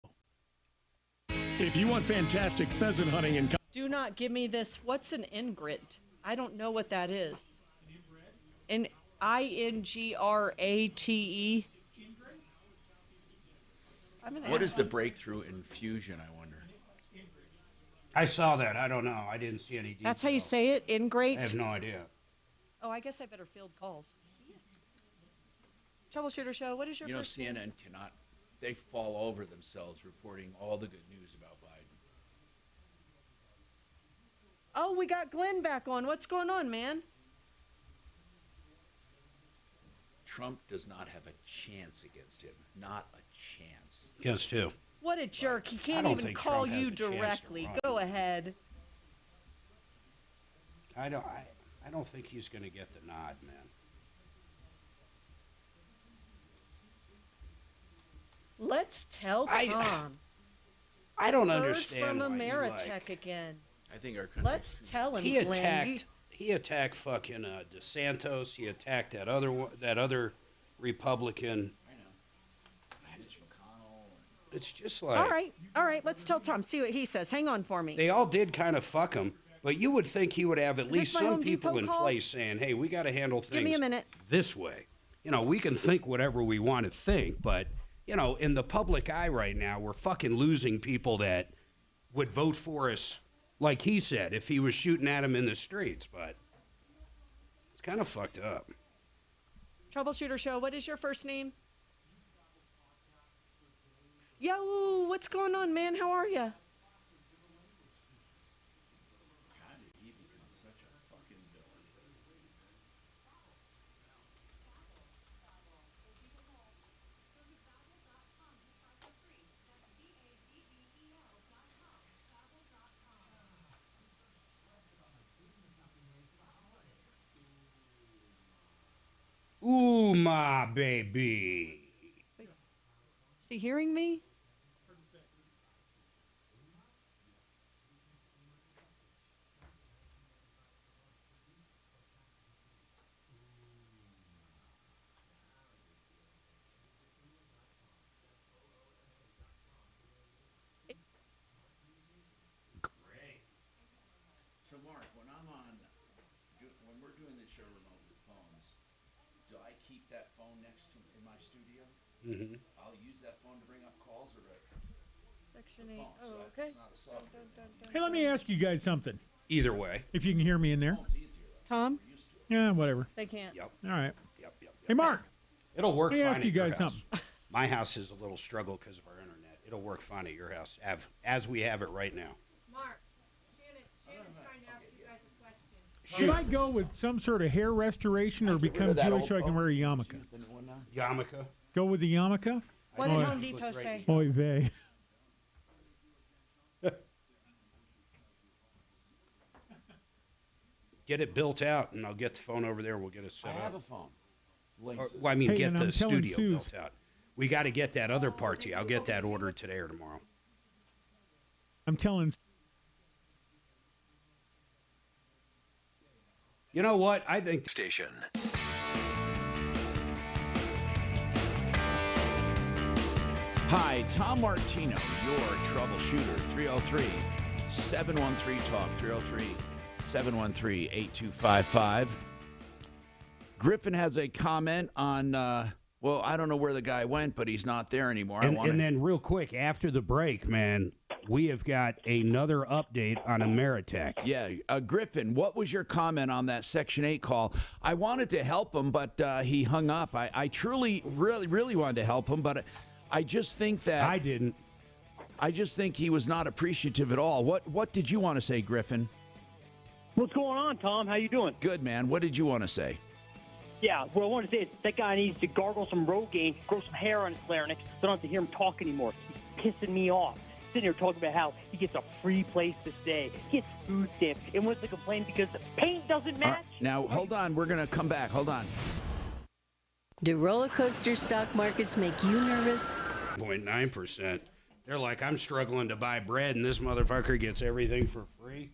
If you want fantastic pheasant hunting and Do not give me this. What's an ingrit? I don't know what that is. An INGRATE. What is the breakthrough infusion, I wonder? I saw that. I don't know. I didn't see any details. That's how you say it? Ingrate? I have no idea. Oh, I guess I better field calls. Troubleshooter Show, what is your first name? CNN cannot, they fall over themselves reporting all the good news about Biden. Oh, we got Glenn back on. What's going on, man? Trump does not have a chance against him. Not a chance. Against who? What a jerk. He can't even call you directly. Go ahead. I don't think he's going to get the nod, man. Let's tell Tom. I don't Heard understand from why Ameritech again. I think our country. Let's tell him, Glenn. He attacked fucking DeSantos. He attacked that other Republican. I know. Mitch McConnell. It's just like. All right. Let's tell Tom. See what he says. Hang on for me. They all did kind of fuck him, but you would think he would have at least some people in call? place saying, "Hey, we got to handle things Give me a minute. this way." You know, we can think whatever we want to think, but you know, in the public eye right now, we're fucking losing people that would vote for us. Like he said, if he was shooting at him in the streets, but it's kind of fucked up. Troubleshooter Show, what is your first name? Yo, what's going on, man? How are you? How did he become such a fucking villain? Ooh, my baby. Is he hearing me? Great. So, Mark, when we're doing the show remote with phones, do I keep that phone next to in my studio? Mm-hmm. I'll use that phone to bring up calls or Section 8. phone, Oh, so okay. It's not a software. Hey, let me ask you guys something. Either way. If you can hear me in there. Tom? Yeah, whatever. They can't. Yep. All right. Yep. Hey, Mark. It'll work Let me fine ask at you your guys house. something. My house is a little struggle because of our internet. It'll work fine at your house, as we have it right now. Mark, Shannon's trying to ask you guys a question. Should I go with some sort of hair restoration or become Jewish so I can wear a yarmulke? Yarmulke. Go with the yarmulke? What did Home Depot say? Oy vey. Get it built out, and I'll get the phone over there. We'll get it set up. I have a phone. Or, well, I mean, Hey, get and the I'm telling studio Suze- built out. We got to get that other part to you. I'll get that ordered today or tomorrow. I'm telling. You know what? I think Station. Hi, Tom Martino, your troubleshooter. 303-713-TALK. 303-713-8255. Griffin has a comment on Well, I don't know where the guy went, but he's not there anymore. And then real quick, after the break, man, we have got another update on Ameritech. Yeah. Griffin, what was your comment on that Section 8 call? I wanted to help him, but he hung up. I truly, really wanted to help him, but I just think that... I didn't. I just think he was not appreciative at all. What did you want to say, Griffin? What's going on, Tom? How you doing? Good, man. What did you want to say? Yeah, what I want to say is that guy needs to gargle some Rogaine, grow some hair on his larynx, so I don't have to hear him talk anymore. He's pissing me off. Sitting here talking about how he gets a free place to stay, he gets food stamps, and wants to complain because the paint doesn't match. Now, hold on. We're going to come back. Hold on. Do roller coaster stock markets make you nervous? 0.9%. They're like, I'm struggling to buy bread, and this motherfucker gets everything for free,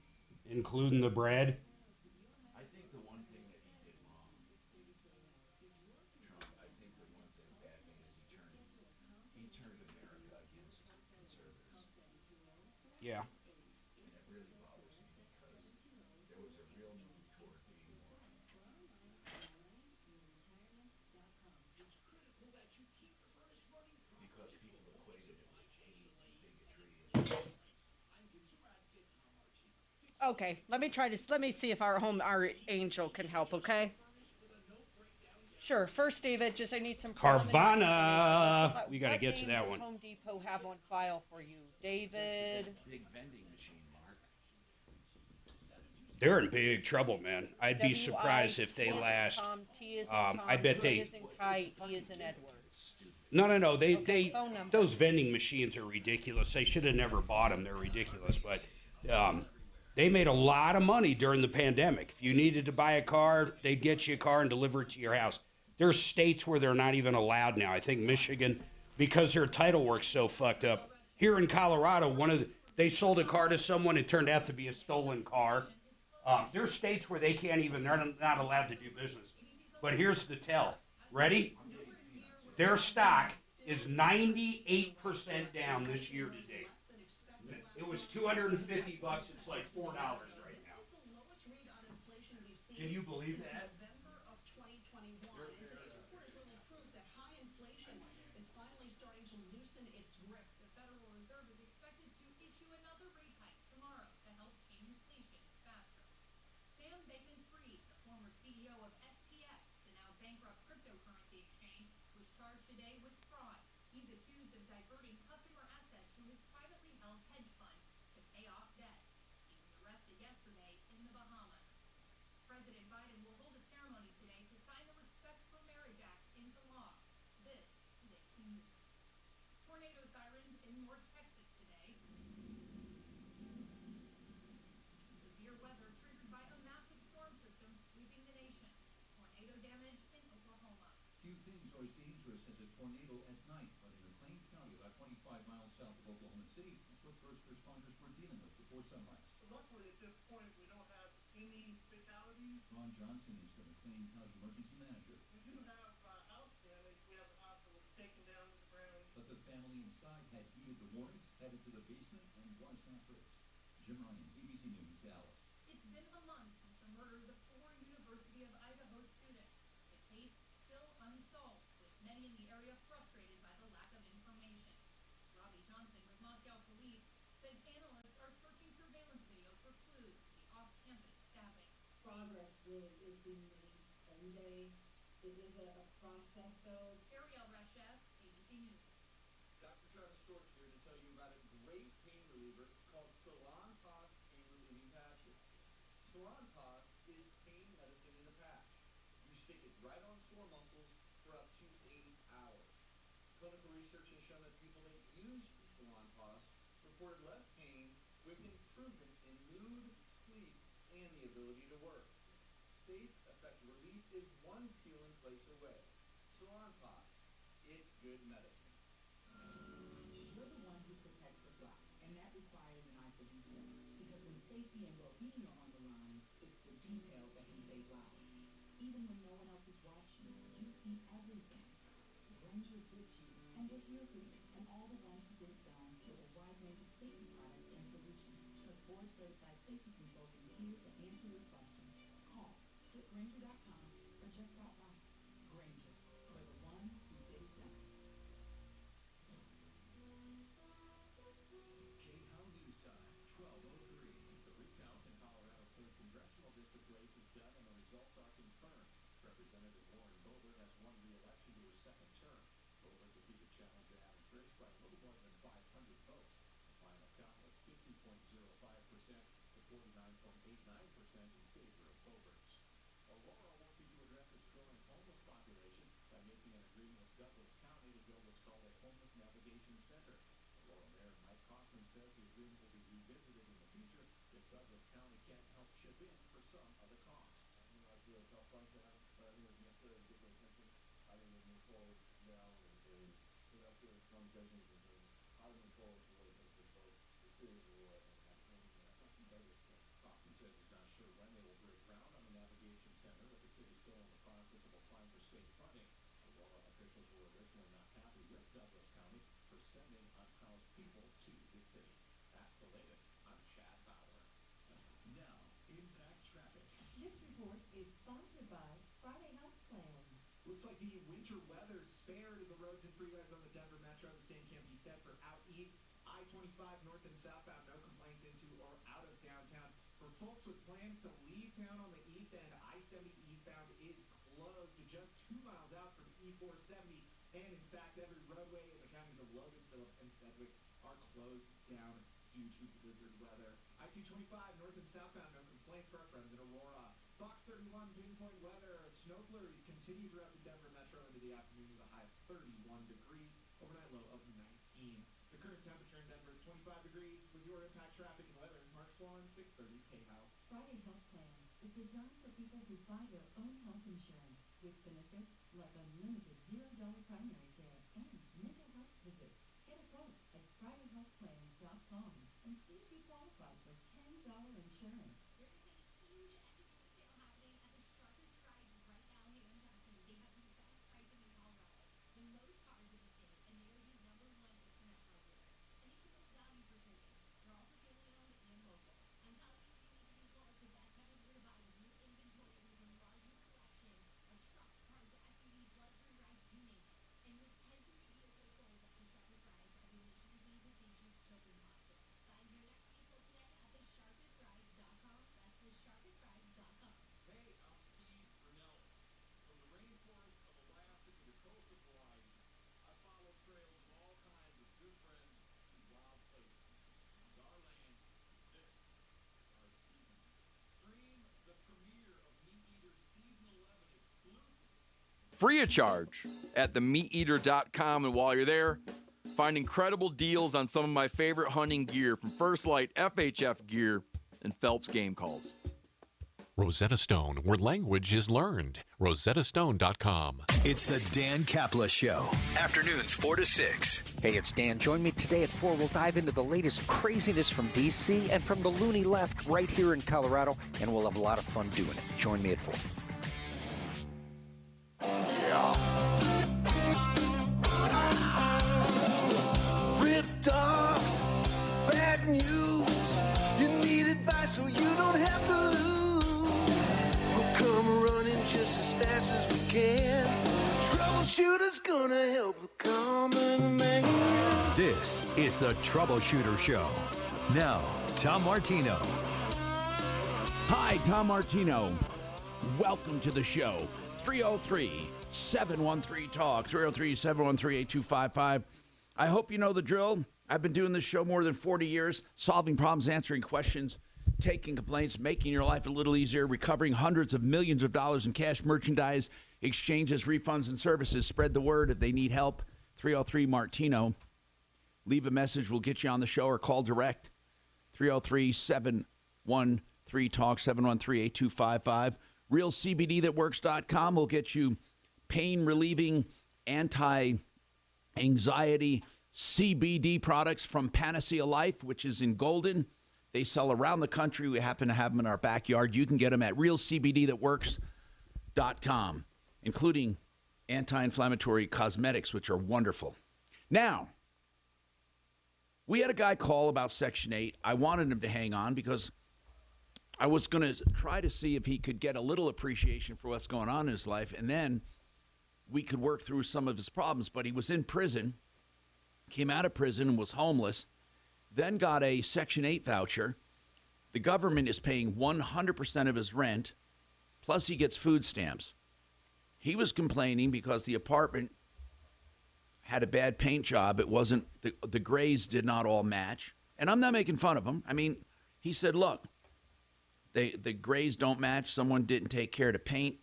including the bread. I think the one thing that he did wrong, Trump, I think the one thing, bad thing is he turned America against conservatives. Yeah. And it really bothers me because there was a real move toward being more. Because people equated it with hate and bigotry. Okay, let me see if our angel can help, okay? Sure. First, David, I need some Carvana. We got to get to that one. What Home Depot have on file for you, David? Big vending machine, Mark. They're in big trouble, man. I'd be surprised if they last. T is in Tom, I bet they. E is in Kite, E is in Edward. No. Those vending machines are ridiculous. They should have never bought them. They're ridiculous. But they made a lot of money during the pandemic. If you needed to buy a car, they'd get you a car and deliver it to your house. There's states where they're not even allowed now. I think Michigan, because their title work's so fucked up. Here in Colorado, they sold a car to someone. It turned out to be a stolen car. There's states where they're not allowed to do business. But here's the tell. Ready? Their stock is 98% down this year to date. It was $250. It's like $4 right now. Can you believe that? November of 2021, and today's report is really proof that high inflation is finally starting to loosen its grip. The Federal Reserve is expected to issue another rate hike tomorrow to help tame inflation faster. Sam Bankman-Fried, the former CEO of FTX, the now bankrupt cryptocurrency exchange, was charged today with fraud. He's accused of diverting customer assets to his privately held hedge fund to pay off debt. He was arrested yesterday in the Bahamas. President Biden will hold a ceremony today to sign the Respect for Marriage Act into law. This is AP News. Tornado sirens in North Texas today. Severe weather triggered by a massive storm system sweeping the nation. Tornado damage in Oklahoma. Few things are as dangerous as a tornado at night, but in McLean County, about 25 miles south of Oklahoma City, that's what first responders were dealing with before sunrise. Luckily, at this point, we don't have any fatalities. Ron Johnson is the McLean County Emergency Manager. We do have house damage. We have a house that was taken down to the ground. But the family inside had heeded the warnings, headed to the basement, and was not hurt. Jim Ryan, ABC News, Dallas. It's been a month since the murders of 4 University of Idaho students. The case still unsolved, with many in the area frustrated by the lack of information. Robbie Johnson with Moscow Police says analysts are searching surveillance video for clues to the off-campus stabbing. Progress really is being made every day. It is a process, though. Ariel Rashev, ABC News. Dr. Travis Storch here to tell you about a great pain reliever called Salon Toss Pain Relieving Patches. Salon Toss is pain medicine in a patch. You stick it right on sore muscles for up to 8 hours. Clinical research has shown that people that use Salon Toss reported less pain with improvement in mood, sleep, and the ability to work. Safe, effective relief is one peel and place away. Salon Toss, it's good medicine. You're the one who protects the flock, and that requires an eye for detail. Because when safety and well-being are on the line, it's the details that can save lives. Even when no one else is watching, you see everything. Granger gets you, and we're here for you, and all the ones who get it done with a wide range of safety products and solutions. Plus board-certified safety consultants here to answer your questions. Call, click Granger.com, or just stop by. Granger, for the ones who Representative Lauren Boebert has won re-election to her second term. Boebert defeated challenger Adam Frisch by a little more than 500 votes. The final count was 50.05% to 49.89% in favor of Boebert. Aurora working to address its growing homeless population by making an agreement with Douglas County to build what's called a homeless navigation center. Aurora Mayor Mike Kaufman says the agreement will be revisited in the future if Douglas County can't help chip in for some of the costs. I feel a tough fight to have, but I think it was necessary to get their attention. I think we'll move forward now and productive conversations in terms of how to move forward to really benefit both the city of Aurora and Douglas County. Kaufman says he's not sure when they will break ground on the navigation center, but the city's still in the process of applying for state funding. Aurora officials were originally not happy with Douglas County for sending unhoused people to the city. That's the latest. I'm Chad Bauer. Now, Impact Traffic. This report is sponsored by Friday Health Plan. Looks like the winter weather spared the roads and freeways on the Denver Metro. The same can be said for out east. I-25 north and southbound, no complaints into or out of downtown. For folks with plans to leave town on the east end, I-70 eastbound is closed to just 2 miles out from E-470. And in fact, every roadway in the counties of Logan, Phillip, and Sedgwick are closed down due to blizzard weather. I-225 north and southbound, no complaints for our friends in Aurora. Fox 31 pinpoint weather. Snow flurries continue throughout the Denver Metro into the afternoon with a high of 31 degrees, overnight low of 19. The current temperature in Denver is 25 degrees. With your Impact Traffic and weather, Mark Swan, 630 KHOW. Friday Health Plan is designed for people who buy their own health insurance with benefits like unlimited $0 primary care and mental health visits. Get a quote at FridayHealthPlan.com and see if you qualify for $10 insurance. There is a huge end-of-year sale happening at the Sharpest Rides right now here in Jackson. They have the best pricing in Colorado, the most cars in the state, and they are the #1 internet car dealer. And it's the most value for premium. They're also family-owned and local. I'm telling you, you need to be close. The best time of year to buy is new inventory with the largest selection of trucks, cars, SUVs, luxury rides, you name it. And with every vehicle sold at the Sharpest Rides, a donation is made to Children's Hospital. Find your next vehicle today at thesharpestrides.com. That's thesharpestrides.com. Hey, I'm Steve Rinella. From the rainforest of Alaska to the coast of Hawaii, I follow trails of all kinds of good friends to wild places. It's our land. This is our season. Stream the premiere of Meat Eater Season 11 exclusively. Free of charge at themeateater.com. And while you're there, find incredible deals on some of my favorite hunting gear from First Light, FHF gear, and Phelps game calls. Rosetta Stone, where language is learned. RosettaStone.com. It's the Dan Caplis Show. Afternoons 4 to 6. Hey, it's Dan. Join me today at 4. We'll dive into the latest craziness from D.C. and from the loony left right here in Colorado, and we'll have a lot of fun doing it. Join me at 4. Ripped off, bad news. You need advice so you don't have to lose. We'll come running just as fast as we can. Troubleshooter's gonna help the common man. This is the Troubleshooter Show. Now, Tom Martino. Hi, Tom Martino. Welcome to the show. 303-713-TALK, 303-713-8255. I hope you know the drill. I've been doing this show more than 40 years, solving problems, answering questions, taking complaints, making your life a little easier, recovering hundreds of millions of dollars in cash, merchandise, exchanges, refunds, and services. Spread the word if they need help. 303-MARTINO. Leave a message. We'll get you on the show or call direct. 303-713-TALK, 713-8255. RealCBDThatWorks.com will get you pain-relieving, anti-anxiety CBD products from Panacea Life, which is in Golden. They sell around the country. We happen to have them in our backyard. You can get them at RealCBDThatWorks.com, including anti-inflammatory cosmetics, which are wonderful. Now, we had a guy call about Section 8. I wanted him to hang on because I was going to try to see if he could get a little appreciation for what's going on in his life, and then we could work through some of his problems. But he was in prison, came out of prison and was homeless, then got a Section 8 voucher. The government is paying 100% of his rent, plus he gets food stamps. He was complaining because the apartment had a bad paint job. It wasn't, the grays did not all match. And I'm not making fun of him. I mean, he said, look, the grays don't match. Someone didn't take care to paint.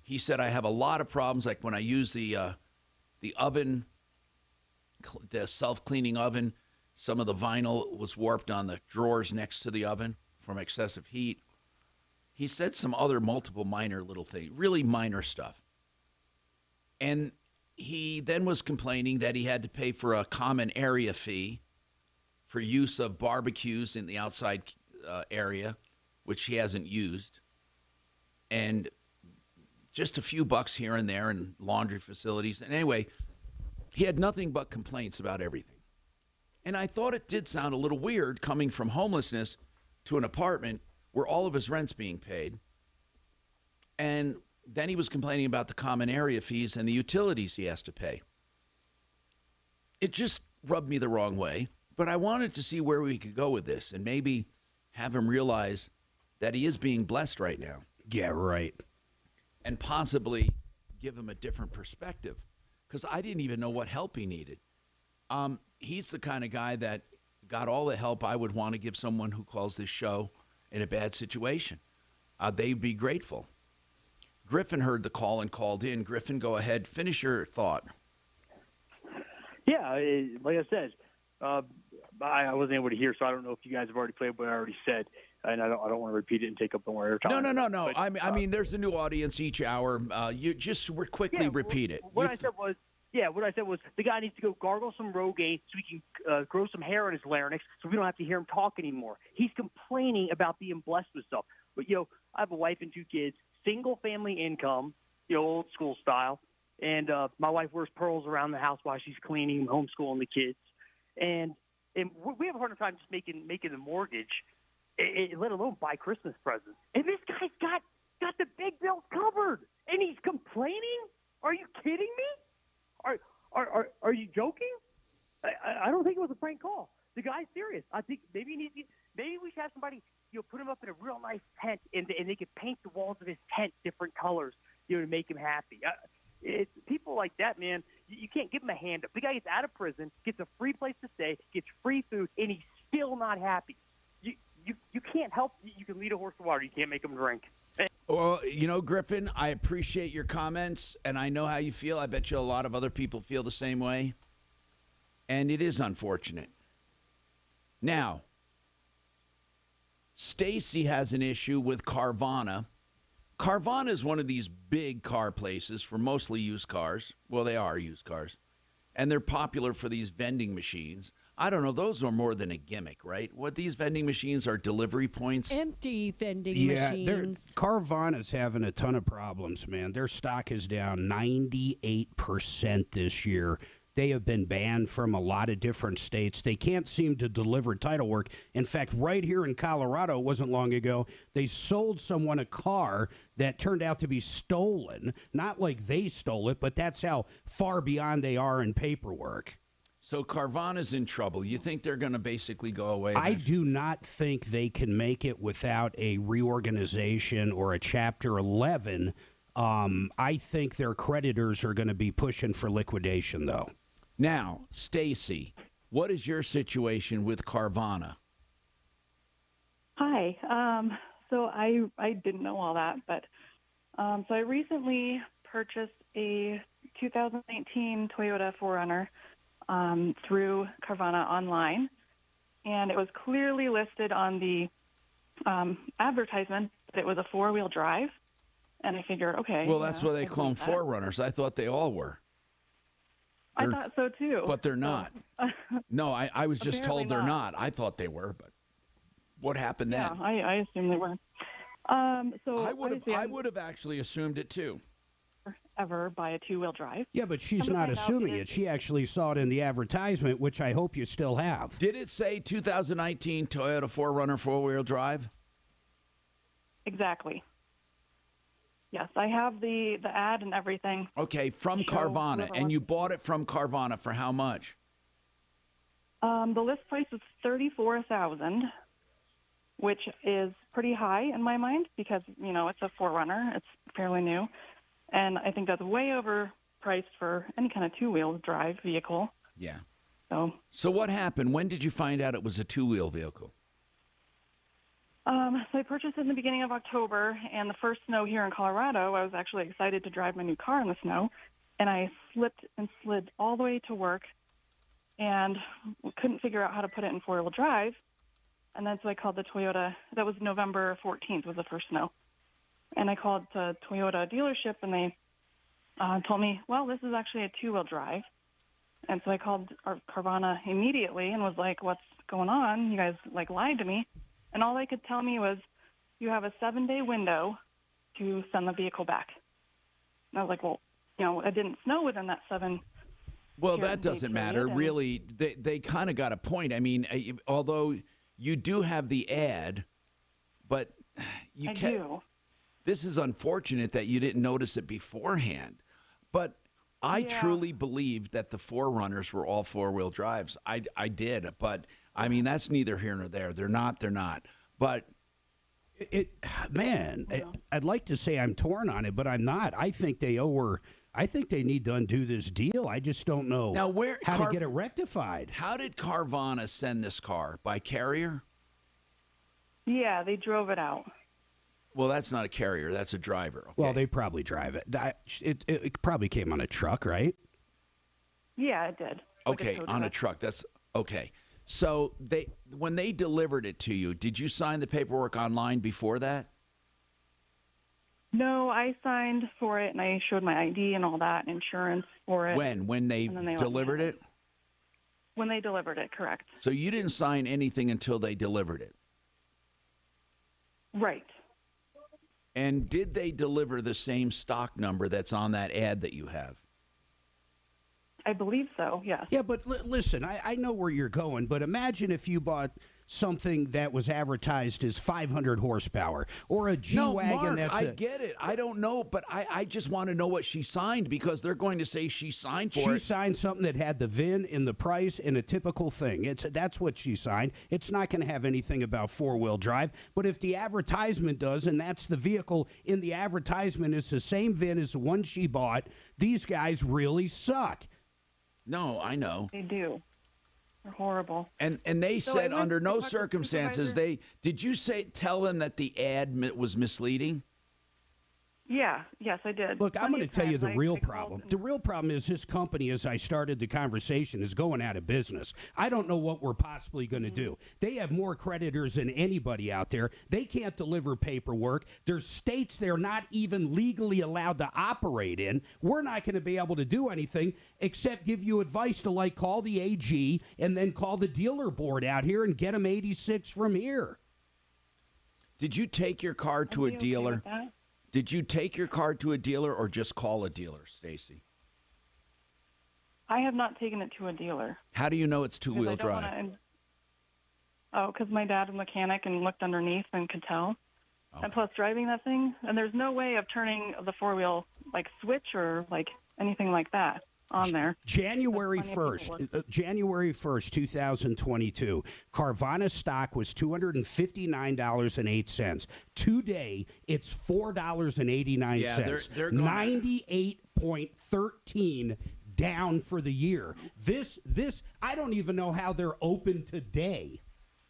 He said, I have a lot of problems, like when I use the oven, the self-cleaning oven, some of the vinyl was warped on the drawers next to the oven from excessive heat. He said some other multiple minor little things, really minor stuff. And he then was complaining that he had to pay for a common area fee for use of barbecues in the outside area, which he hasn't used. And just a few bucks here and there in laundry facilities. And anyway, he had nothing but complaints about everything. And I thought it did sound a little weird coming from homelessness to an apartment where all of his rent's being paid. And then he was complaining about the common area fees and the utilities he has to pay. It just rubbed me the wrong way. But I wanted to see where we could go with this and maybe have him realize that he is being blessed right now. Yeah, right. And possibly give him a different perspective. Because I didn't even know what help he needed. He's the kind of guy that got all the help I would want to give someone who calls this show in a bad situation. They'd be grateful. Griffin heard the call and called in. Griffin, go ahead. Finish your thought. Yeah, like I said, I wasn't able to hear, so I don't know if you guys have already played what I already said, and I don't want to repeat it and take up more airtime. No. But, I mean, there's a new audience each hour. You just quickly repeat it. What I said was the guy needs to go gargle some Rogaine so he can grow some hair in his larynx so we don't have to hear him talk anymore. He's complaining about being blessed with stuff. But, I have a wife and 2 kids, single-family income, old school style. And my wife wears pearls around the house while she's cleaning, homeschooling the kids. And we have a hard time just making the mortgage, let alone buy Christmas presents. And this guy's got the big bills covered, and he's complaining? Are you kidding me? Are you joking? I don't think it was a prank call. The guy's serious. I think maybe we should have somebody put him up in a real nice tent, and they could paint the walls of his tent different colors, to make him happy. It's people like that, man. You can't give him a hand up. The guy gets out of prison, gets a free place to stay, gets free food, and he's still not happy. You can't help. You can lead a horse to water. You can't make him drink. Well, Griffin, I appreciate your comments, and I know how you feel. I bet you a lot of other people feel the same way. And it is unfortunate. Now, Stacy has an issue with Carvana. Carvana is one of these big car places for mostly used cars. Well, they are used cars. And they're popular for these vending machines. I don't know. Those are more than a gimmick, right? What these vending machines are delivery points? Empty vending machines. Carvana's having a ton of problems, man. Their stock is down 98% this year. They have been banned from a lot of different states. They can't seem to deliver title work. In fact, right here in Colorado, it wasn't long ago, they sold someone a car that turned out to be stolen. Not like they stole it, but that's how far beyond they are in paperwork. So Carvana's in trouble. You think they're going to basically go away? I do not think they can make it without a reorganization or a Chapter 11. I think their creditors are going to be pushing for liquidation, though. Now, Stacy, what is your situation with Carvana? Hi. So I didn't know all that, but so I recently purchased a 2019 Toyota 4Runner through Carvana online, and it was clearly listed on the advertisement that it was a 4-wheel drive, and I figured, okay. Well, that's why they call them 4Runners. I thought they all were. I thought so too. But they're not. No, I was just told they're not. I thought they were, but what happened then? Yeah, I assumed they were. So I would have actually assumed it too. Ever buy a 2-wheel drive? Yeah, but she's not assuming it. She actually saw it in the advertisement, which I hope you still have. Did it say 2019 Toyota 4Runner 4-wheel drive? Exactly. Yes, I have the ad and everything. Okay, from Carvana, and you bought it from Carvana for how much? The list price was $34,000, which is pretty high in my mind because it's a 4Runner. It's fairly new, And I think that's way overpriced for any kind of two-wheel drive vehicle. Yeah. So what happened? When did you find out it was a two-wheel vehicle? So I purchased it in the beginning of October, and the first snow here in Colorado, I was actually excited to drive my new car in the snow, and I slipped and slid all the way to work and couldn't figure out how to put it in four-wheel drive. And then so I called the Toyota. That was November 14th was the first snow. And I called the Toyota dealership, and they told me, well, this is actually a two-wheel drive. And so I called Carvana immediately and was like, what's going on? You guys, lied to me. And all they could tell me was, you have a 7-day window to send the vehicle back. And I was like, well, it didn't snow within that 7. Well, that doesn't matter. Really, they kind of got a point. I mean, although you do have the ad, but you can't. Do. This is unfortunate that you didn't notice it beforehand. But I truly believed that the 4Runners were all four-wheel drives. I did, but I mean that's neither here nor there. They're not. But I'd like to say I'm torn on it, but I'm not. I think they owe her. I think they need to undo this deal. I just don't know how to get it rectified. How did Carvana send this car? By carrier? Yeah, they drove it out. Well, that's not a carrier. That's a driver. Okay. Well, they probably drive it. It probably came on a truck, right? Yeah, it did. Okay, on a truck. That's okay. So when they delivered it to you, did you sign the paperwork online before that? No, I signed for it, and I showed my ID and all that, insurance for it. When they delivered it? When they delivered it, correct. So you didn't sign anything until they delivered it? Right. And did they deliver the same stock number that's on that ad that you have? I believe so, yes. Yeah, but listen, I know where you're going, but imagine if you bought something that was advertised as 500 horsepower or a G-Wagon. No, Mark, I get it. I don't know, but I just want to know what she signed because they're going to say she signed for it. She signed something that had the VIN and the price and a typical thing. That's what she signed. It's not going to have anything about four-wheel drive, but if the advertisement does, and that's the vehicle in the advertisement is the same VIN as the one she bought, these guys really suck. No, I know. They do. They're horrible. And they said under no circumstances did you tell them that the ad was misleading? Yeah, yes, I did. Look, I'm going to tell you the real problem. The real problem is this company, as I started the conversation, is going out of business. I don't know what we're possibly going to do. They have more creditors than anybody out there. They can't deliver paperwork. There's states they're not even legally allowed to operate in. We're not going to be able to do anything except give you advice to, call the AG and then call the dealer board out here and get them 86 from here. Did you take your car to a dealer? Did you take your car to a dealer or just call a dealer, Stacy? I have not taken it to a dealer. How do you know it's two-wheel drive? Because my dad's a mechanic and looked underneath and could tell. Okay. And plus driving that thing, and there's no way of turning the four-wheel, switch or, anything like that on there. January 1st, 2022, Carvana stock was $259.08. Today, it's $4.89. Yeah, they're 98.13 down for the year. This I don't even know how they're open today.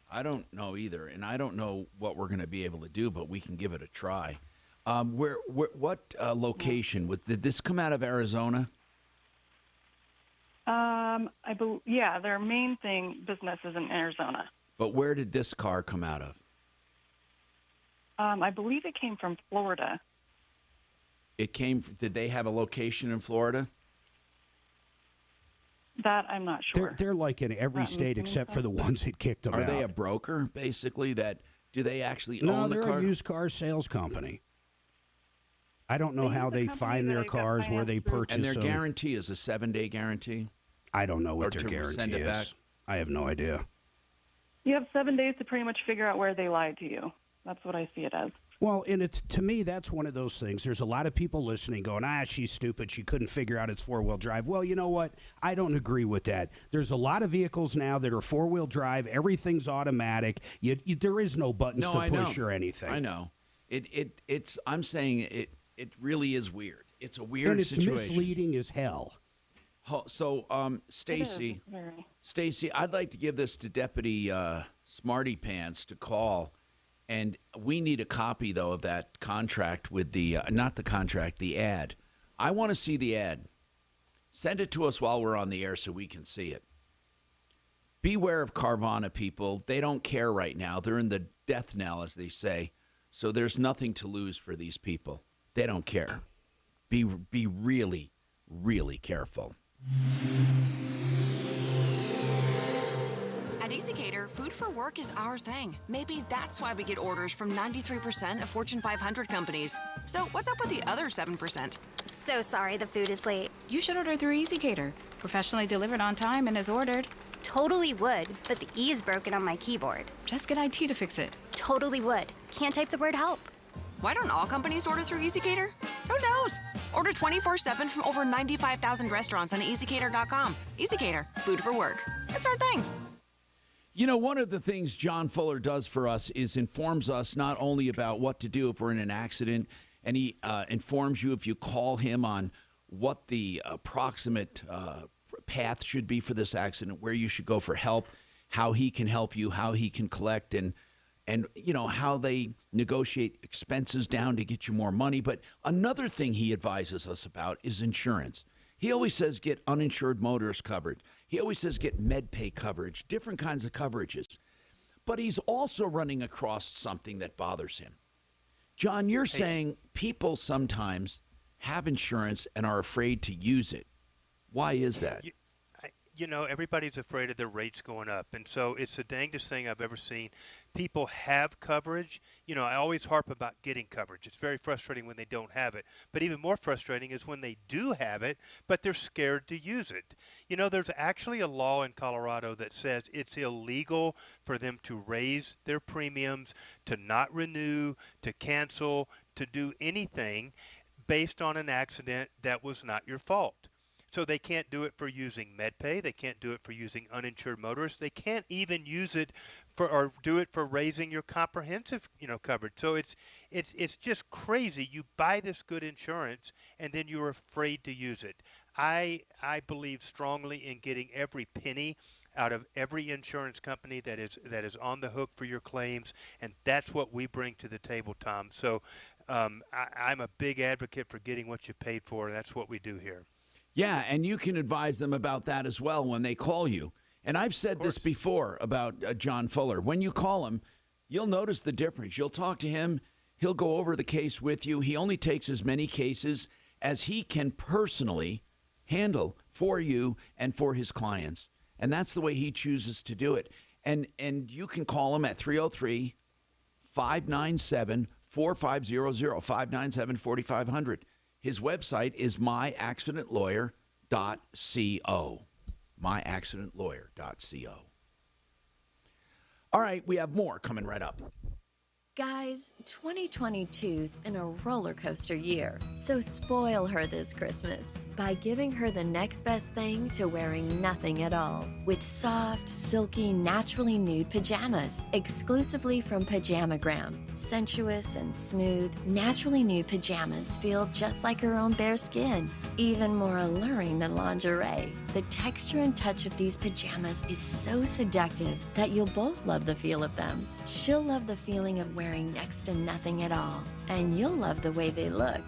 I don't know either, and I don't know what we're going to be able to do, but we can give it a try. What location? Did this come out of Arizona? Their main business is in Arizona. But where did this car come out of? I believe it came from Florida. Did they have a location in Florida? That I'm not sure. They're like in every state except for the ones that kicked them out. Are they a broker, basically? Do they actually own the car? No, they're a used car sales company. I don't know how they find their cars, where they purchase them. And their guarantee is a 7-day guarantee? I don't know what their guarantee is. Back? I have no idea. You have 7 days to pretty much figure out where they lied to you. That's what I see it as. Well, and to me, that's one of those things. There's a lot of people listening going, she's stupid. She couldn't figure out it's four-wheel drive. Well, you know what? I don't agree with that. There's a lot of vehicles now that are four-wheel drive. Everything's automatic. There is no buttons to push or anything. I know. I'm saying It really is weird. It's a weird and it's situation. misleading as hell. So, Stacy, Very. Stacy, I'd like to give this to Deputy Smarty Pants to call, and we need a copy though of that contract with the not the contract, the ad. I want to see the ad. Send it to us while we're on the air so we can see it. Beware of Carvana, people. They don't care right now. They're in the death knell, as they say. So there's nothing to lose for these people. They don't care. Be really, really careful. At EasyCater, food for work is our thing. Maybe that's why we get orders from 93% of Fortune 500 companies. So what's up with the other 7%? So sorry the food is late. You should order through EasyCater. Professionally delivered on time and as ordered. Totally would, but the E is broken on my keyboard. Just get IT to fix it. Totally would. Can't type the word help. Why don't all companies order through EasyCater? Who knows? Order 24/7 from over 95,000 restaurants on EasyCater.com. EasyCater, food for work. It's our thing. You know, one of the things John Fuller does for us is informs us not only about what to do if we're in an accident, and he informs you if you call him on what the approximate path should be for this accident, where you should go for help, how he can help you, how he can collect, and you know, how they negotiate expenses down to get you more money. But another thing he advises us about is insurance. He always says get uninsured motorist coverage. He always says get MedPay coverage, different kinds of coverages. But he's also running across something that bothers him. John, you're saying people sometimes have insurance and are afraid to use it. Why is that? You know, everybody's afraid of their rates going up, and so it's the dangest thing I've ever seen. People have coverage. You know, I always harp about getting coverage. It's very frustrating when they don't have it, but even more frustrating is when they do have it, but they're scared to use it. You know, there's actually a law in Colorado that says it's illegal for them to raise their premiums, to not renew, to cancel, to do anything based on an accident that was not your fault. So they can't do it for using MedPay. They can't do it for using uninsured motorists. They can't even use it for or do it for raising your comprehensive, you know, coverage. So it's just crazy. You buy this good insurance and then you're afraid to use it. I believe strongly in getting every penny out of every insurance company that is on the hook for your claims, and that's what we bring to the table, Tom. So I'm a big advocate for getting what you paid for, and that's what we do here. Yeah, and you can advise them about that as well when they call you. And I've said this before about John Fuller. When you call him, you'll notice the difference. You'll talk to him. He'll go over the case with you. He only takes as many cases as he can personally handle for you and for his clients. And that's the way he chooses to do it. And you can call him at 303-597-4500, 597-4500. His website is myaccidentlawyer.co. myaccidentlawyer.co. All right, we have more coming right up. Guys, 2022's been a roller coaster year, so spoil her this Christmas by giving her the next best thing to wearing nothing at all with soft, silky, naturally nude pajamas exclusively from Pajamagram. Sensuous and smooth, naturally nude pajamas feel just like her own bare skin, even more alluring than lingerie. The texture and touch of these pajamas is so seductive that you'll both love the feel of them. She'll love the feeling of wearing next to nothing at all, and you'll love the way they look.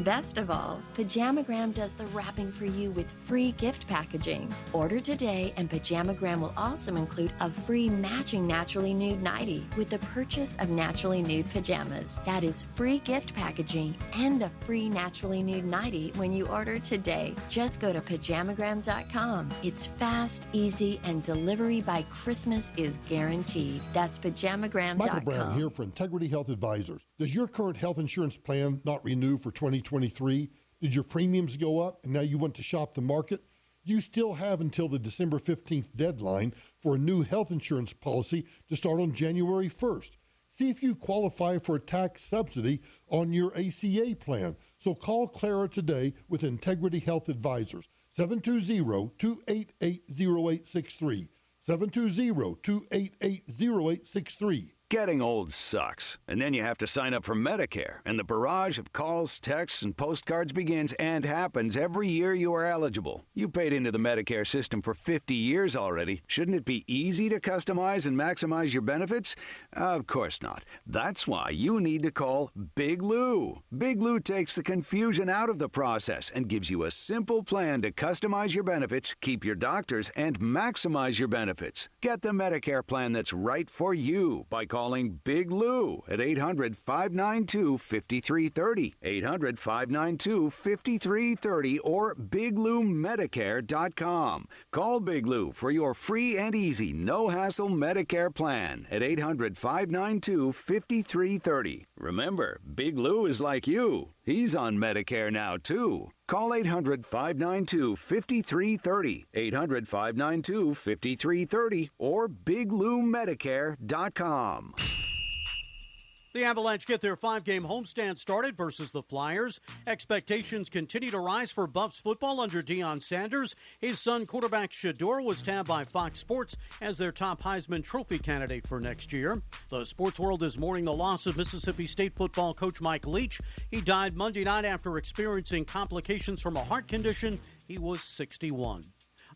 Best of all, Pajamagram does the wrapping for you with free gift packaging. Order today, and Pajamagram will also include a free matching naturally nude nightie with the purchase of naturally nude pajamas. That is free gift packaging and a free naturally nude nightie when you order today. Just go to Pajamagram.com. It's fast, easy, and delivery by Christmas is guaranteed. That's Pajamagram.com. Michael Brown here for Integrity Health Advisors. Does your current health insurance plan not renew for 2023? Did your premiums go up and now you want to shop the market? You still have until the December 15th deadline for a new health insurance policy to start on January 1st. See if you qualify for a tax subsidy on your ACA plan. So call Clara today with Integrity Health Advisors, 720-288-0863, 720-288-0863. Getting old sucks, and then you have to sign up for Medicare, and the barrage of calls, texts, and postcards begins and happens every year you are eligible. You paid into the Medicare system for 50 years already. Shouldn't it be easy to customize and maximize your benefits? Of course not. That's why you need to call Big Lou. Big Lou takes the confusion out of the process and gives you a simple plan to customize your benefits, keep your doctors, and maximize your benefits. Get the Medicare plan that's right for you by calling Big Lou at 800-592-5330, 800-592-5330, or BigLouMedicare.com. Call Big Lou for your free and easy, no-hassle Medicare plan at 800-592-5330. Remember, Big Lou is like you. He's on Medicare now, too. Call 800-592-5330, 800-592-5330, or BigLouMedicare.com. The Avalanche get their 5-game homestand started versus the Flyers. Expectations continue to rise for Buffs football under Deion Sanders. His son, quarterback Shador, was tabbed by Fox Sports as their top Heisman Trophy candidate for next year. The sports world is mourning the loss of Mississippi State football coach Mike Leach. He died Monday night after experiencing complications from a heart condition. He was 61.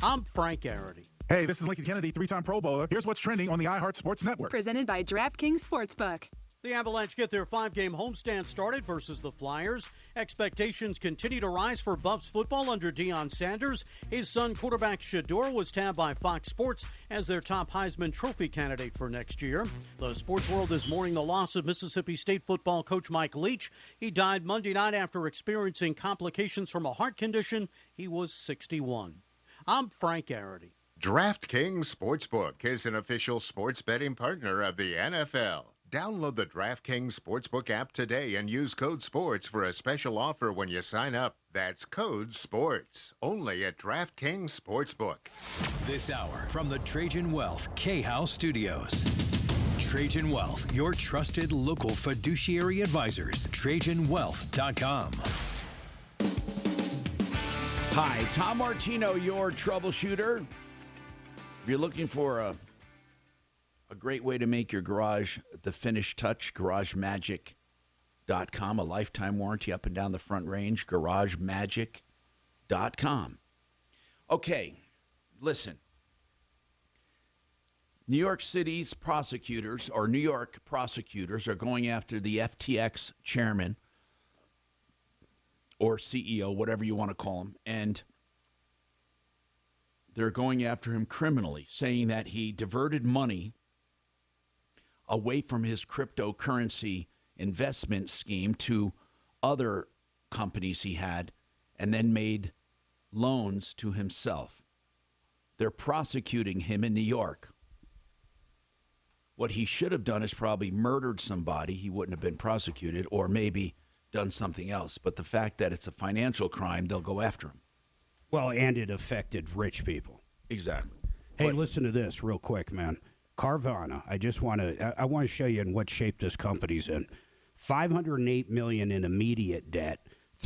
I'm Frank Arity. Hey, this is Lincoln Kennedy, 3-time Pro Bowler. Here's what's trending on the iHeart Sports Network. Presented by DraftKings Sportsbook. The Avalanche get their 5-game homestand started versus the Flyers. Expectations continue to rise for Buffs football under Deion Sanders. His son, quarterback Shador, was tabbed by Fox Sports as their top Heisman Trophy candidate for next year. The sports world is mourning the loss of Mississippi State football coach Mike Leach. He died Monday night after experiencing complications from a heart condition. He was 61. I'm Frank Arity. DraftKings Sportsbook is an official sports betting partner of the NFL. Download the DraftKings Sportsbook app today and use code SPORTS for a special offer when you sign up. That's code SPORTS, only at DraftKings Sportsbook. This hour from the Trajan Wealth K-House Studios. Trajan Wealth, your trusted local fiduciary advisors. TrajanWealth.com. Hi, Tom Martino, your troubleshooter. If you're looking for a great way to make your garage the finished touch, GarageMagic.com, a lifetime warranty up and down the front range, GarageMagic.com. Okay, listen. New York City's prosecutors, or New York prosecutors, are going after the FTX chairman or CEO, whatever you want to call him, and they're going after him criminally, saying that he diverted money away from his cryptocurrency investment scheme to other companies he had and then made loans to himself. They're prosecuting him in New York. What he should have done is probably murdered somebody. He wouldn't have been prosecuted, or maybe done something else. But the fact that it's a financial crime, they'll go after him. Well, and it affected rich people. Exactly. Hey, listen to this real quick, man. Carvana, I want to show you in what shape this company's in. $508 million in immediate debt,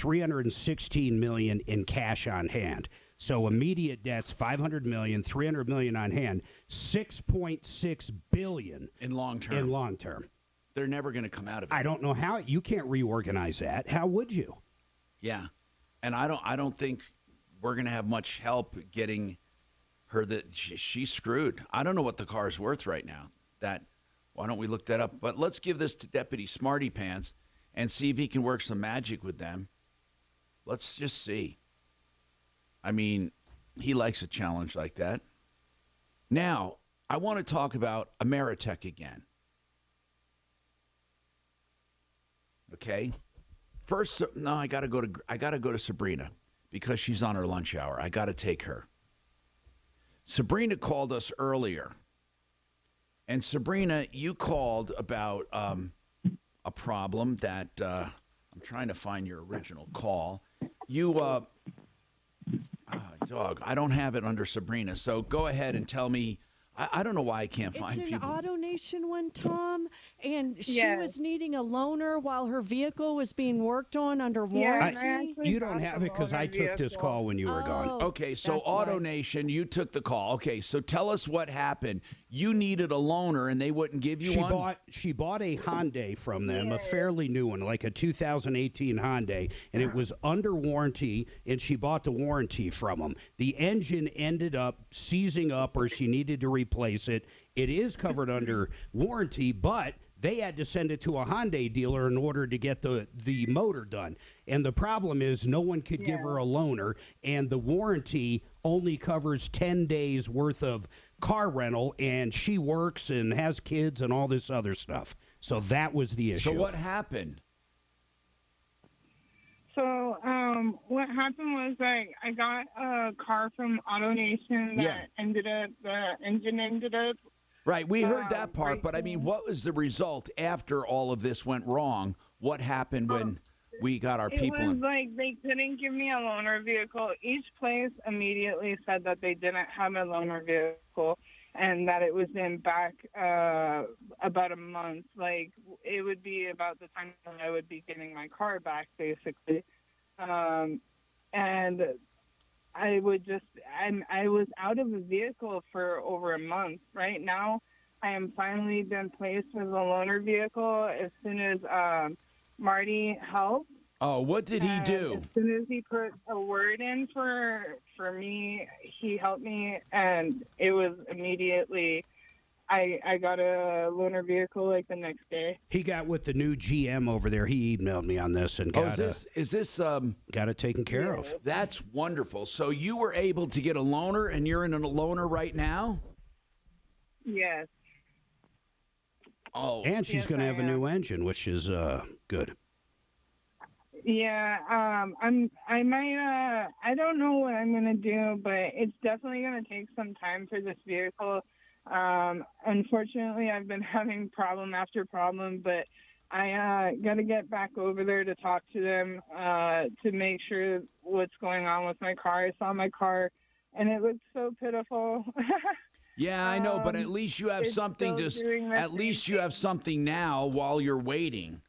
$316 million in cash on hand. So immediate debt's $500 million, $300 million on hand, $6.6 billion in long term. In long term. They're never going to come out of it. I don't know how. You can't reorganize that. How would you? Yeah, and I don't think we're going to have much help getting her that she's screwed. I don't know what the car is worth right now. Why don't we look that up? But let's give this to Deputy Smarty Pants and see if he can work some magic with them. Let's just see. I mean, he likes a challenge like that. Now, I want to talk about Ameritech again. Okay? First, no, I got to go to Sabrina because she's on her lunch hour. I got to take her. Sabrina called us earlier. And Sabrina, you called about a problem that I'm trying to find your original call. You dog, I don't have it under Sabrina. So go ahead and tell me. I don't know why I can't find people. It's an AutoNation one, Tom, And she Yes. was needing a loaner while her vehicle was being worked on under Yeah, warranty? and You don't have it because I took this call when you were gone. Okay, so that's why. AutoNation, you took the call. Okay, so tell us what happened. You needed a loaner, and they wouldn't give you one? She bought a Hyundai from them, a fairly new one, like a 2018 Hyundai, and it was under warranty, and she bought the warranty from them. The engine ended up seizing up, or she needed to replace it. It is covered under warranty, but they had to send it to a Hyundai dealer in order to get the motor done. And the problem is no one could give her a loaner, and the warranty only covers 10 days worth of car rental, and she works and has kids and all this other stuff. So that was the issue. So what happened? So what happened was I got a car from AutoNation that the engine ended up. Right, we heard that part, but I mean, what was the result after all of this went wrong? What happened when we got our people It was in? like they couldn't give me a loaner vehicle. Each place immediately said that they didn't have a loaner vehicle and that it was in back about a month. Like, it would be about the time that I would be getting my car back, basically. And I was out of the vehicle for over a month. Right now, I am finally been placed with a loaner vehicle as soon as Marty helped. Oh, what did he do? As soon as he put a word in for me, he helped me, and it was immediately. I got a loaner vehicle like the next day. He got with the new GM over there. He emailed me on this and got got it taken care of. That's wonderful. So you were able to get a loaner, and you're in a loaner right now? Yes. Oh, and she's going to have a new engine, which is good. Yeah, I might, I don't know what I'm going to do, but it's definitely going to take some time for this vehicle. Unfortunately, I've been having problem after problem, but I got to get back over there to talk to them to make sure what's going on with my car. I saw my car, and it looked so pitiful. Yeah, I know, but at least you have something at least you have something now while you're waiting.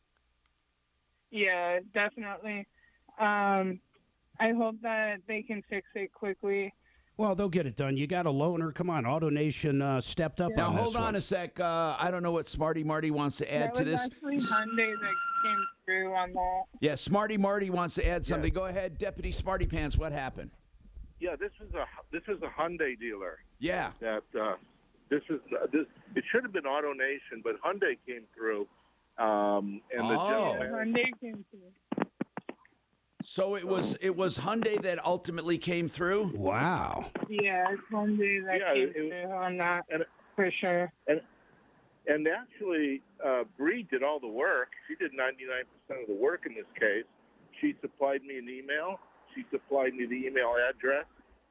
Yeah, definitely. I hope that they can fix it quickly. Well, they'll get it done. You got a loaner. Come on, AutoNation stepped up Now, on this hold on one. a sec. I don't know what Smarty Marty wants to add to this. That was actually Hyundai that came through on that. Yeah, Smarty Marty wants to add something. Go ahead, Deputy Smarty Pants. What happened? Yeah, this is a Hyundai dealer. Yeah. That this it should have been AutoNation, but Hyundai came through. And the gentleman. Hyundai came through. So it was Hyundai that ultimately came through? Wow. Yeah, it's Hyundai that came through on that, for sure. And actually, Bree did all the work. She did 99% of the work in this case. She supplied me an email. She supplied me the email address,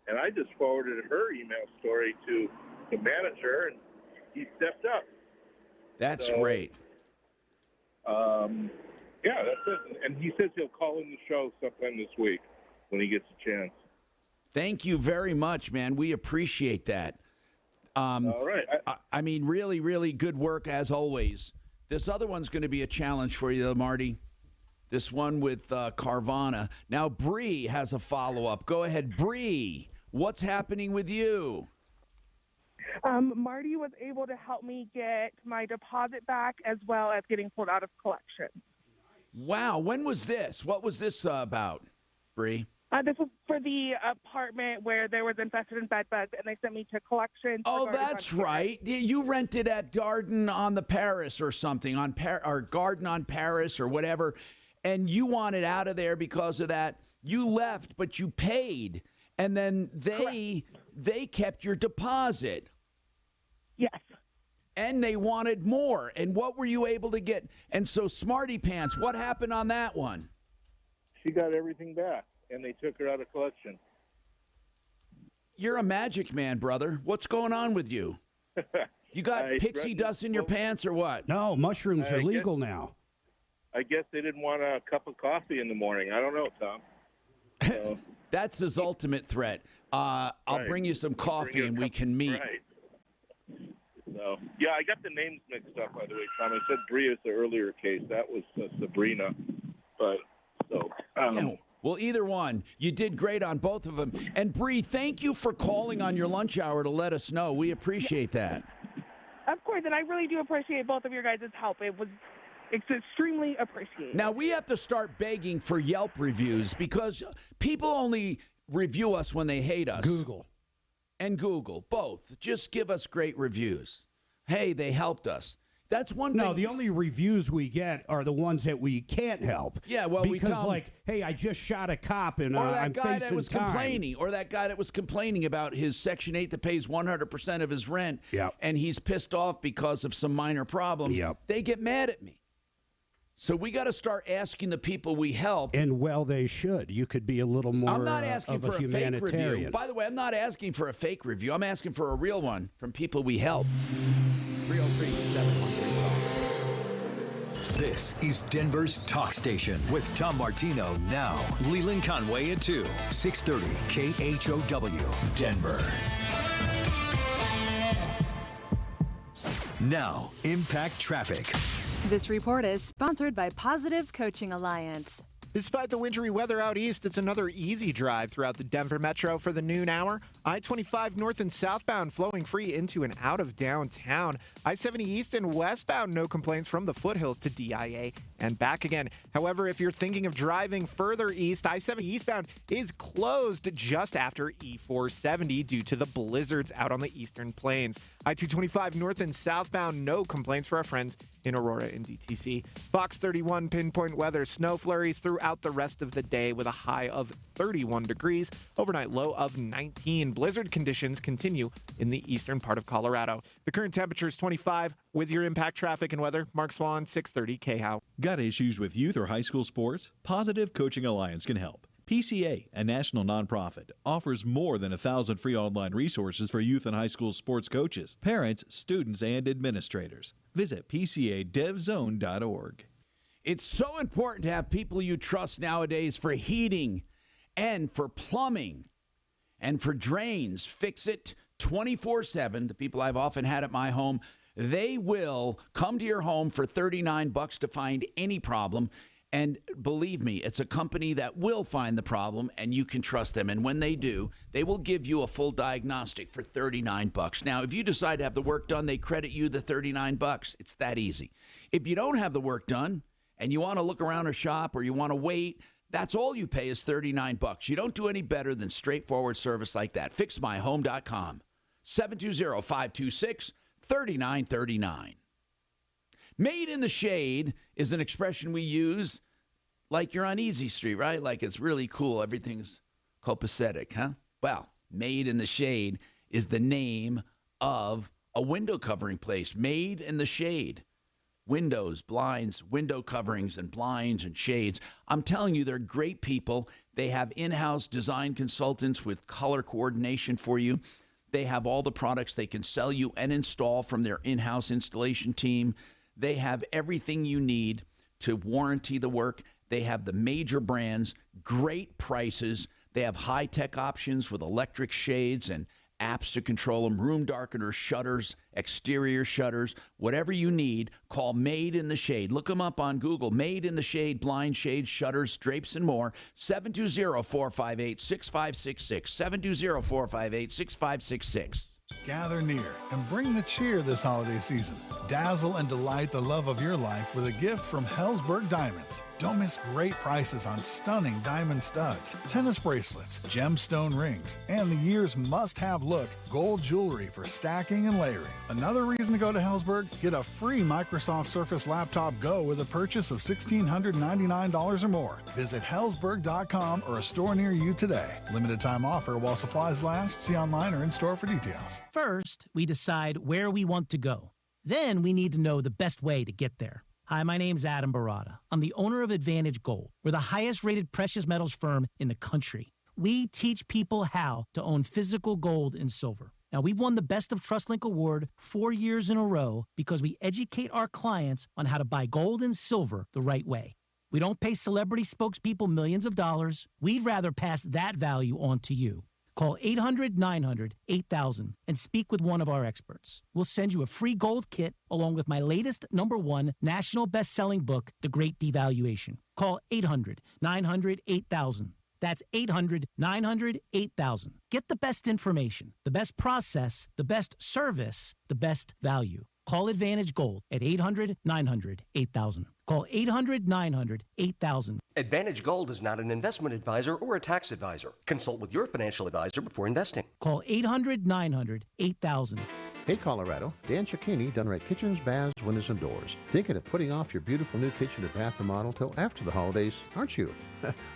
and I just forwarded her email story to the manager, and he stepped up. That's great. Yeah, that's it. And he says he'll call in the show sometime this week when he gets a chance. Thank you very much, man. We appreciate that. All right. I mean, really, really good work as always. This other one's going to be a challenge for you, though, Marty. This one with Carvana. Now, Bree has a follow-up. Go ahead, Bree. What's happening with you? Marty was able to help me get my deposit back as well as getting pulled out of collection. Wow. When was this? What was this about, Bree? This was for the apartment where there was infested in bed bugs, and they sent me to collection. Oh, that's right. You rented at Garden on the Paris or something, or Garden on Paris or whatever, and you wanted out of there because of that. You left, but you paid, and then they kept your deposit. Yes. And they wanted more. And what were you able to get? And so, Smarty Pants, what happened on that one? She got everything back, and they took her out of collection. You're a magic man, brother. What's going on with you? You got pixie dust in your pants or what? No, mushrooms are legal now. I guess they didn't want a cup of coffee in the morning. I don't know, Tom. So. That's his ultimate threat. I'll bring you some coffee and we can meet. Right. So, yeah, I got the names mixed up, by the way, Tom. I said Bria is the earlier case. That was Sabrina. But, so, Well, either one. You did great on both of them. And, Bree, thank you for calling on your lunch hour to let us know. We appreciate that. Of course, and I really do appreciate both of your guys' help. It's extremely appreciated. Now, we have to start begging for Yelp reviews because people only review us when they hate us. Google, both. Just give us great reviews. Hey, they helped us. That's one thing. No, the only reviews we get are the ones that we can't help. Yeah, well, because hey, I just shot a cop and or that I'm guy facing that was time. complaining, or that guy that was complaining about his Section 8 that pays 100% of his rent, and he's pissed off because of some minor problem. They get mad at me. So we got to start asking the people we help. And, well, they should. You could be a little more I'm not asking of for a fake humanitarian. review. By the way, I'm not asking for a fake review. I'm asking for a real one from people we help. 303-713. This is Denver's Talk Station with Tom Martino now. Leland Conway at 2, 630 KHOW, Denver. Now, Impact Traffic. This report is sponsored by Positive Coaching Alliance. Despite the wintry weather out east, it's another easy drive throughout the Denver metro for the noon hour. I-25 north and southbound flowing free into and out of downtown. I-70 east and westbound, no complaints from the foothills to DIA and back again. However, if you're thinking of driving further east, I-70 eastbound is closed just after E-470 due to the blizzards out on the eastern plains. I-225 north and southbound, no complaints for our friends in Aurora and DTC. Fox 31 pinpoint weather, snow flurries throughout the rest of the day with a high of 31 degrees, overnight low of 19. Blizzard conditions continue in the eastern part of Colorado. The current temperature is 25. With your Impact Traffic and weather, Mark Swan, 630 KHOW. Got issues with youth or high school sports? Positive Coaching Alliance can help. PCA, a national nonprofit, offers more than 1,000 free online resources for youth and high school sports coaches, parents, students, and administrators. Visit PCADevZone.org. It's so important to have people you trust nowadays for heating and for plumbing and for drains. Fix It 24/7. The people I've often had at my home, they will come to your home for $39 to find any problem. And believe me, it's a company that will find the problem, and you can trust them. And when they do, they will give you a full diagnostic for $39. Now, if you decide to have the work done, they credit you the $39. It's that easy. If you don't have the work done and you want to look around or shop or you want to wait, that's all you pay is $39. You don't do any better than straightforward service like that. FixMyHome.com. 720-526-3939. Made in the shade is an expression we use like you're on Easy Street, right? Like it's really cool. Everything's copacetic, huh? Well, Made in the Shade is the name of a window covering place. Made in the Shade. Windows, blinds, window coverings, and blinds and shades. I'm telling you, they're great people. They have in-house design consultants with color coordination for you. They have all the products they can sell you and install from their in-house installation team. They have everything you need to warranty the work. They have the major brands, great prices. They have high-tech options with electric shades and apps to control them, room darkeners, shutters, exterior shutters, whatever you need. Call Made in the Shade. Look them up on Google. Made in the Shade, blind shades, shutters, drapes, and more. 720-458-6566. 720-458-6566. Gather near and bring the cheer this holiday season. Dazzle and delight the love of your life with a gift from Hellsberg Diamonds. Don't miss great prices on stunning diamond studs, tennis bracelets, gemstone rings, and the year's must-have look, gold jewelry for stacking and layering. Another reason to go to Hellsberg? Get a free Microsoft Surface Laptop Go with a purchase of $1,699 or more. Visit Hellsberg.com or a store near you today. Limited time offer while supplies last. See online or in store for details. First, we decide where we want to go. Then we need to know the best way to get there. Hi, my name's Adam Barada. I'm the owner of Advantage Gold. We're the highest-rated precious metals firm in the country. We teach people how to own physical gold and silver. Now, we've won the Best of TrustLink Award 4 years in a row because we educate our clients on how to buy gold and silver the right way. We don't pay celebrity spokespeople millions of dollars. We'd rather pass that value on to you. Call 800-900-8000 and speak with one of our experts. We'll send you a free gold kit along with my latest #1 national best-selling book, The Great Devaluation. Call 800-900-8000. That's 800-900-8000. Get the best information, the best process, the best service, the best value. Call Advantage Gold at 800-900-8000. Call 800-900-8000. Advantage Gold is not an investment advisor or a tax advisor. Consult with your financial advisor before investing. Call 800-900-8000. Hey Colorado, Dan Cicchini, Dunright Kitchens, Baths, Windows, and Doors. Thinking of putting off your beautiful new kitchen and bath remodel till after the holidays, aren't you?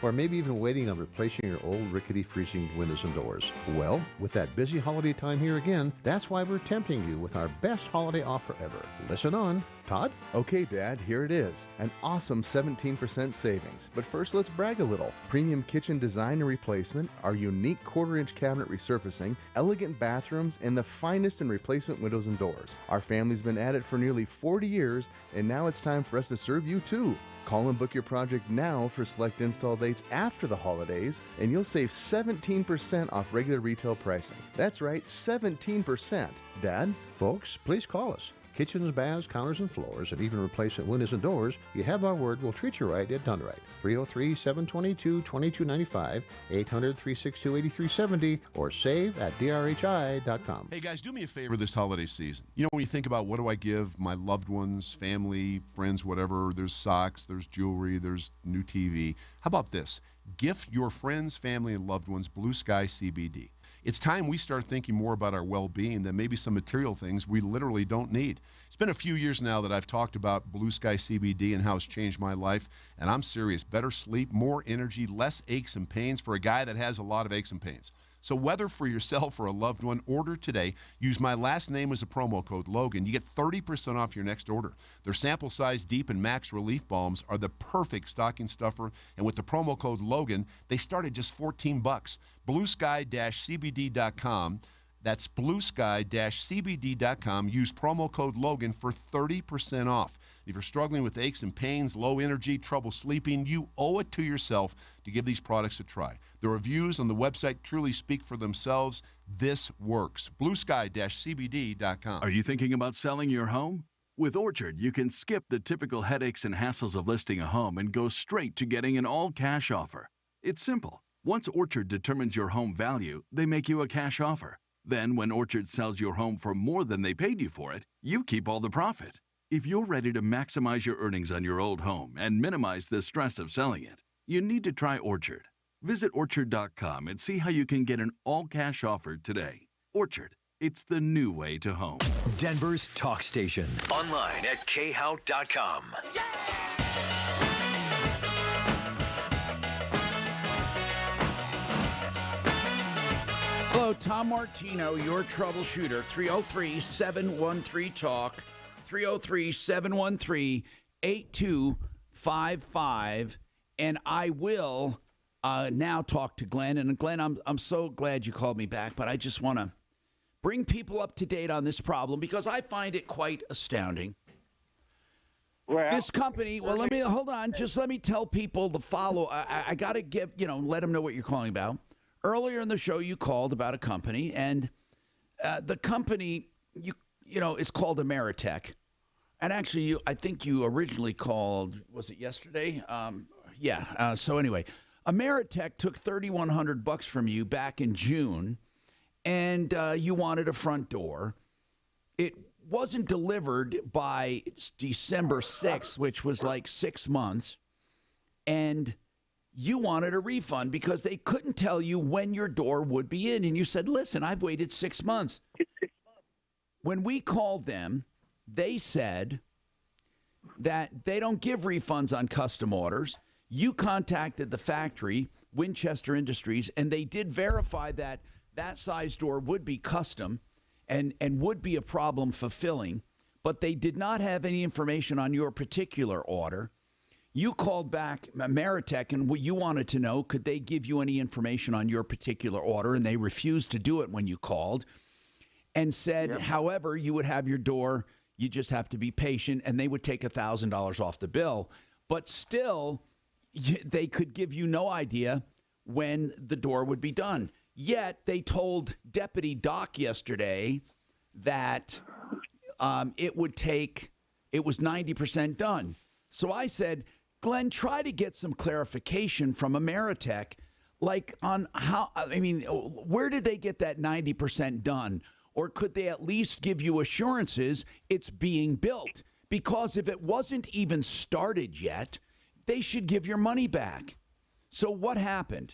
Or maybe even waiting on replacing your old rickety freezing windows and doors. Well, with that busy holiday time here again, that's why we're tempting you with our best holiday offer ever. Listen on. Todd? Okay, Dad, here it is. An awesome 17% savings. But first, let's brag a little. Premium kitchen design and replacement, our unique quarter-inch cabinet resurfacing, elegant bathrooms, and the finest in replacement windows and doors. Our family's been at it for nearly 40 years, and now it's time for us to serve you too. Call and book your project now for select install dates after the holidays, and you'll save 17% off regular retail pricing. That's right, 17%. Dad? Folks, please call us. Kitchens, baths, counters, and floors, and even replacement windows and doors. You have our word. We'll treat you right at Dunright. 303-722-2295, 800-362-8370, or save at drhi.com. Hey guys, do me a favor this holiday season. You know, when you think about what do I give my loved ones, family, friends, whatever, there's socks, there's jewelry, there's new TV. How about this? Gift your friends, family, and loved ones Blue Sky CBD. It's time we start thinking more about our well-being than maybe some material things we literally don't need. It's been a few years now that I've talked about Blue Sky CBD and how it's changed my life, and I'm serious. Better sleep, more energy, less aches and pains for a guy that has a lot of aches and pains. So whether for yourself or a loved one, order today. Use my last name as a promo code, Logan. You get 30% off your next order. Their sample size deep and max relief balms are the perfect stocking stuffer, and with the promo code Logan, they start at just $14. BlueSky-CBD.com. That's BlueSky-CBD.com. Use promo code Logan for 30% off. If you're struggling with aches and pains, low energy, trouble sleeping, you owe it to yourself to give these products a try. The reviews on the website truly speak for themselves. This works. BlueSky-CBD.com. Are you thinking about selling your home? With Orchard, you can skip the typical headaches and hassles of listing a home and go straight to getting an all-cash offer. It's simple. Once Orchard determines your home value, they make you a cash offer. Then, when Orchard sells your home for more than they paid you for it, you keep all the profit. If you're ready to maximize your earnings on your old home and minimize the stress of selling it, you need to try Orchard. Visit Orchard.com and see how you can get an all-cash offer today. Orchard, it's the new way to home. Denver's talk station. Online at khout.com. Hello, Tom Martino, your troubleshooter, 303-713-TALK, 303-713-8255, and I will now talk to Glenn. And Glenn, I'm so glad you called me back, but I just want to bring people up to date on this problem because I find it quite astounding. Well, this company, well, let me tell people the follow. I got to give, let them know what you're calling about. Earlier in the show, you called about a company, and the company, is called Ameritech. And actually, I think you originally called, was it yesterday? So anyway, Ameritech took $3,100 from you back in June, and you wanted a front door. It wasn't delivered by December 6th, which was like 6 months, and you wanted a refund because they couldn't tell you when your door would be in. And you said, listen, I've waited 6 months. When we called them, they said that they don't give refunds on custom orders. You contacted the factory, Winchester Industries, and they did verify that that size door would be custom and would be a problem fulfilling, but they did not have any information on your particular order. You called back Ameritech, and what you wanted to know, could they give you any information on your particular order, and they refused to do it when you called, and said, however, you would have your door, you just have to be patient, and they would take $1,000 off the bill. But still, they could give you no idea when the door would be done. Yet they told Deputy Doc yesterday that it was 90% done. So I said, Glenn, try to get some clarification from Ameritech, like on how, where did they get that 90% done? Or could they at least give you assurances it's being built? Because if it wasn't even started yet, they should give your money back. So what happened?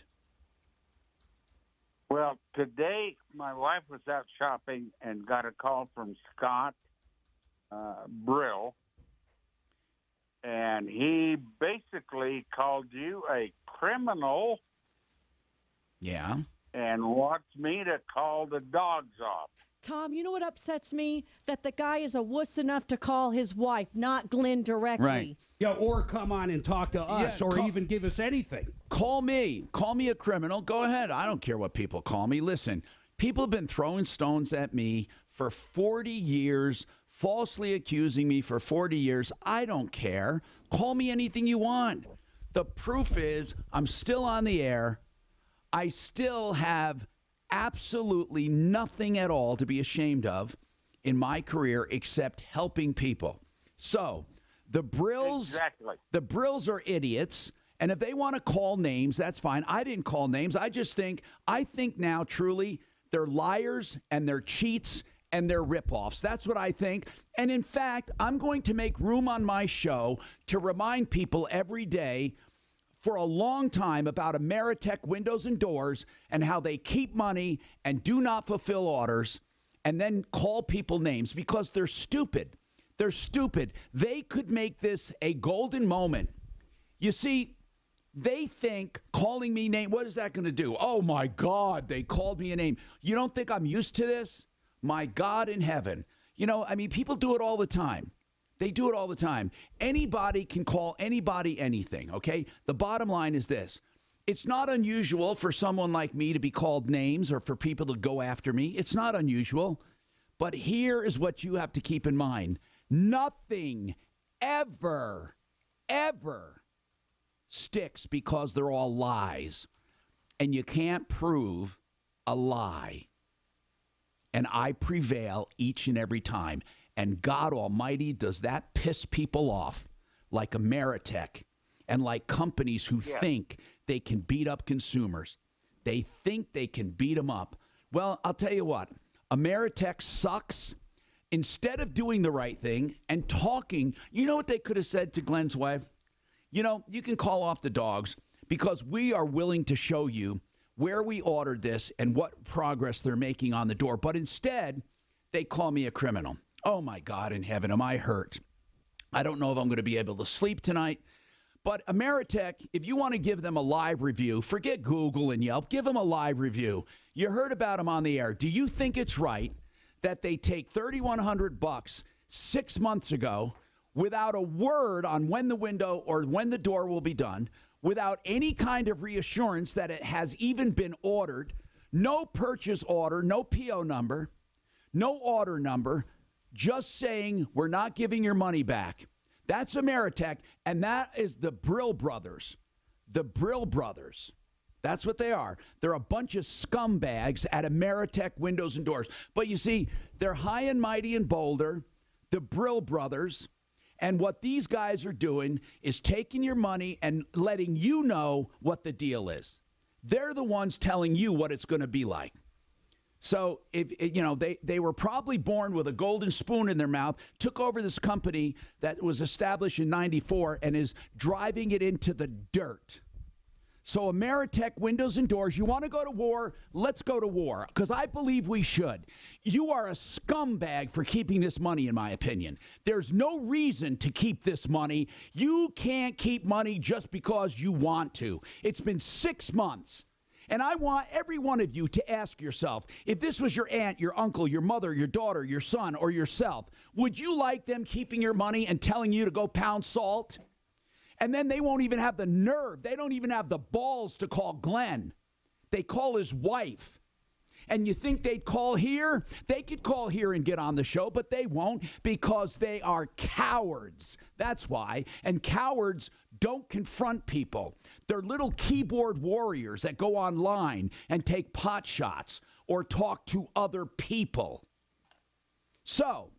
Well, today my wife was out shopping and got a call from Scott Brill, and he basically called you a criminal. Yeah. And wants me to call the dogs off. Tom, you know what upsets me? That the guy is a wuss enough to call his wife, not Glenn directly. Right. Yeah, or come on and talk to us, or even give us anything. Call me. Call me a criminal. Go ahead. I don't care what people call me. Listen, people have been throwing stones at me for 40 years, falsely accusing me for 40 years. I don't care. Call me anything you want. The proof is I'm still on the air. I still have absolutely nothing at all to be ashamed of in my career except helping people. So the Brills are idiots, and if they want to call names, that's fine. I didn't call names. I think now truly they're liars and they're cheats and they're ripoffs. That's what I think. And in fact, I'm going to make room on my show to remind people every day for a long time about Ameritech windows and doors and how they keep money and do not fulfill orders and then call people names because they're stupid. They're stupid. They could make this a golden moment. You see, they think calling me name, what is that going to do? Oh, my God, they called me a name. You don't think I'm used to this? My God in heaven. People do it all the time. They do it all the time. Anybody can call anybody anything, okay? The bottom line is this. It's not unusual for someone like me to be called names or for people to go after me. It's not unusual. But here is what you have to keep in mind. Nothing ever sticks because they're all lies. And you can't prove a lie. And I prevail each and every time. And God Almighty, does that piss people off like Ameritech and like companies who think they can beat up consumers. They think they can beat them up. Well, I'll tell you what. Ameritech sucks. Instead of doing the right thing and talking, you know what they could have said to Glenn's wife? You can call off the dogs because we are willing to show you where we ordered this and what progress they're making on the door. But instead, they call me a criminal. Oh, my God in heaven, am I hurt? I don't know if I'm going to be able to sleep tonight. But Ameritech, if you want to give them a live review, forget Google and Yelp. Give them a live review. You heard about them on the air. Do you think it's right that they take $3,100 6 months ago without a word on when the window or when the door will be done, without any kind of reassurance that it has even been ordered, no purchase order, no PO number, no order number, just saying we're not giving your money back? That's Ameritech, and that is the Brill Brothers. The Brill Brothers. That's what they are. They're a bunch of scumbags at Ameritech Windows and Doors. But you see, they're high and mighty in Boulder, the Brill Brothers, and what these guys are doing is taking your money and letting you know what the deal is. They're the ones telling you what it's going to be like. So, they were probably born with a golden spoon in their mouth, took over this company that was established in 94 and is driving it into the dirt. So Ameritech Windows and Doors, you want to go to war? Let's go to war, because I believe we should. You are a scumbag for keeping this money, in my opinion. There's no reason to keep this money. You can't keep money just because you want to. It's been 6 months. And I want every one of you to ask yourself, if this was your aunt, your uncle, your mother, your daughter, your son, or yourself, would you like them keeping your money and telling you to go pound salt? And then they won't even have the nerve. They don't even have the balls to call Glenn. They call his wife. And you think they'd call here? They could call here and get on the show, but they won't because they are cowards. That's why. And cowards don't confront people. They're little keyboard warriors that go online and take pot shots or talk to other people. So,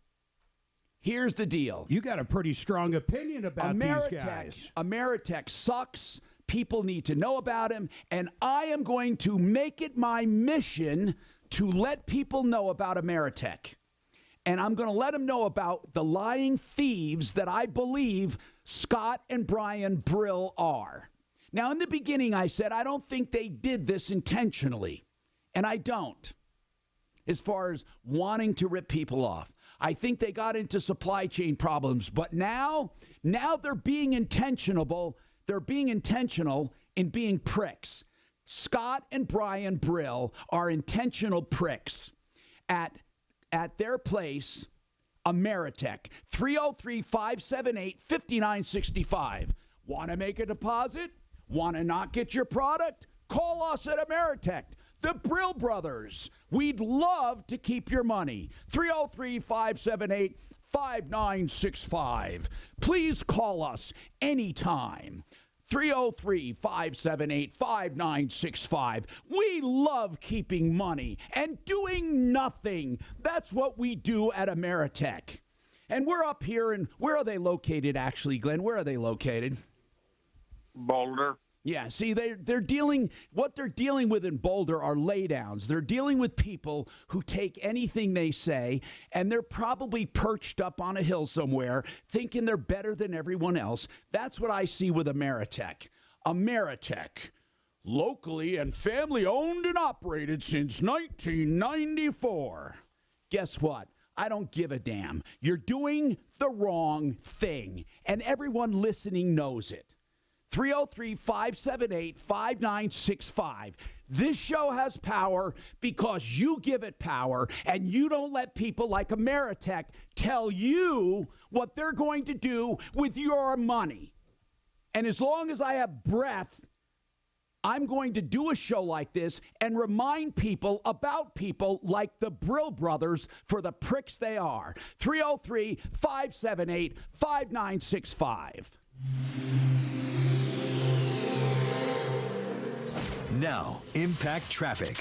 here's the deal. You got a pretty strong opinion about these guys. Ameritech sucks. People need to know about him, and I am going to make it my mission to let people know about Ameritech. And I'm going to let them know about the lying thieves that I believe Scott and Brian Brill are. Now, in the beginning, I said I don't think they did this intentionally, and I don't, as far as wanting to rip people off. I think they got into supply chain problems, but now they're being intentional. They're being intentional in being pricks. Scott and Brian Brill are intentional pricks at their place, Ameritech, 303-578-5965. Want to make a deposit? Want to not get your product? Call us at Ameritech. The Brill Brothers. We'd love to keep your money. 303-578-5965. Please call us anytime. 303-578-5965. We love keeping money and doing nothing. That's what we do at Ameritech. And we're up here, and where are they located, actually, Glenn? Where are they located? Boulder. Yeah, see, they're dealing with in Boulder are laydowns. They're dealing with people who take anything they say, and they're probably perched up on a hill somewhere thinking they're better than everyone else. That's what I see with Ameritech. Ameritech, locally and family owned and operated since 1994. Guess what? I don't give a damn. You're doing the wrong thing, and everyone listening knows it. 303-578-5965. This show has power because you give it power, and you don't let people like Ameritech tell you what they're going to do with your money. And as long as I have breath, I'm going to do a show like this and remind people about people like the Brill Brothers for the pricks they are. 303-578-5965. Now, Impact Traffic.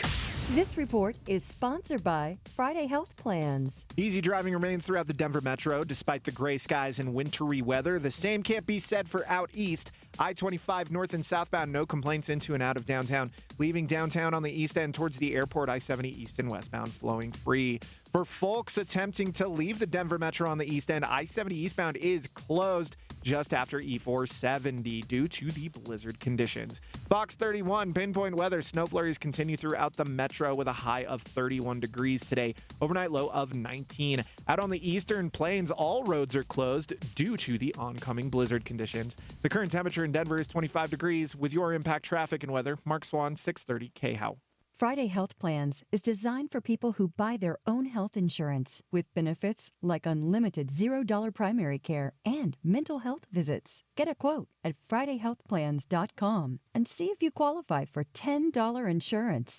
This report is sponsored by Friday Health Plans. Easy driving remains throughout the Denver metro despite the gray skies and wintry weather. The same can't be said for out east. I-25 north and southbound, no complaints into and out of downtown. Leaving downtown on the east end towards the airport, I-70 east and westbound flowing free. For folks attempting to leave the Denver metro on the east end, I-70 eastbound is closed just after E470 due to the blizzard conditions. Fox 31, pinpoint weather. Snow flurries continue throughout the metro with a high of 31 degrees today. Overnight low of 19. Out on the eastern plains, all roads are closed due to the oncoming blizzard conditions. The current temperature in Denver is 25 degrees. With your Impact Traffic and weather, Mark Swan, 630 KHOW. Friday Health Plans is designed for people who buy their own health insurance with benefits like unlimited $0 primary care and mental health visits. Get a quote at FridayHealthPlans.com and see if you qualify for $10 insurance.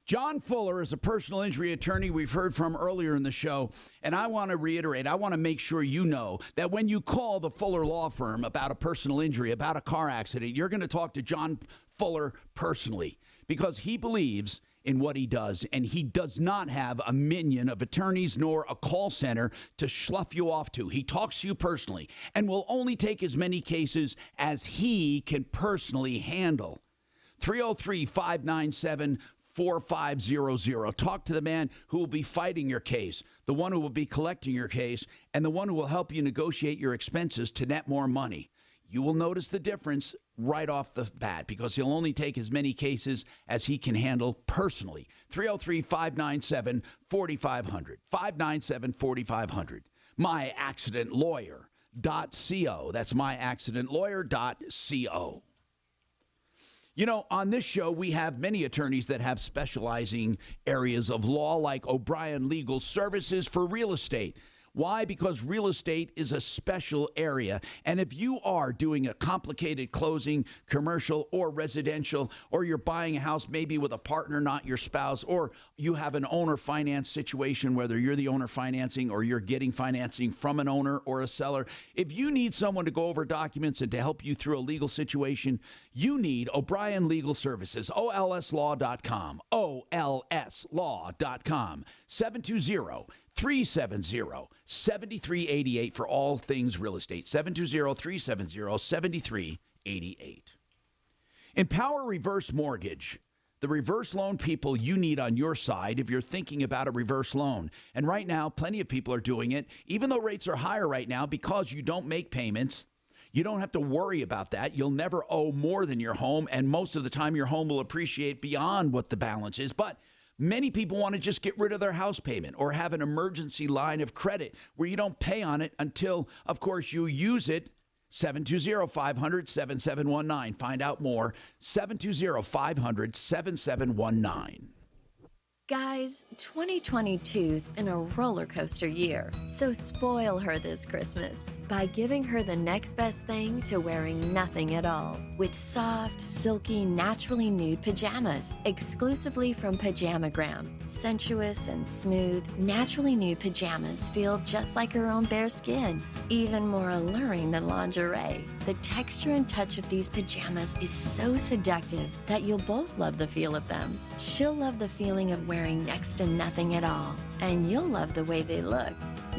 John Fuller is a personal injury attorney we've heard from earlier in the show, and I want to reiterate, I want to make sure you know that when you call the Fuller Law Firm about a personal injury, about a car accident, you're going to talk to John Fuller personally because he believes in what he does, and he does not have a minion of attorneys nor a call center to slough you off to. He talks to you personally and will only take as many cases as he can personally handle. 303-597-4500. Talk to the man who will be fighting your case, the one who will be collecting your case, and the one who will help you negotiate your expenses to net more money. You will notice the difference right off the bat because he'll only take as many cases as he can handle personally. 303-597-4500. 597-4500. MyAccidentLawyer.co. That's MyAccidentLawyer.co. You know, on this show, we have many attorneys that have specializing areas of law, like O'Brien Legal Services for real estate. Why? Because real estate is a special area. And if you are doing a complicated closing, commercial or residential, or you're buying a house maybe with a partner, not your spouse, or you have an owner finance situation, whether you're the owner financing or you're getting financing from an owner or a seller, if you need someone to go over documents and to help you through a legal situation, you need O'Brien Legal Services, olslaw.com, olslaw.com, 720-370-7388 for all things real estate, 720-370-7388. Empower Reverse Mortgage, the reverse loan people you need on your side if you're thinking about a reverse loan. And right now, plenty of people are doing it, even though rates are higher right now because you don't make payments. You don't have to worry about that. You'll never owe more than your home, and most of the time your home will appreciate beyond what the balance is. But many people want to just get rid of their house payment or have an emergency line of credit where you don't pay on it until, of course, you use it. 720-500-7719. Find out more. 720-500-7719. Guys, 2022's been a roller coaster year, so spoil her this Christmas by giving her the next best thing to wearing nothing at all with soft, silky, naturally nude pajamas exclusively from Pajamagram. Sensuous and smooth, naturally nude pajamas feel just like her own bare skin, even more alluring than lingerie. The texture and touch of these pajamas is so seductive that you'll both love the feel of them. She'll love the feeling of wearing next to nothing at all, and you'll love the way they look.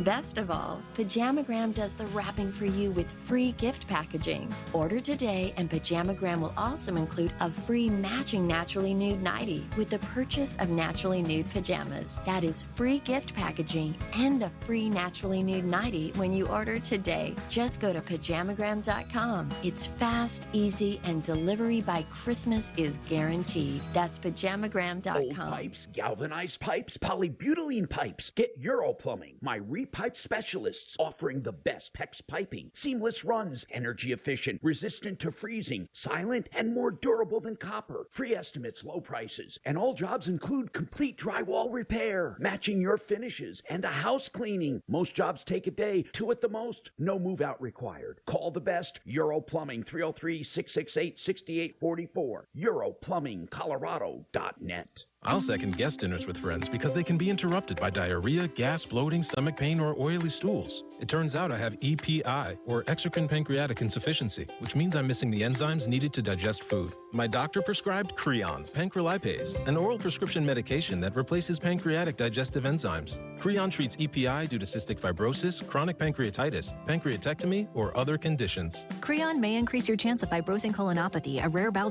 Best of all, Pajamagram does the wrapping for you with free gift packaging. Order today, and Pajamagram will also include a free matching naturally nude nightie with the purchase of naturally nude pajamas. That is free gift packaging and a free naturally nude nightie when you order today. Just go to Pajamagram.com. It's fast, easy, and delivery by Christmas is guaranteed. That's Pajamagram.com. Old pipes, galvanized pipes, polybutylene pipes. Get Euro Plumbing, my pipe specialists, offering the best PEX piping, seamless runs, energy efficient, resistant to freezing, silent, and more durable than copper. Free estimates, low prices, and all jobs include complete drywall repair, matching your finishes, and a house cleaning. Most jobs take a day, 2 at the most. No move out required. Call the best, Euro Plumbing, 303-668-6844, europlumbingcolorado.net. I'll second guest dinners with friends because they can be interrupted by diarrhea, gas, bloating, stomach pain, or oily stools. It turns out I have EPI, or exocrine pancreatic insufficiency, which means I'm missing the enzymes needed to digest food. My doctor prescribed Creon, pancrelipase, an oral prescription medication that replaces pancreatic digestive enzymes. Creon treats EPI due to cystic fibrosis, chronic pancreatitis, pancreatectomy, or other conditions. Creon may increase your chance of fibrosing colonopathy, a rare bowel.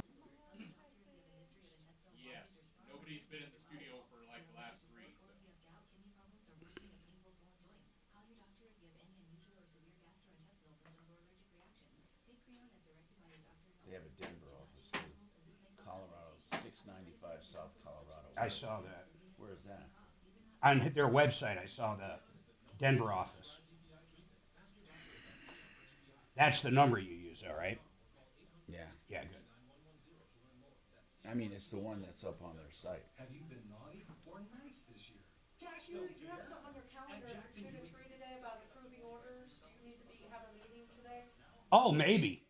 I saw that. Where is that? On their website, I saw the Denver office. That's the number you use, all right? Yeah. Yeah, good. I mean, it's the one that's up on their site. Have you been naughty or nice this year? Jack, you have something on your calendar at 2 to 3 today about approving orders. Do you need to have a meeting today? Oh, maybe.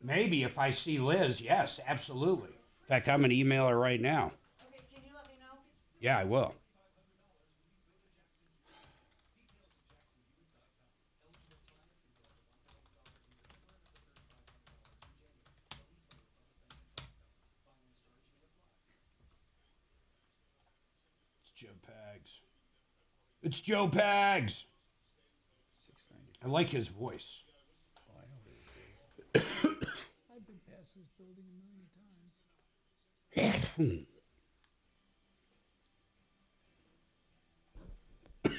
Maybe if I see Liz, yes, absolutely. In fact, I'm going to email her right now. Okay, can you let me know? Yeah, I will. It's Joe Pags. It's Joe Pags. I like his voice. I've been past this building a million times.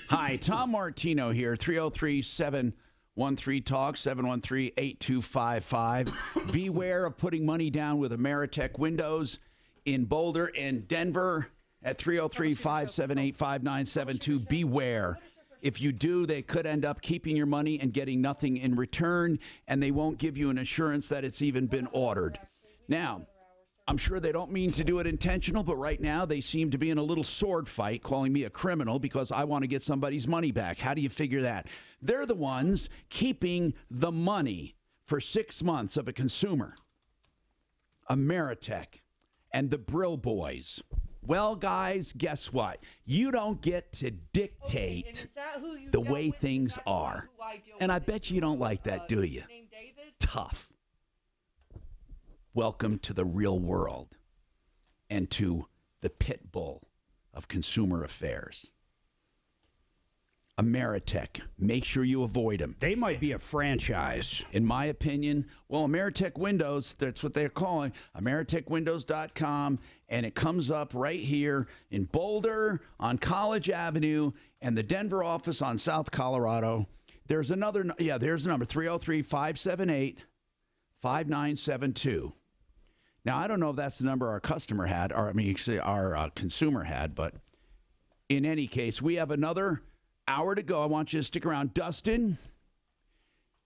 Hi, Tom Martino here, 303-713-TALK, 713-8255. Beware of putting money down with Ameritech Windows in Boulder and Denver at 303-578-5972. Beware. If you do, they could end up keeping your money and getting nothing in return, and they won't give you an assurance that it's even been ordered. Now, I'm sure they don't mean to do it intentional, but right now they seem to be in a little sword fight, calling me a criminal because I want to get somebody's money back. How do you figure that? They're the ones keeping the money for 6 months of a consumer. Ameritech and the Brill Boys. Well, guys, guess what? You don't get to dictate the way things are. And I bet you don't like that, do you? Tough. Welcome to the real world and to the pit bull of consumer affairs. Ameritech, make sure you avoid them. They might be a franchise. In my opinion, well, Ameritech Windows, that's what they're calling, AmeritechWindows.com, and it comes up right here in Boulder on College Avenue and the Denver office on South Colorado. There's another, there's a number, 303-578-5972. Now, I don't know if that's the number our customer had, or our consumer had, but in any case, we have another hour to go. I want you to stick around. Dustin,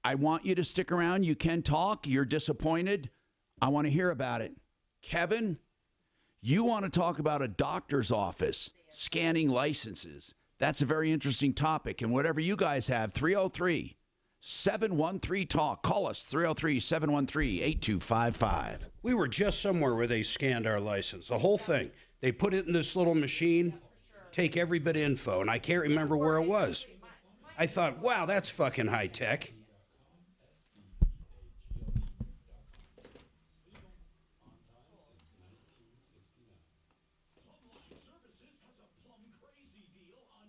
I want you to stick around. You can talk. You're disappointed. I want to hear about it. Kevin, you want to talk about a doctor's office scanning licenses. That's a very interesting topic. And whatever you guys have, 303-713-TALK. Call us, 303-713-8255. We were just somewhere where they scanned our license. The whole thing. They put it in this little machine, take every bit of info, and I can't remember where it was. I thought, wow, that's fucking high tech.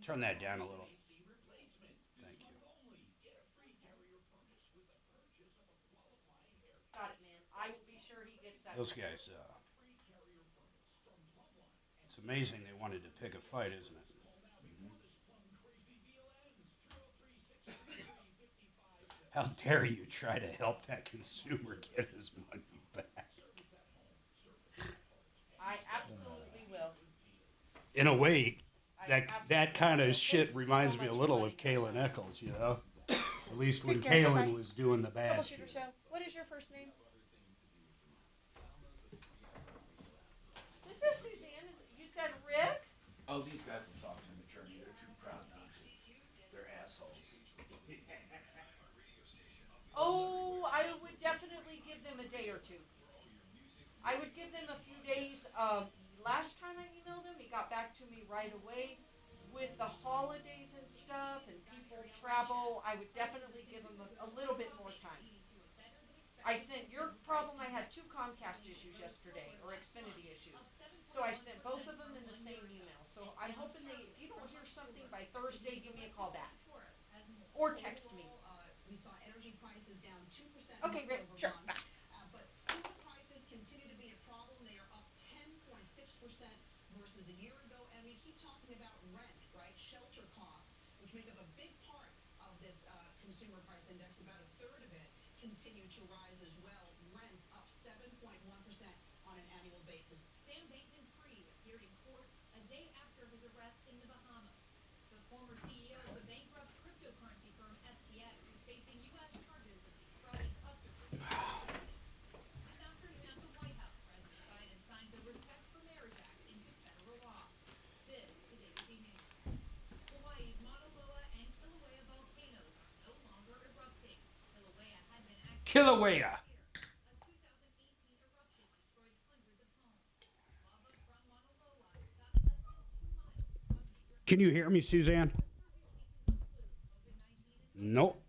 Turn that down a little. Thank you. Got it, man. I will be sure he gets that. Those guys, it's amazing they wanted to pick a fight, isn't it? How dare you try to help that consumer get his money back? I absolutely will. In a way, that kind of shit reminds me a little of Kaylin Eccles, you know? At least when Kaylin was doing the bad shit. Troubleshooter Show. What is your first name? Is this Suzanne? You said Rick? Oh, these guys will talk to an attorney. They're too proud not to. They're assholes. Oh, I would definitely give them a day or two. I would give them a few days. Last time I emailed him, he got back to me right away. With the holidays and stuff and people travel, I would definitely give him a little bit more time. I sent your problem. I had 2 Comcast issues yesterday, or Xfinity issues. So I sent both of them in the same email. So I'm hoping if you don't hear something by Thursday, give me a call back. Or text me. We saw energy prices down 2%. Okay, Rick, sure. But food prices continue to be a problem. They are up 10.6% versus a year ago. And we keep talking about rent, right? Shelter costs, which make up a big part of this consumer price index. About a third of it continue to rise as well. Rent up 7.1% on an annual basis. Sam Bankman-Fried appeared in court a day after his arrest in the Bahamas. The former CEO of the bankrupt cryptocurrency firm FTX is facing U.S. charges of defrauding customers. This afternoon at the White House, President Biden signed the Respect for Marriage Act into federal law. This is ABC News. Hawaii's Mauna Loa and Kilauea volcanoes are no longer erupting. Kilauea had been active. Kilauea. Can you hear me, Suzanne? Nope.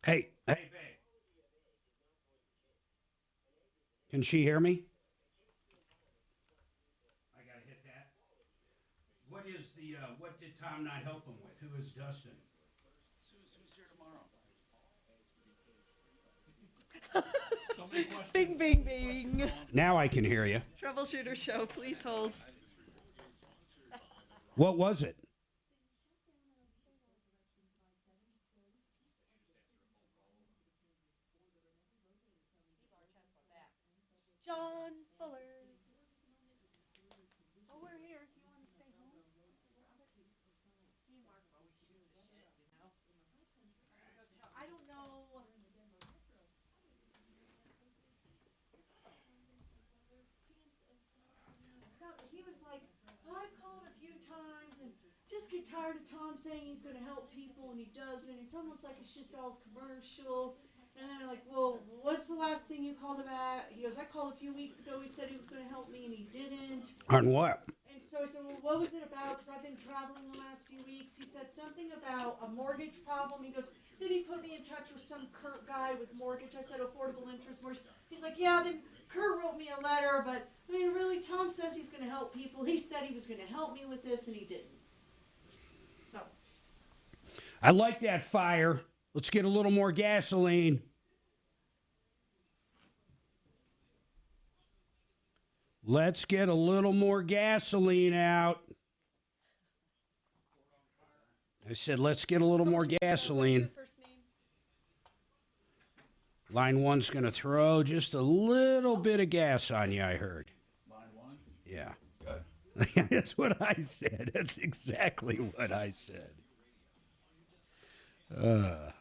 Hey, babe. Can she hear me? I got to hit that. What did Tom not help him with? Who is Dustin? Who's here tomorrow? Bing, bing, bing. Now I can hear you. Troubleshooter show, please hold. What was it? John Fuller. Oh, we're here. You want to stay home? Me and Mark always shoot the shit, you know? I don't know. He was like, I've called a few times and just get tired of Tom saying he's going to help people and he doesn't. It's almost like it's just all commercial. And then I'm like, well, what's the last thing you called him at? He goes, I called a few weeks ago. He said he was going to help me and he didn't. On what? And so I said, well, what was it about? Because I've been traveling the last few weeks. He said something about a mortgage problem. He goes, did he put me in touch with some Kurt guy with mortgage? I said, affordable interest mortgage. He's like, yeah, then Kurt wrote me a letter. But, I mean, really, Tom says he's going to help people. He said he was going to help me with this, and he didn't. So. I like that fire. Let's get a little more gasoline. Let's get a little more gasoline out. I said, let's get a little more gasoline. Line 1's going to throw just a little bit of gas on you, I heard. Line 1? Yeah. Good. That's what I said. That's exactly what I said.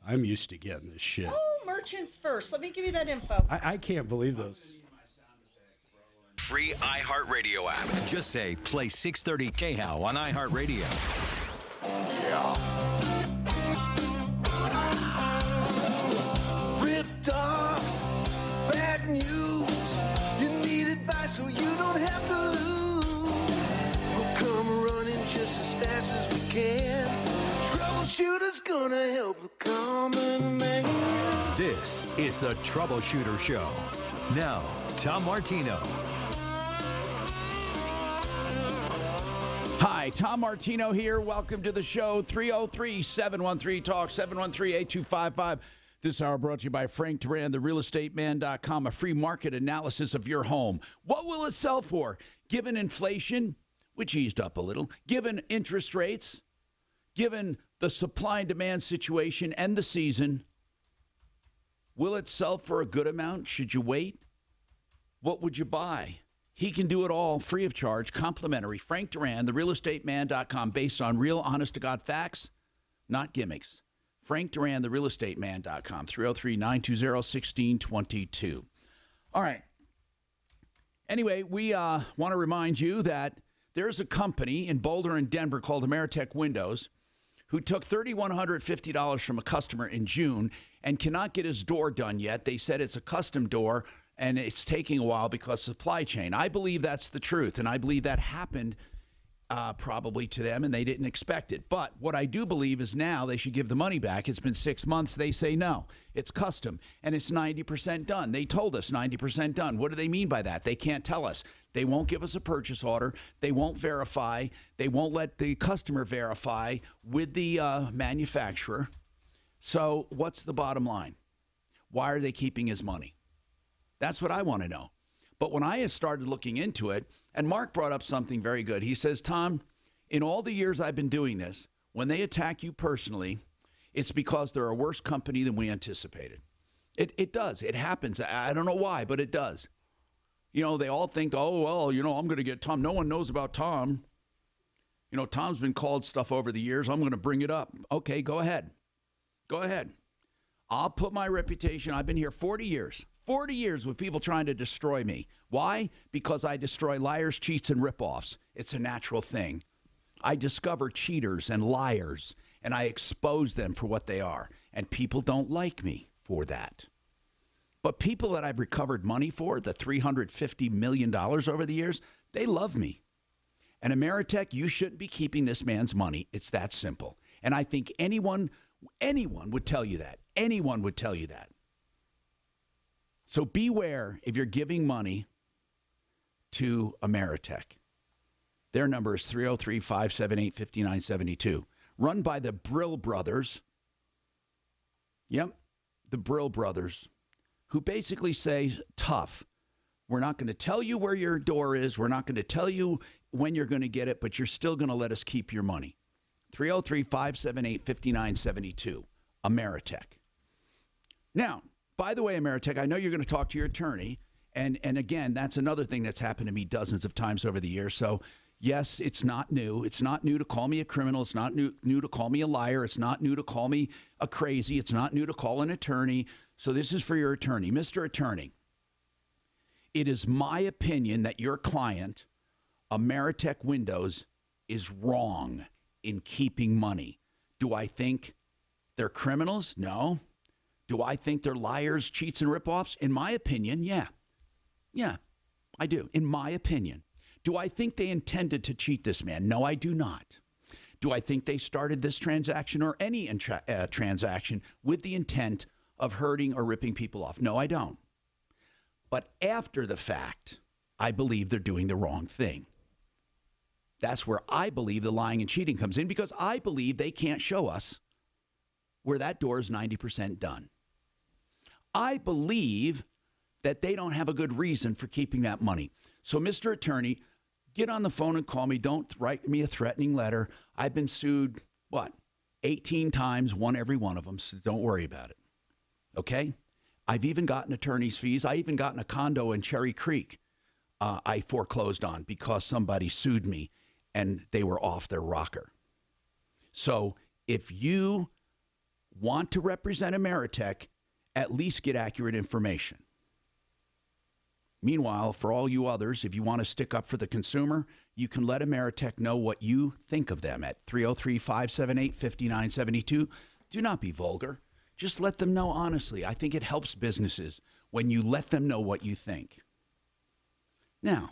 I'm used to getting this shit. Oh, merchants first. Let me give you that info. I can't believe this. Free iHeartRadio app. Just say play 630 KHOW on iHeartRadio. Ripped off, bad news. You need advice so you don't have to lose. We'll come running just as fast as we can. Troubleshooter's gonna help the common man. This is the Troubleshooter Show. Now, Tom Martino. Hi, Tom Martino here. Welcome to the show. 303-713-TALK, 713-8255. This hour brought to you by Frank Duran, therealestateman.com, a free market analysis of your home. What will it sell for? Given inflation, which eased up a little, given interest rates, given the supply and demand situation and the season, will it sell for a good amount? Should you wait? What would you buy? He can do it all free of charge, complimentary. Frank Duran, therealestateman.com, based on real, honest-to-God facts, not gimmicks. Frank Duran, therealestateman.com, 303-920-1622. All right. Anyway, we want to remind you that there's a company in Boulder and Denver called Ameritech Windows who took $3,150 from a customer in June and cannot get his door done yet. They said it's a custom door, and it's taking a while because of supply chain. I believe that's the truth, and I believe that happened probably to them, and they didn't expect it. But what I do believe is now they should give the money back. It's been 6 months. They say no. It's custom, and it's 90% done. They told us 90% done. What do they mean by that? They can't tell us. They won't give us a purchase order. They won't verify. They won't let the customer verify with the manufacturer. So what's the bottom line? Why are they keeping his money? That's what I want to know. But when I started looking into it, and Mark brought up something very good. He says, Tom, in all the years I've been doing this, when they attack you personally, it's because they're a worse company than we anticipated. It does. It happens. I don't know why, but it does. You know, they all think, oh, well, you know, I'm going to get Tom. No one knows about Tom. You know, Tom's been called stuff over the years. I'm going to bring it up. Okay, go ahead. Go ahead. I'll put my reputation. I've been here 40 years. 40 years with people trying to destroy me. Why? Because I destroy liars, cheats, and ripoffs. It's a natural thing. I discover cheaters and liars, and I expose them for what they are. And people don't like me for that. But people that I've recovered money for, the $350 million over the years, they love me. And Ameritech, you shouldn't be keeping this man's money. It's that simple. And I think anyone Anyone would tell you that. Anyone would tell you that. So beware if you're giving money to Ameritech. Their number is 303-578-5972. Run by the Brill brothers. Yep, the Brill brothers, who basically say, tough. We're not going to tell you where your door is. We're not going to tell you when you're going to get it, but you're still going to let us keep your money. 303-578-5972. Ameritech. Now, by the way, Ameritech, I know you're going to talk to your attorney, and again, that's another thing that's happened to me dozens of times over the years. So, yes, it's not new. It's not new to call me a criminal. It's not new to call me a liar. It's not new to call me a crazy. It's not new to call an attorney. So this is for your attorney. Mr. Attorney, it is my opinion that your client, Ameritech Windows, is wrong in keeping money. Do I think they're criminals? No. Do I think they're liars, cheats, and ripoffs? In my opinion, yeah. Yeah, I do. In my opinion. Do I think they intended to cheat this man? No, I do not. Do I think they started this transaction or any transaction with the intent of hurting or ripping people off? No, I don't. But after the fact, I believe they're doing the wrong thing. That's where I believe the lying and cheating comes in, because I believe they can't show us where that door is 90% done. I believe that they don't have a good reason for keeping that money. So, Mr. Attorney, get on the phone and call me. Don't write me a threatening letter. I've been sued, 18 times, won every one of them, so don't worry about it. Okay? I've even gotten attorney's fees. I even gotten a condo in Cherry Creek I foreclosed on because somebody sued me and they were off their rocker. So if you want to represent Ameritech, at least get accurate information. Meanwhile, for all you others, if you want to stick up for the consumer, you can let Ameritech know what you think of them at 303-578-5972. Do not be vulgar. Just let them know honestly. I think it helps businesses when you let them know what you think. Now,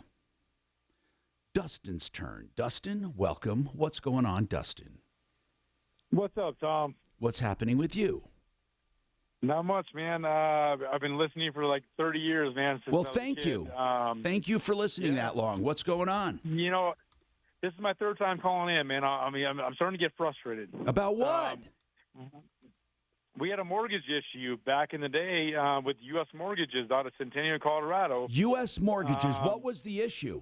Dustin's turn. Dustin, welcome. What's going on, Dustin? What's up, Tom? What's happening with you? Not much, man. I've been listening for like 30 years, man. Since Well, I was a thank kid. you. Thank you for listening that long. What's going on? You know, this is my third time calling in, man. I'm starting to get frustrated. About what? We had a mortgage issue back in the day with U.S. Mortgages out of Centennial, Colorado. U.S. Mortgages. What was the issue?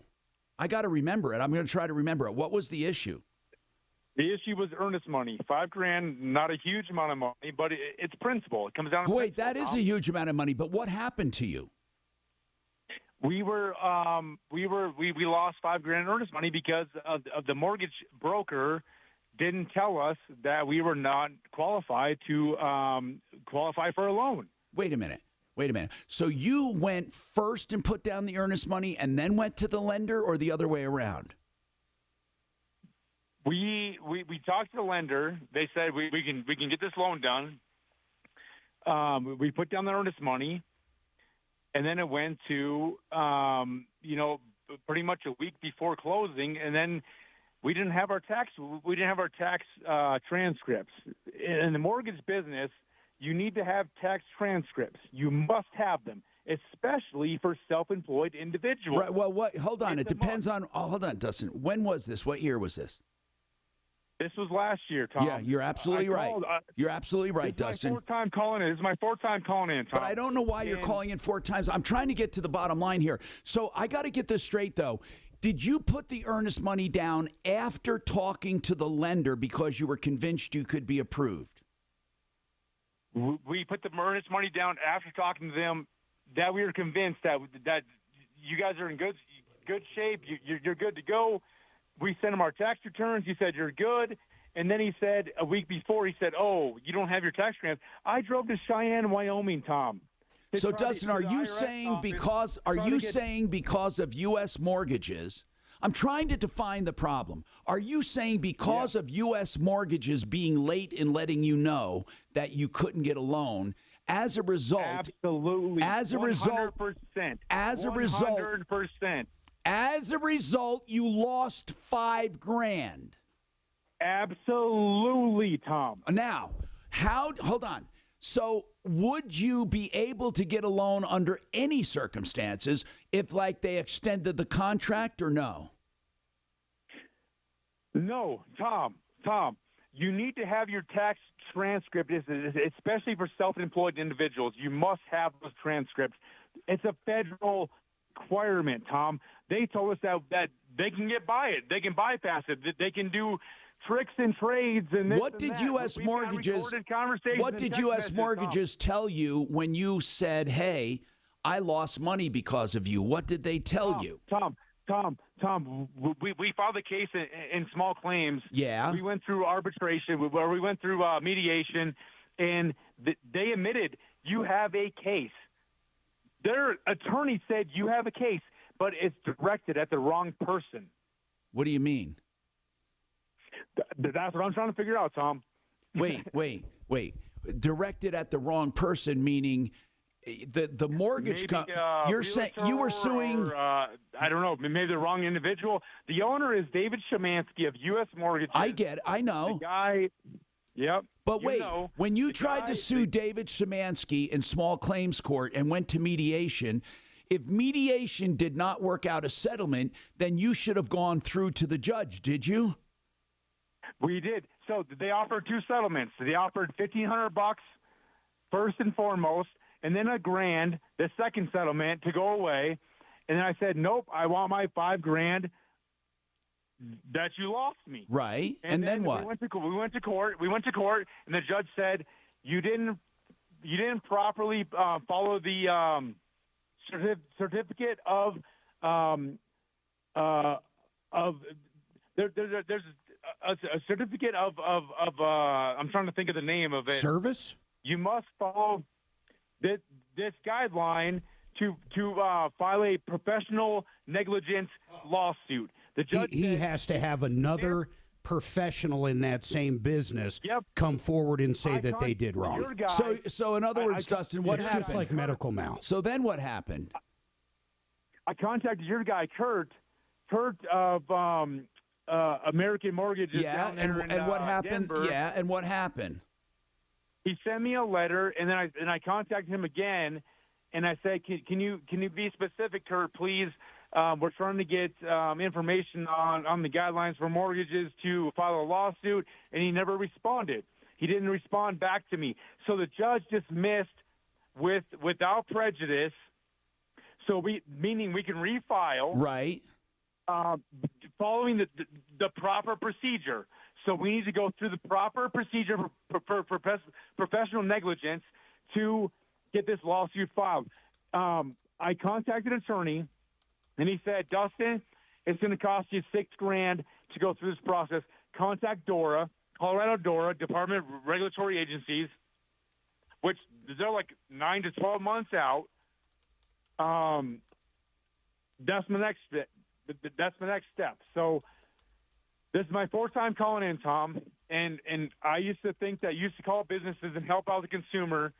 I got to remember it. I'm going to try to remember it. What was the issue? The issue was earnest money. $5,000, not a huge amount of money, but it's principal. It comes down to Wait, principal, that is Tom. a huge amount of money, but what happened to you? We lost $5,000 in earnest money because of the mortgage broker didn't tell us that we were not qualified to qualify for a loan. Wait a minute. So you went first and put down the earnest money and then went to the lender, or the other way around? We talked to the lender. They said we can get this loan done. We put down the earnest money, and then it went to pretty much a week before closing, and then we didn't have our tax transcripts. In the mortgage business, you need to have tax transcripts. You must have them, especially for self-employed individuals. Right. Well, hold on. It depends on. Hold on, Dustin. When was this? What year was this? This was last year, Tom. Yeah, you're absolutely right. You're absolutely right, Dustin. This is my fourth time calling in. This is my fourth time calling in, Tom. But I don't know why you're calling in 4 times. I'm trying to get to the bottom line here. So I got to get this straight, though. Did you put the earnest money down after talking to the lender because you were convinced you could be approved? We put the earnest money down after talking to them, that we were convinced that you guys are in good shape. You're good to go. We sent him our tax returns. He said, you're good. And then he said, a week before, he said, oh, you don't have your tax returns. I drove to Cheyenne, Wyoming, Tom. So, Dustin, are you saying because of U.S. mortgages? I'm trying to define the problem. Are you saying because of U.S. mortgages being late in letting you know that you couldn't get a loan, as a result, absolutely, 100%, as a result, you lost $5,000? Absolutely, Tom. Now, Hold on. So would you be able to get a loan under any circumstances if, like, they extended the contract or no? No, Tom, you need to have your tax transcript, especially for self-employed individuals. You must have those transcripts. It's a federal requirement, Tom. They told us that they can get by it. They can bypass it. That they can do tricks and trades and this What did and that. U.S. Mortgages? What did U.S. Mortgages tell you when you said, "Hey, I lost money because of you"? What did they tell you? Tom, we filed a case in small claims. Yeah. We went through arbitration, where we went through mediation, and they admitted you have a case. Their attorney said you have a case, but it's directed at the wrong person. What do you mean? That's what I'm trying to figure out, Tom. Wait. Directed at the wrong person, meaning the mortgage company. You're saying you were suing. Or, I don't know. Maybe the wrong individual. The owner is David Shemansky of U.S. Mortgages. I get it. I know. The guy. Yep. But wait, when you tried to sue David Shemansky in small claims court and went to mediation, if mediation did not work out a settlement, then you should have gone through to the judge, did you? We did. So they offered two settlements. They offered $1,500 first and foremost, and then $1,000, the second settlement, to go away. And then I said, nope, I want my $5,000 that you lost me. Right. And then what? We went to court, and the judge said you didn't properly follow the certificate of there's a certificate of I'm trying to think of the name of it. Service? You must follow this guideline to file a professional negligence lawsuit. The judge he has to have another professional in that same business come forward and say that they did wrong. So in other words, Dustin, what happened? It's just like medical mal. So then what happened? I contacted your guy, Kurt of American Mortgages. Yeah, and what happened? Denver. Yeah, and what happened? He sent me a letter, and then I contacted him again, and I said, "Can you be specific, Kurt, please? We're trying to get information on the guidelines for mortgages to file a lawsuit," and he never responded. He didn't respond back to me. So the judge dismissed without prejudice. So meaning we can refile. Right. Following the proper procedure. So we need to go through the proper procedure for professional negligence to get this lawsuit filed. I contacted an attorney, and he said, Dustin, it's going to cost you $6,000 to go through this process. Contact DORA, Colorado DORA, Department of Regulatory Agencies, which they're like 9 to 12 months out. That's my next step. That's my next step. So this is my fourth time calling in, Tom, and I used to think that you used to call businesses and help out the consumer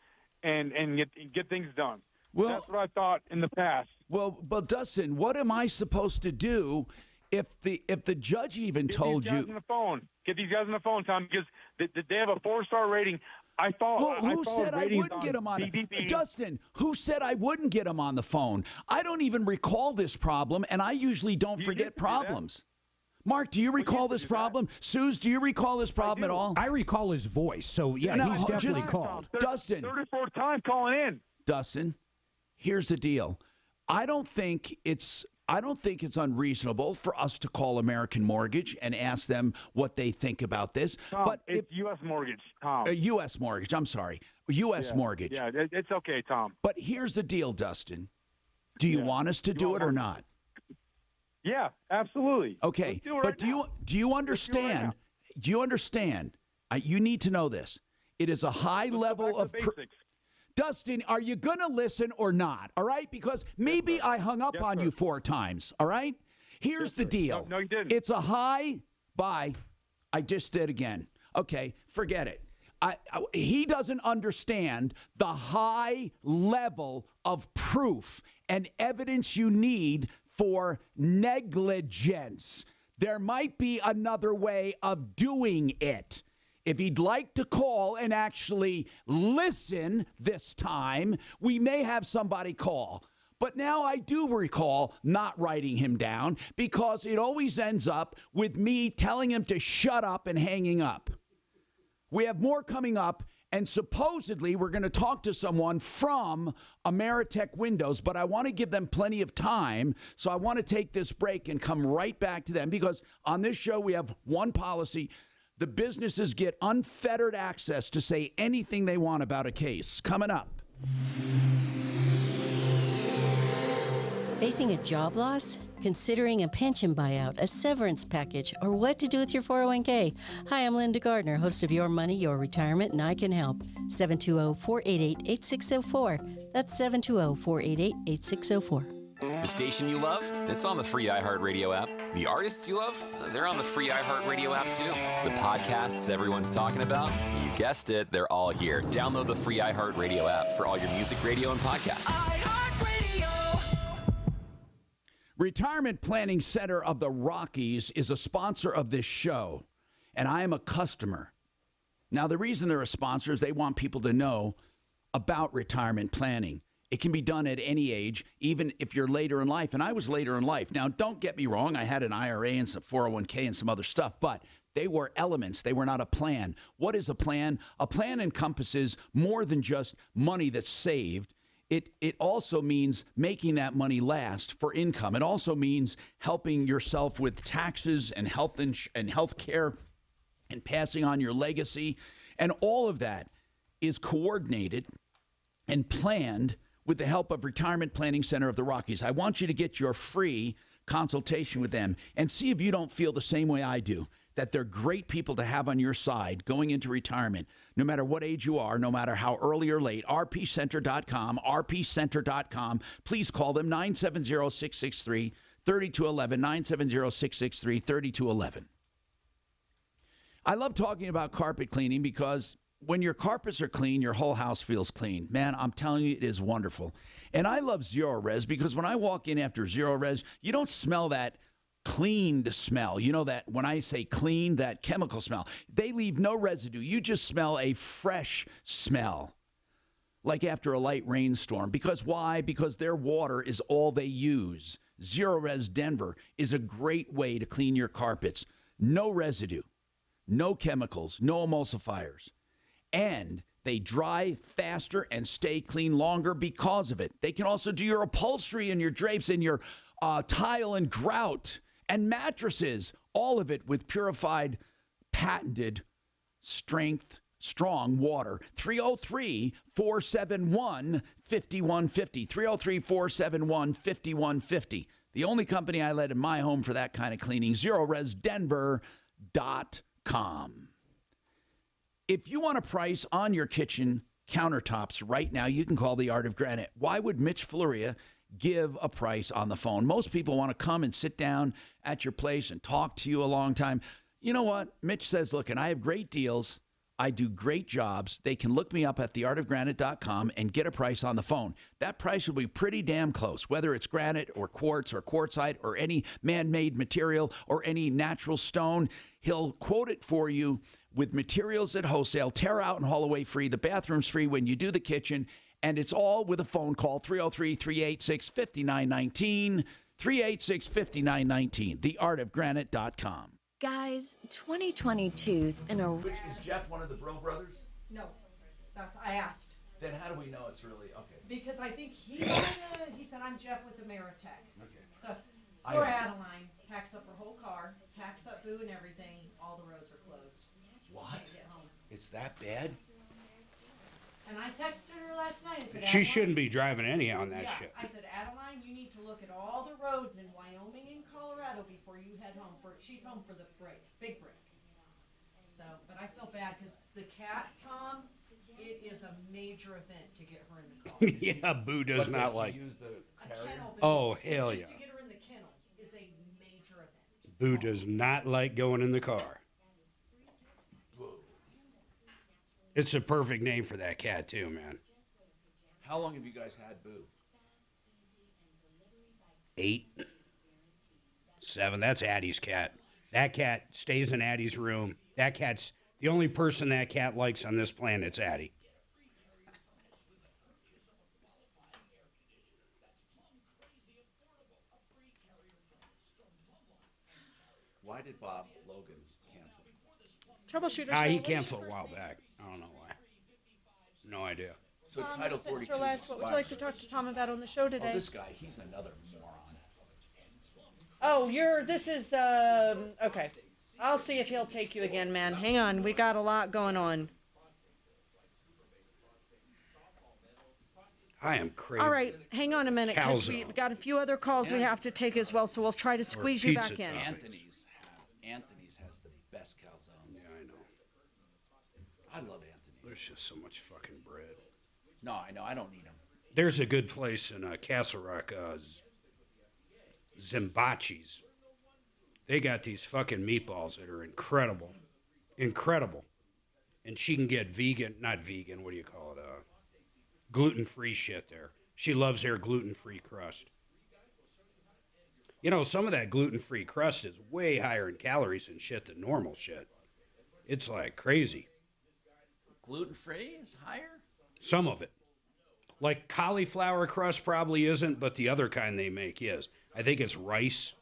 and get things done. Well, that's what I thought in the past. Well, but Dustin, what am I supposed to do if the judge even told you? Get these guys on the phone, Tom, because they have a 4-star rating. I thought. Well, who said I wouldn't get him on? Dustin, who said I wouldn't get him on the phone? I don't even recall this problem, and I usually don't forget problems. Mark, do you recall this problem? Suze, do you recall this problem at all? I recall his voice, so yeah, he's definitely called. Dustin, 34th time calling in. Dustin, here's the deal. I don't think it's unreasonable for us to call American Mortgage and ask them what they think about this. Tom, but it's U.S. Mortgage, Tom. U.S. Mortgage. I'm sorry. U.S. Mortgage. Yeah, it's okay, Tom. But here's the deal, Dustin. Do you want us to do it or not? Yeah, absolutely. Okay, but do you understand? Do you understand? You need to know this. It is a high level of basics. Dustin, are you going to listen or not? All right? Because maybe I hung up on you 4 times. All right? Here's the deal. No, you didn't. It's a high. Bye. I just did again. Okay, forget it. He doesn't understand the high level of proof and evidence you need for negligence. There might be another way of doing it. If he'd like to call and actually listen this time, we may have somebody call. But now I do recall not writing him down because it always ends up with me telling him to shut up and hanging up. We have more coming up, and supposedly we're going to talk to someone from Ameritech Windows, but I want to give them plenty of time, so I want to take this break and come right back to them because on this show we have one policy. The businesses get unfettered access to say anything they want about a case. Coming up. Facing a job loss? Considering a pension buyout, a severance package, or what to do with your 401k? Hi, I'm Linda Gardner, host of Your Money, Your Retirement, and I can help. 720-488-8604. That's 720-488-8604. The station you love? It's on the free iHeartRadio app. The artists you love? They're on the free iHeartRadio app too. The podcasts everyone's talking about? You guessed it, they're all here. Download the free iHeartRadio app for all your music, radio, and podcasts. Retirement Planning Center of the Rockies is a sponsor of this show, and I am a customer. Now, the reason they're a sponsor is they want people to know about retirement planning. It can be done at any age, even if you're later in life, and I was later in life. Now, don't get me wrong. I had an IRA and some 401k and some other stuff, but they were elements. They were not a plan. What is a plan? A plan encompasses more than just money that's saved. It also means making that money last for income. It also means helping yourself with taxes and health care and passing on your legacy. And all of that is coordinated and planned with the help of Retirement Planning Center of the Rockies. I want you to get your free consultation with them and see if you don't feel the same way I do, that they're great people to have on your side going into retirement, no matter what age you are, no matter how early or late. rpcenter.com, rpcenter.com. Please call them 970-663-3211, 970-663-3211. I love talking about carpet cleaning because when your carpets are clean, your whole house feels clean. Man, I'm telling you, it is wonderful. And I love Zero Res because when I walk in after Zero Res, you don't smell that cleaned smell. You know that when I say clean, that chemical smell. They leave no residue. You just smell a fresh smell, like after a light rainstorm. Because why? Because their water is all they use. Zero Res Denver is a great way to clean your carpets. No residue, no chemicals, no emulsifiers. And they dry faster and stay clean longer because of it. They can also do your upholstery and your drapes and your tile and grout and mattresses, all of it with purified, patented, strong water. 303-471-5150. 303-471-5150. The only company I let in my home for that kind of cleaning, ZeroResDenver.com. If you want a price on your kitchen countertops right now, you can call the Art of Granite. Why would Mitch Floria give a price on the phone? Most people want to come and sit down at your place and talk to you a long time. You know what? Mitch says, look, and I have great deals. I do great jobs. They can look me up at theartofgranite.com and get a price on the phone. That price will be pretty damn close, whether it's granite or quartzite or any man-made material or any natural stone. He'll quote it for you with materials at wholesale, tear out and haul away free. The bathroom's free when you do the kitchen, and it's all with a phone call, 303-386-5919, 386-5919, theartofgranite.com. Guys, 2022's been a... Is Jeff one of the Bro Brothers? No, I asked. Then how do we know it's really, okay. Because I think he said, I'm Jeff with Ameritech. Okay. So, poor Adeline packs up her whole car, packs up boo and everything, all the roads are closed. What? Can't get home. It's that bad? And I texted her last night and said, She shouldn't be driving anyhow on that shit. I said, Adeline, you need to look at all the roads in Wyoming and Colorado before you head home. She's home for the break, big break. So, but I feel bad because the cat, Tom, it is a major event to get her in the car. Yeah, Boo does not like. Use the carrier? Oh, hell yeah. Just to get her in the kennel is a major event. Boo does not like going in the car. It's a perfect name for that cat, too, man. How long have you guys had Boo? 8, 7. That's Addie's cat. That cat stays in Addie's room. That cat's The only person that cat likes on this planet's Addie. Why did Bob Logan cancel? Troubleshooter. He canceled a while back. I don't know why. No idea. So Tom, Title this is 42. for last. What would you like to talk to Tom about on the show today? Oh, this guy, he's another moron. Oh, this is, okay. I'll see if he'll take you again, man. Hang on, we got a lot going on. I am crazy. All right, hang on a minute, because Calzone. we've got a few other calls we have to take as well, so we'll try to squeeze you back in. Anthony's has the best calzones. Yeah, I know. I love Anthony's. There's just so much fucking bread. No, I know. I don't need them. There's a good place in Castle Rock, Zimbachi's. They got these fucking meatballs that are incredible. Incredible. And she can get not vegan, what do you call it? Gluten-free shit there. She loves their gluten-free crust. You know, some of that gluten-free crust is way higher in calories and shit than normal shit. It's like crazy. Gluten-free is higher? Some of it. Like cauliflower crust probably isn't, but the other kind they make is. I think it's rice.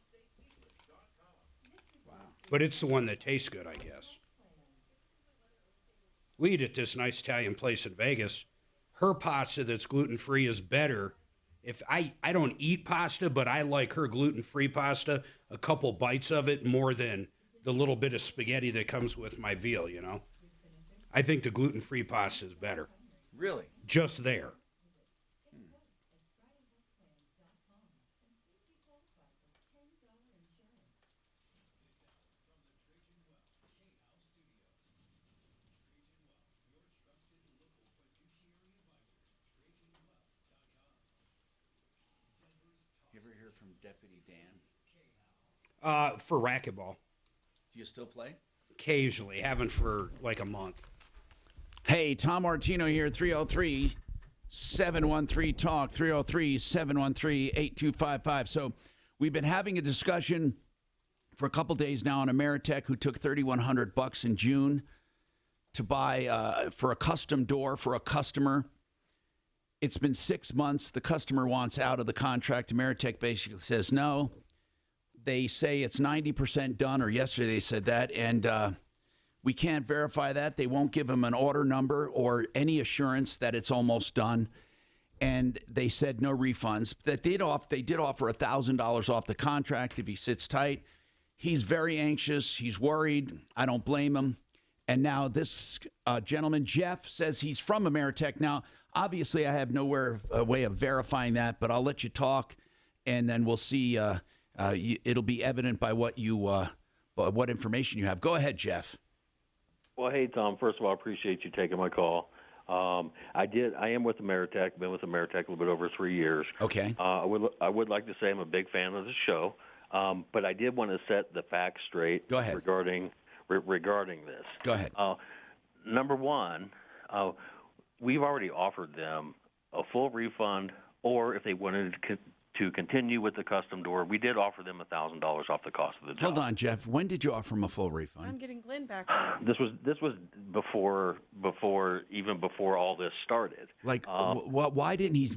Wow. But it's the one that tastes good, I guess. We eat at this nice Italian place in Vegas. Her pasta that's gluten-free is better. If I don't eat pasta, but I like her gluten-free pasta, a couple bites of it more than the little bit of spaghetti that comes with my veal, you know? I think the gluten-free pasta is better. Really? Just there. You ever hear from Deputy Dan? For racquetball. Do you still play? Occasionally. Haven't for like a month. Hey, Tom Martino here, 303-713-TALK, 303-713-8255. So we've been having a discussion for a couple days now on Ameritech, who took $3,100 in June to buy for a custom door for a customer. It's been 6 months. The customer wants out of the contract. Ameritech basically says no. They say it's 90% done, or yesterday they said that, and we can't verify that. They won't give him an order number or any assurance that it's almost done. And they said no refunds. They did offer $1,000 off the contract if he sits tight. He's very anxious. He's worried. I don't blame him. And now this gentleman, Jeff, says he's from Ameritech. Now, obviously, I have a way of verifying that, but I'll let you talk, and then we'll see. It'll be evident by what information you have. Go ahead, Jeff. Well, hey, Tom. First of all, I appreciate you taking my call. I am with Ameritech. Been with Ameritech a little bit over 3 years. Okay. I would like to say I'm a big fan of the show, but I did want to set the facts straight. Go ahead. Regarding this. Go ahead. Number one, we've already offered them a full refund, or if they wanted to continue with the custom door, we did offer them $1,000 off the cost of the job. Hold on, Jeff. When did you offer him a full refund? I'm getting Glenn back. This was before all this started. Like, why didn't he?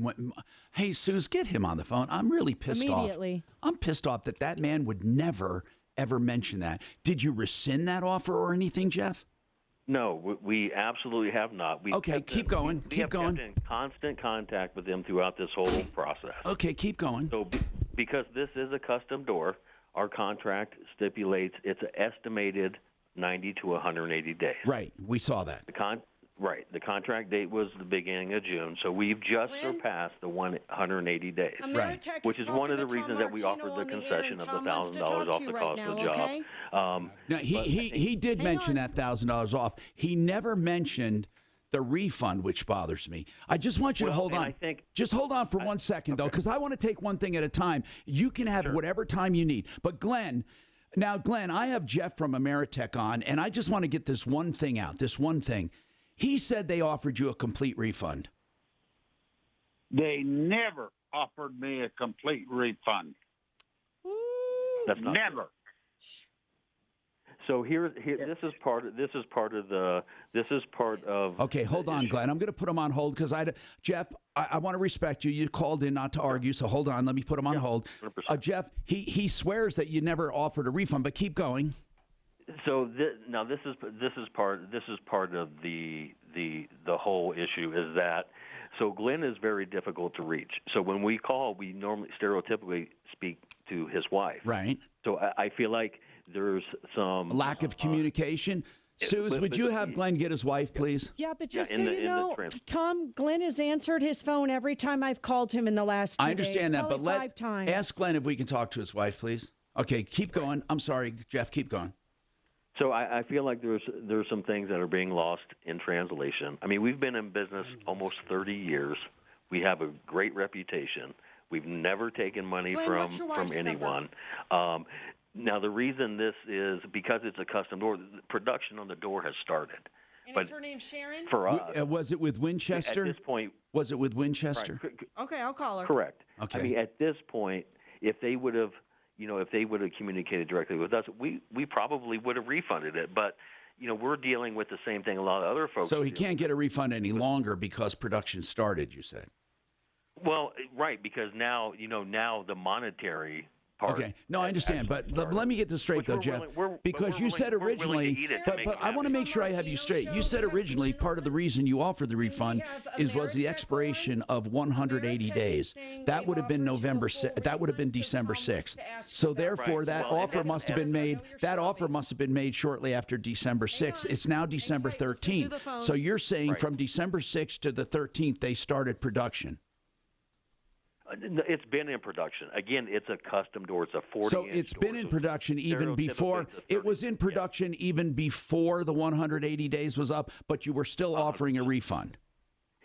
Hey, Suze, get him on the phone. I'm really pissed off. Immediately. I'm pissed off that man would never, ever mention that. Did you rescind that offer or anything, Jeff? No, we absolutely have not. Keep going. We have kept in constant contact with them throughout this whole process. Okay, keep going. So, because this is a custom door, our contract stipulates it's an estimated 90 to 180 days. Right, we saw that. The contract date was the beginning of June, so we've just surpassed the 180 days. Right. Which is one of the reasons that we offered the concession of the $1,000 off the cost of the job. Now, he did mention that $1,000 off. He never mentioned the refund, which bothers me. I just want you to hold on. Just hold on for 1 second, though, because I want to take one thing at a time. You can have whatever time you need. But, Glenn, I have Jeff from Ameritech on, and I just want to get this one thing out, this one thing. He said they offered you a complete refund. They never offered me a complete refund. That's not never. True. So this is part of. Okay, hold on, Glenn. I'm going to put him on hold because Jeff, I want to respect you. You called in not to argue, so hold on. Let me put him on hold. 100%. Jeff, he swears that you never offered a refund, but keep going. So this is part of the whole issue is that. So Glenn is very difficult to reach. So when we call, we normally stereotypically speak to his wife. Right. So I feel like there's some lack of communication. Suze, would you have Glenn get his wife, please? Yeah, but just in so the- you in the know, trans- Tom, Glenn has answered his phone every time I've called him in the last 2 I days. understand that, but probably 5 times. ask Glenn if we can talk to his wife, please. Okay, keep going. I'm sorry, Jeff, keep going. So I feel like there's some things that are being lost in translation. I mean, we've been in business almost 30 years. We have a great reputation. We've never taken money Glenn, from what's your wife's anyone. Now the reason this is because it's a custom door. The production on the door has started. And but is her name Sharon? for us, Was it with Winchester? at this point, Was it with Winchester? right, Okay, I'll call her. correct. Okay. I mean, at this point, if they would have, communicated directly with us, we probably would have refunded it. But we're dealing with the same thing a lot of other folks. So he do. can't get a refund any longer because production started, you said. Well, right, because now the monetary part. Okay. No, I understand, but let me get this straight, though, Jeff. Because you said originally, but I want to make sure I have you straight. You said originally part of the reason you offered the refund was the expiration of 180 days. That would have been that would have been December 6th. So therefore, that offer must have been made. That offer must have been made shortly after December 6th. It's now December 13th. So you're saying from December 6th to the 13th they started production. It's been in production. Again, it's a custom door. It's a 40-inch So it's been in production even before. It was in production even before the 180 days was up, but you were still offering a refund.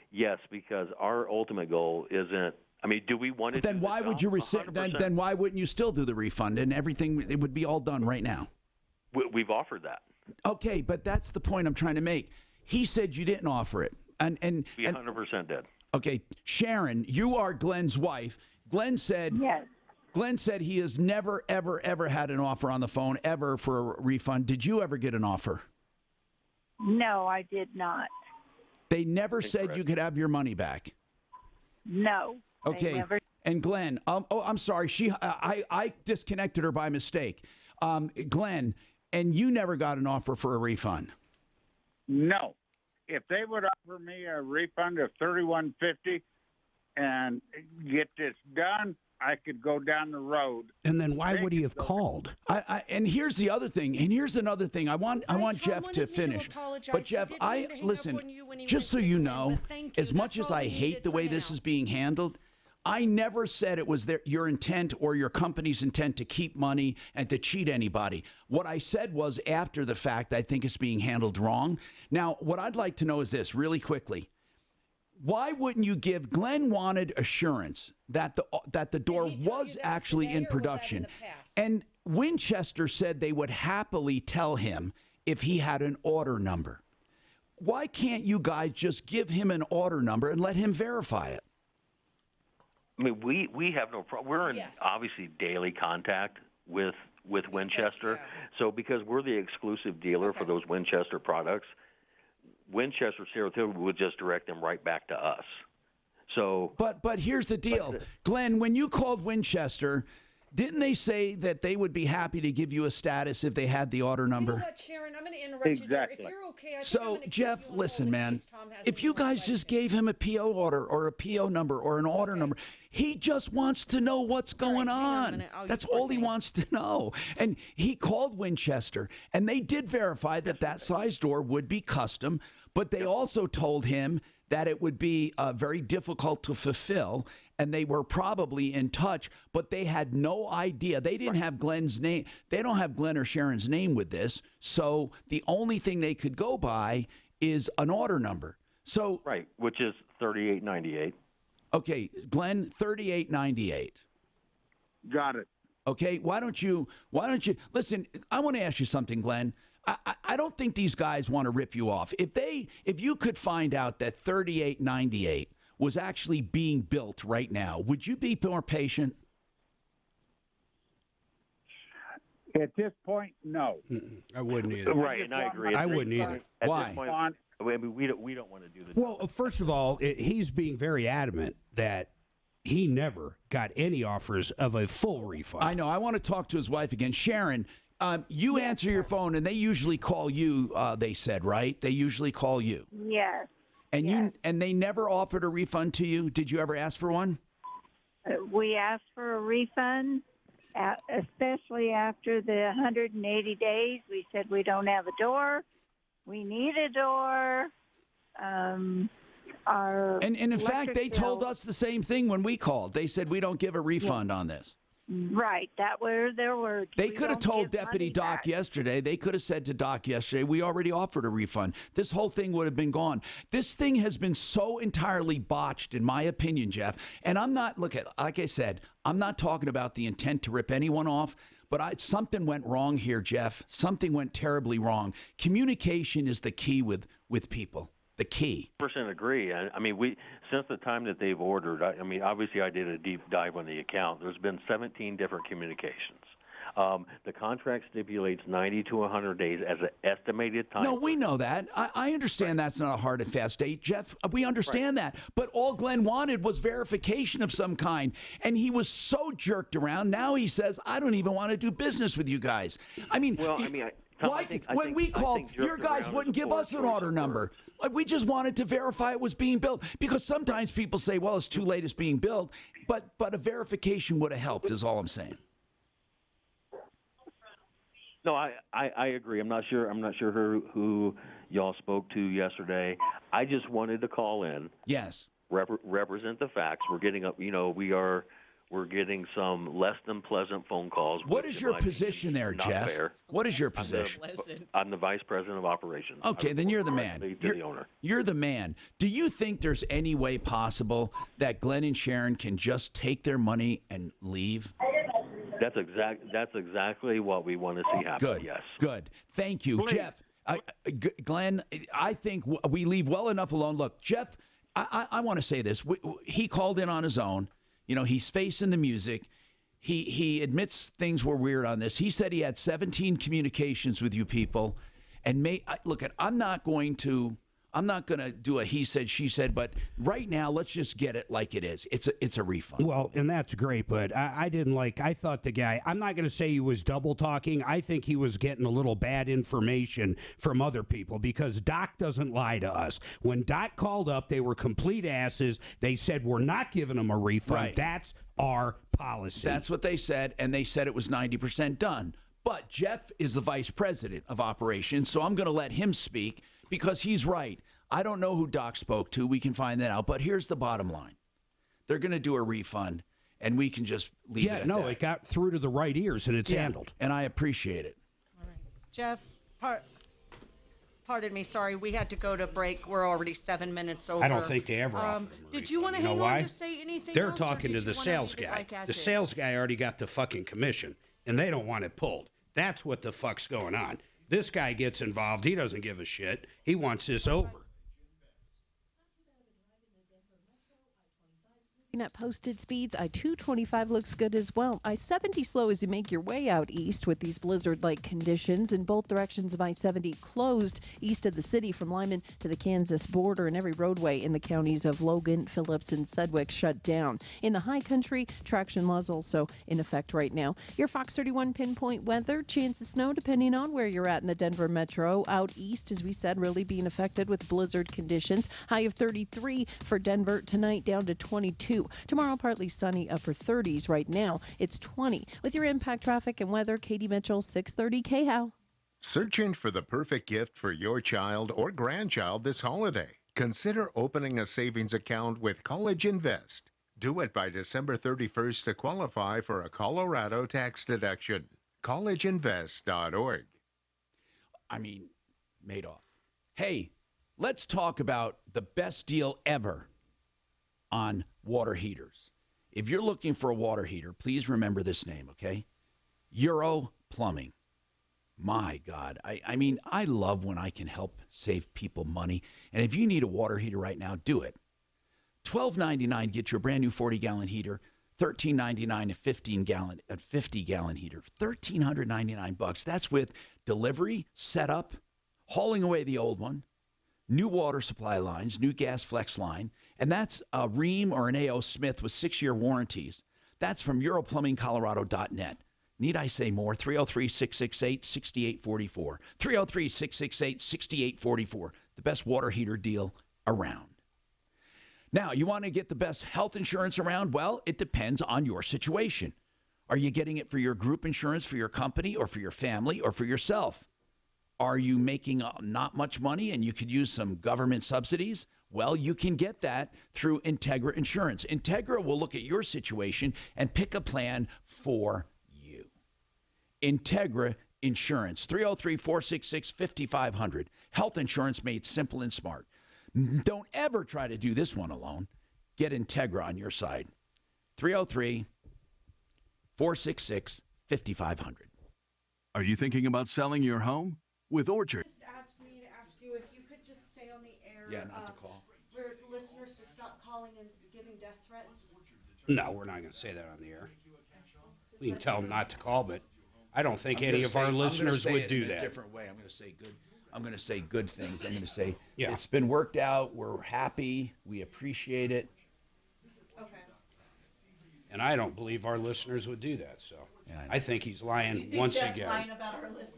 Yes, because our ultimate goal isn't. I mean, do we want to? Then why would you then why wouldn't you still do the refund and everything? It would be all done right now. We've offered that. Okay, but that's the point I'm trying to make. He said you didn't offer it, and We 100% did. Okay, Sharon, you are Glenn's wife. Glenn said yes. Glenn said he has never, ever, ever had an offer on the phone ever for a refund. Did you ever get an offer? No, I did not. They never said you could have your money back. No. Okay. Never. And Glenn, I'm sorry. I disconnected her by mistake. Glenn, and you never got an offer for a refund. No. If they would offer me a refund of $31.50 and get this done, I could go down the road. And then why would he have called? And here's the other thing. And here's another thing. I want Jeff to finish. But Jeff, listen. Just so you know, as much as I hate the way this is being handled, I never said it was your intent or your company's intent to keep money and to cheat anybody. What I said was after the fact, I think it's being handled wrong. Now, what I'd like to know is this really quickly. Why wouldn't you give Glenn wanted assurance that the door was actually in production? And Winchester said they would happily tell him if he had an order number. Why can't you guys just give him an order number and let him verify it? I mean, we have no problem. We're in obviously daily contact with Winchester. So because we're the exclusive dealer for those Winchester products, Winchester stereotypically would just direct them right back to us. So, but here's the deal, Glenn. When you called Winchester, didn't they say that they would be happy to give you a status if they had the order number? You know what, Sharon? I'm going to interrupt you there. If you're okay, I think I'm So, gonna Jeff, keep you on listen, hold in man. case Tom has If any you more guys questions. just gave him a PO order or a PO number or an order number, he just wants to know what's going on. That's all he wants to know. And he called Winchester, and they did verify that that size door would be custom, but they also told him that it would be very difficult to fulfill, and they were probably in touch, but they had no idea. They didn't have Glenn's name. They don't have Glenn or Sharon's name with this, so the only thing they could go by is an order number. So right, which is 3898. Okay, Glenn, 3898. Got it. Okay, why don't you listen? I want to ask you something, Glenn. I don't think these guys want to rip you off. If you could find out that 3898 was actually being built right now, would you be more patient? At this point, no. I wouldn't either. Right, and I agree. I wouldn't either. At Why? This point, I mean, we don't want to do the. Well, first of all, he's being very adamant that he never got any offers of a full refund. I know. I want to talk to his wife again. Sharon, you answer your phone, and they usually call you, they said, right? They usually call you. Yes. And and they never offered a refund to you? Did you ever ask for one? We asked for a refund, especially after the 180 days. We said we don't have a door. We need a door. And in fact, they told us the same thing when we called. They said we don't give a refund on this. Right, that were their words. They could have told Deputy Doc yesterday. They could have said to Doc yesterday, we already offered a refund. This whole thing would have been gone. This thing has been so entirely botched, in my opinion, Jeff. And I'm not, like I said, I'm not talking about the intent to rip anyone off. But something went wrong here, Jeff. Something went terribly wrong. Communication is the key with people. The key. 100% agree. I mean, since the time that they've ordered, I mean, obviously I did a deep dive on the account. There's been 17 different communications. The contract stipulates 90 to 100 days as an estimated time. No, we know that. I understand that's not a hard and fast date, Jeff. We understand that. But all Glenn wanted was verification of some kind. And he was so jerked around. Now he says, I don't even want to do business with you guys. I mean, when we called, your guys wouldn't give us an order number. We just wanted to verify it was being built. Because sometimes people say, well, it's too late, it's being built. But a verification would have helped, is all I'm saying. No, I agree. I'm not sure who y'all spoke to yesterday. I just wanted to call in. Yes. Represent the facts. We're getting up. We're getting some less than pleasant phone calls. What is your position there, Jeff? Fair. What is your position? I'm the vice president of operations. Okay, then you're the man. The owner. You're the man. Do you think there's any way possible that Glenn and Sharon can just take their money and leave? That's exactly what we want to see happen. Good. Yes. Good. Thank you, Please. Jeff. Glenn, I think we leave well enough alone. Look, Jeff, I want to say this. He called in on his own. He's facing the music. He admits things were weird on this. He said he had 17 communications with you people. And I'm not going to do a he said, she said, but right now, let's just get it like it is. It's a refund. Well, and that's great, but I thought the guy, I'm not going to say he was double talking. I think he was getting a little bad information from other people because Doc doesn't lie to us. When Doc called up, they were complete asses. They said, we're not giving them a refund. Right. That's our policy. That's what they said, and they said it was 90% done. But Jeff is the vice president of operations, so I'm going to let him speak because he's right. I don't know who Doc spoke to. We can find that out. But here's the bottom line. They're going to do a refund, and we can just leave it at that. It got through to the right ears, and it's handled. And I appreciate it. All right. Jeff, pardon me, sorry. We had to go to break. We're already 7 minutes over. I don't think they ever offered them. Did you want to hang on to say anything They're else, talking to the sales guy. The sales guy already got the fucking commission, and they don't want it pulled. That's what the fuck's going on. This guy gets involved. He doesn't give a shit. He wants this over. At posted speeds, I-225 looks good as well. I-70 slow as you make your way out east with these blizzard-like conditions. In both directions of I-70 closed east of the city from Lyman to the Kansas border, and every roadway in the counties of Logan, Phillips, and Sedgwick shut down. In the high country, traction laws also in effect right now. Your Fox 31 pinpoint weather, chance of snow depending on where you're at in the Denver metro. Out east, as we said, really being affected with blizzard conditions. High of 33 for Denver tonight, down to 22. Tomorrow, partly sunny, upper 30s. Right now, it's 20. With your impact traffic and weather, Katie Mitchell, 630 KHOW. Searching for the perfect gift for your child or grandchild this holiday? Consider opening a savings account with College Invest. Do it by December 31st to qualify for a Colorado tax deduction. CollegeInvest.org. I mean, Madoff. Hey, let's talk about the best deal ever on water heaters. If you're looking for a water heater, please remember this name, okay? Euro Plumbing. My God. I mean, I love when I can help save people money. And if you need a water heater right now, do it. $12.99 gets you a brand new 40-gallon heater. $13.99 a 50-gallon heater. $1,399. That's with delivery, setup, hauling away the old one, new water supply lines, new gas flex line, and that's a Rheem or an A.O. Smith with 6-year warranties. That's from EuroPlumbingColorado.net. Need I say more? 303-668-6844. 303-668-6844. The best water heater deal around. Now, you want to get the best health insurance around? Well, it depends on your situation. Are you getting it for your group insurance, for your company, or for your family, or for yourself? Are you making not much money and you could use some government subsidies? Well, you can get that through Integra Insurance. Integra will look at your situation and pick a plan for you. Integra Insurance, 303-466-5500. Health insurance made simple and smart. Don't ever try to do this one alone. Get Integra on your side. 303-466-5500. Are you thinking about selling your home? With Orchard. Just asked me to ask you if you could just say on the air. Yeah, not to call. For listeners to stop calling and giving death threats. No, we're not going to say that on the air. We can tell them not to call, but I don't think any of our listeners would do that. In a different way. I'm going to say good. I'm going to say good things. I'm going to say it's been worked out. We're happy. We appreciate it. Okay. And I don't believe our listeners would do that. So I think he's lying once again. Lying about our listeners.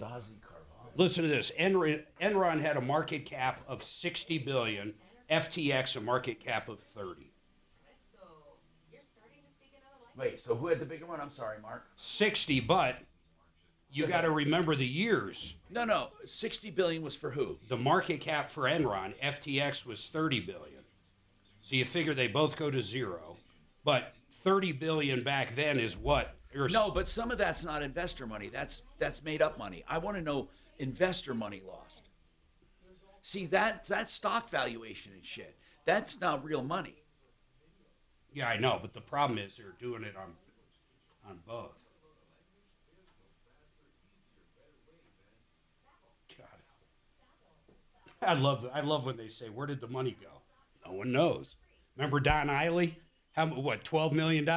Carvana. Listen to this. Enron had a market cap of $60 billion. FTX a market cap of $30. Wait, so who had the bigger one? I'm sorry, Mark. 60, but you got to remember the years. No. 60 billion was for who? The market cap for Enron, FTX, was 30 billion. So you figure they both go to zero. But 30 billion back then is what? No, but some of that's not investor money. That's made up money. I want to know investor money lost. See, that's stock valuation and shit. That's not real money. Yeah, I know, but the problem is they're doing it on both. God. I love when they say, "Where did the money go?" No one knows. Remember Don Eiley? $12 million?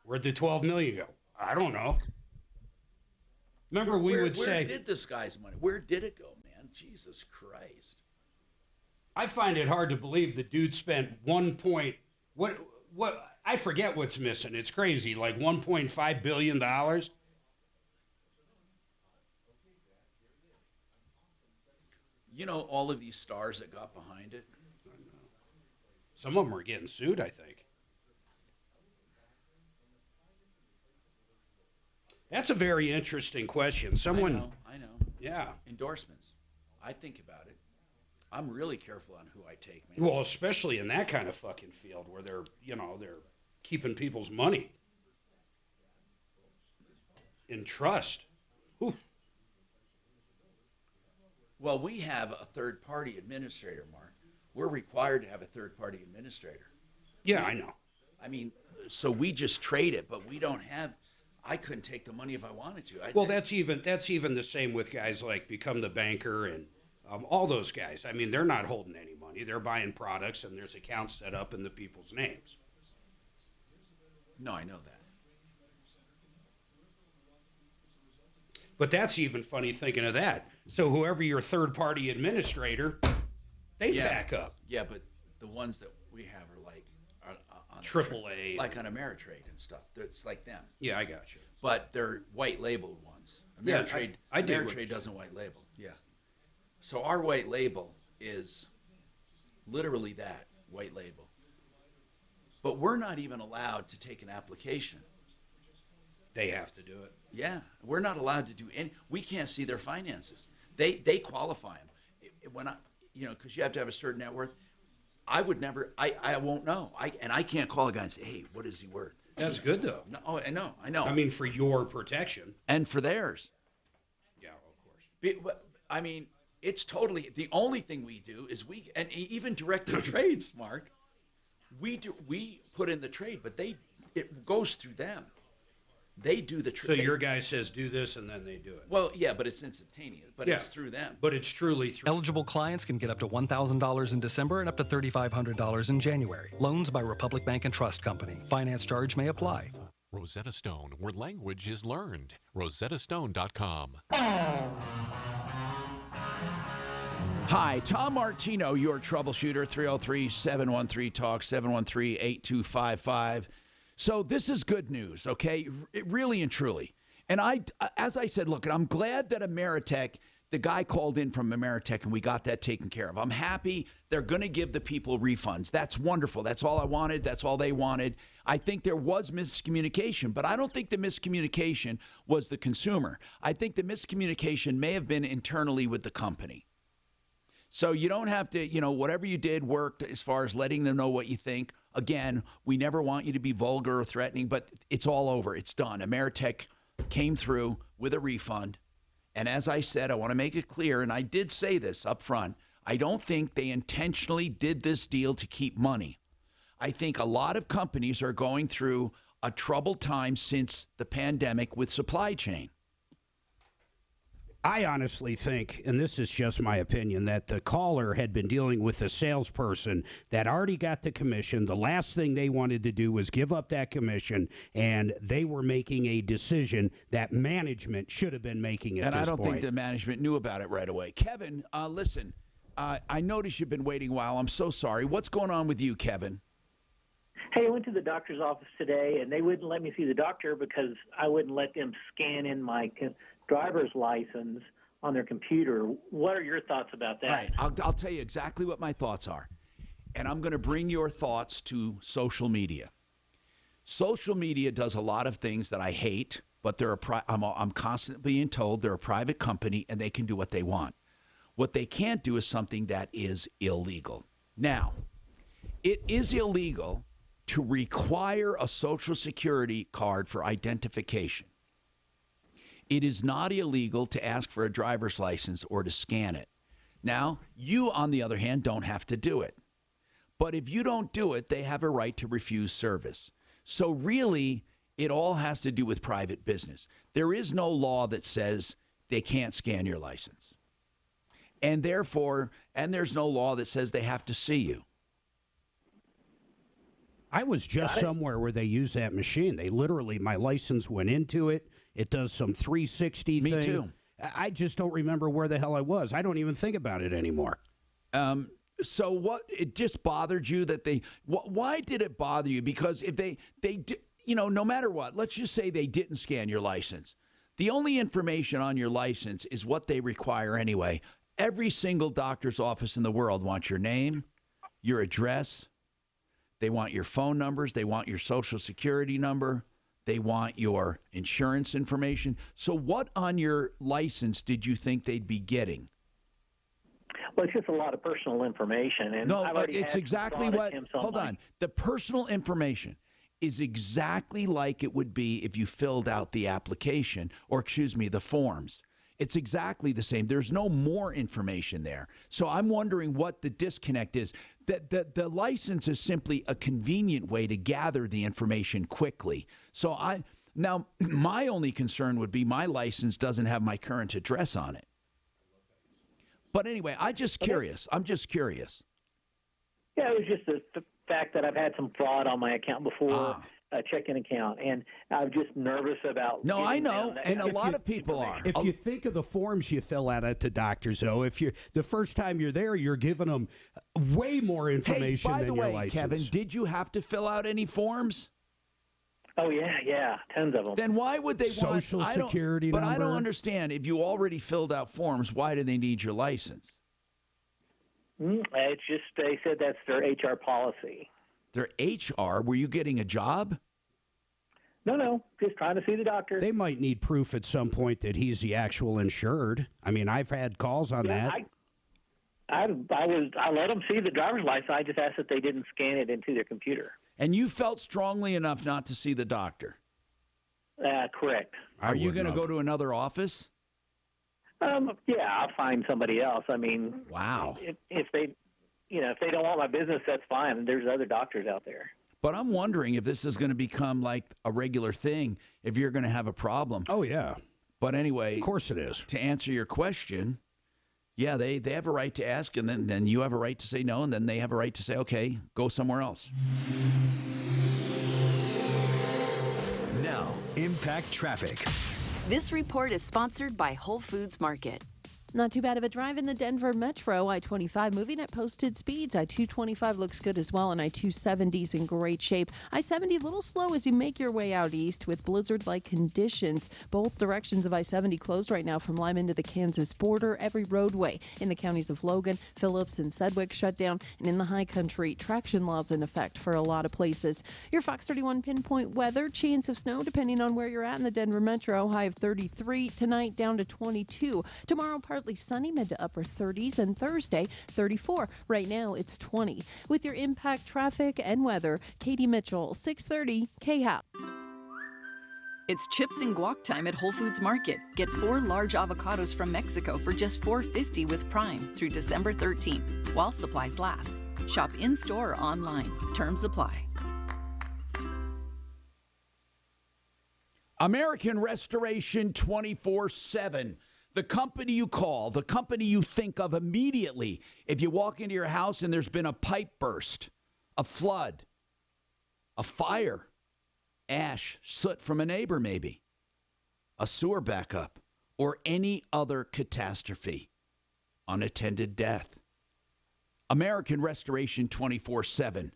Where'd the $12 million go? I don't know. Remember where did this guy's money? Where did it go, man? Jesus Christ. I find it hard to believe the dude spent what I forget what's missing. It's crazy, like $1.5 billion. You know all of these stars that got behind it? I know. Some of them are getting sued, I think. That's a very interesting question. I know. Yeah. Endorsements. I think about it. I'm really careful on who I take, man. Well, especially in that kind of fucking field where they're keeping people's money in trust. Whew. Well, we have a third-party administrator, Mark. We're required to have a third-party administrator. Yeah, I know. I mean, so we just trade it, but we don't have. I couldn't take the money if I wanted to. That's even the same with guys like Become the Banker and all those guys. I mean, they're not holding any money. They're buying products, and there's accounts set up in the people's names. No, I know that. But that's even funny thinking of that. So whoever your third-party administrator, they back up. Yeah, but the ones that we have are like on AAA, like on Ameritrade and stuff. It's like them. Yeah, I got you. But they're white labeled ones. Ameritrade, I Ameritrade doesn't white label. Yeah. So our white label is literally that, white label. But we're not even allowed to take an application. They have to do it. Yeah, we're not allowed to do any. We can't see their finances. They qualify them. When because you have to have a certain net worth. I would never. I won't know. I can't call a guy and say, hey, what is he worth? That's good though. No, I know. I mean, for your protection and for theirs. Yeah, of course. I mean, it's totally the only thing we do is and even direct trades, Mark. We put in the trade, but it goes through them. They do the So your guy says do this, and then they do it. Well, yeah, but it's instantaneous. But Yeah. it's through them. But it's truly through. Eligible clients can get up to $1,000 in December and up to $3,500 in January. Loans by Republic Bank and Trust Company. Finance charge may apply. Rosetta Stone, where language is learned. rosettastone.com. Hi, Tom Martino, your troubleshooter, 303-713-TALK, 713-8255. So this is good news, okay? Really and truly. And as I said, look, I'm glad that Ameritech, the guy called in from Ameritech, and we got that taken care of. I'm happy they're going to give the people refunds. That's wonderful. That's all I wanted. That's all they wanted. I think there was miscommunication, but I don't think the miscommunication was the consumer. I think the miscommunication may have been internally with the company. So you don't have to, whatever you did worked as far as letting them know what you think. Again, we never want you to be vulgar or threatening, but it's all over. It's done. Ameritech came through with a refund. And as I said, I want to make it clear, and I did say this up front, I don't think they intentionally did this deal to keep money. I think a lot of companies are going through a troubled time since the pandemic with supply chain. I honestly think, and this is just my opinion, that the caller had been dealing with a salesperson that already got the commission. The last thing they wanted to do was give up that commission, and they were making a decision that management should have been making at this point. And I don't think the management knew about it right away. Kevin, listen, I noticed you've been waiting a while. I'm so sorry. What's going on with you, Kevin? Hey, I went to the doctor's office today, and they wouldn't let me see the doctor because I wouldn't let them scan in my driver's license on their computer. What are your thoughts about that? All right, I'll tell you exactly what my thoughts are. And I'm going to bring your thoughts to social media. Social media does a lot of things that I hate, but I'm constantly being told they're a private company and they can do what they want. What they can't do is something that is illegal. Now, it is illegal to require a Social Security card for identification. It is not illegal to ask for a driver's license or to scan it. Now, you, on the other hand, don't have to do it. But if you don't do it, they have a right to refuse service. So really, it all has to do with private business. There is no law that says they can't scan your license. And therefore, there's no law that says they have to see you. I was just somewhere where they use that machine. They literally, my license went into it. It does some 360 thing. Me too. I just don't remember where the hell I was. I don't even think about it anymore. So what? It just bothered you that they? Why did it bother you? Because if they no matter what, let's just say they didn't scan your license. The only information on your license is what they require anyway. Every single doctor's office in the world wants your name, your address. They want your phone numbers. They want your Social Security number. They want your insurance information. So what on your license did you think they'd be getting? Well, it's just a lot of personal information. And No, I've already it's had exactly fraud what attempts – hold on. The personal information is exactly like it would be if you filled out the application or, the forms. It's exactly the same. There's no more information there. So I'm wondering what the disconnect is. The license is simply a convenient way to gather the information quickly. So now my only concern would be my license doesn't have my current address on it. But anyway, I'm just curious. Yeah, it was just the fact that I've had some fraud on my account before. A checking account, and I'm just nervous about. No, I know, and a lot of people are. If you think of the forms you fill out at the doctor's, though, if you the first time you're there, you're giving them way more information than your license. Kevin, did you have to fill out any forms? Oh yeah, tons of them. Then why would they want Social Security number? But I don't understand. If you already filled out forms, why do they need your license? It's just they said that's their HR policy. Their HR? Were you getting a job? No, just trying to see the doctor. They might need proof at some point that he's the actual insured. I mean, I've had calls on that. I let them see the driver's license. I just asked that they didn't scan it into their computer. And you felt strongly enough not to see the doctor? Correct. Are you going to go to another office? Yeah, I'll find somebody else. I mean, wow. If they don't want my business, that's fine. There's other doctors out there. But I'm wondering if this is going to become like a regular thing if you're going to have a problem. Oh, yeah. But anyway. Of course it is. To answer your question, yeah, they have a right to ask, and then you have a right to say no, and then they have a right to say, okay, go somewhere else. Now, impact traffic. This report is sponsored by Whole Foods Market. Not too bad of a drive in the Denver Metro. I-25 moving at posted speeds. I-225 looks good as well, and I-270 is in great shape. I-70 a little slow as you make your way out east with blizzard-like conditions. Both directions of I-70 closed right now from Lyman to the Kansas border. Every roadway in the counties of Logan, Phillips, and Sedgwick shut down, and in the high country, traction laws in effect for a lot of places. Your Fox 31 pinpoint weather, chance of snow depending on where you're at in the Denver Metro. High of 33 tonight, down to 22. Tomorrow, partly sunny, mid to upper 30s, and Thursday 34. Right now it's 20. With your impact traffic and weather, Katie Mitchell, 630 KHAP. It's chips and guac time at Whole Foods Market. Get 4 large avocados from Mexico for just $4.50 with Prime through December 13th, while supplies last. Shop in-store or online. Terms apply. American Restoration 24/7. The company you call, the company you think of immediately if you walk into your house and there's been a pipe burst, a flood, a fire, ash, soot from a neighbor maybe, a sewer backup, or any other catastrophe, unattended death. American Restoration 24/7.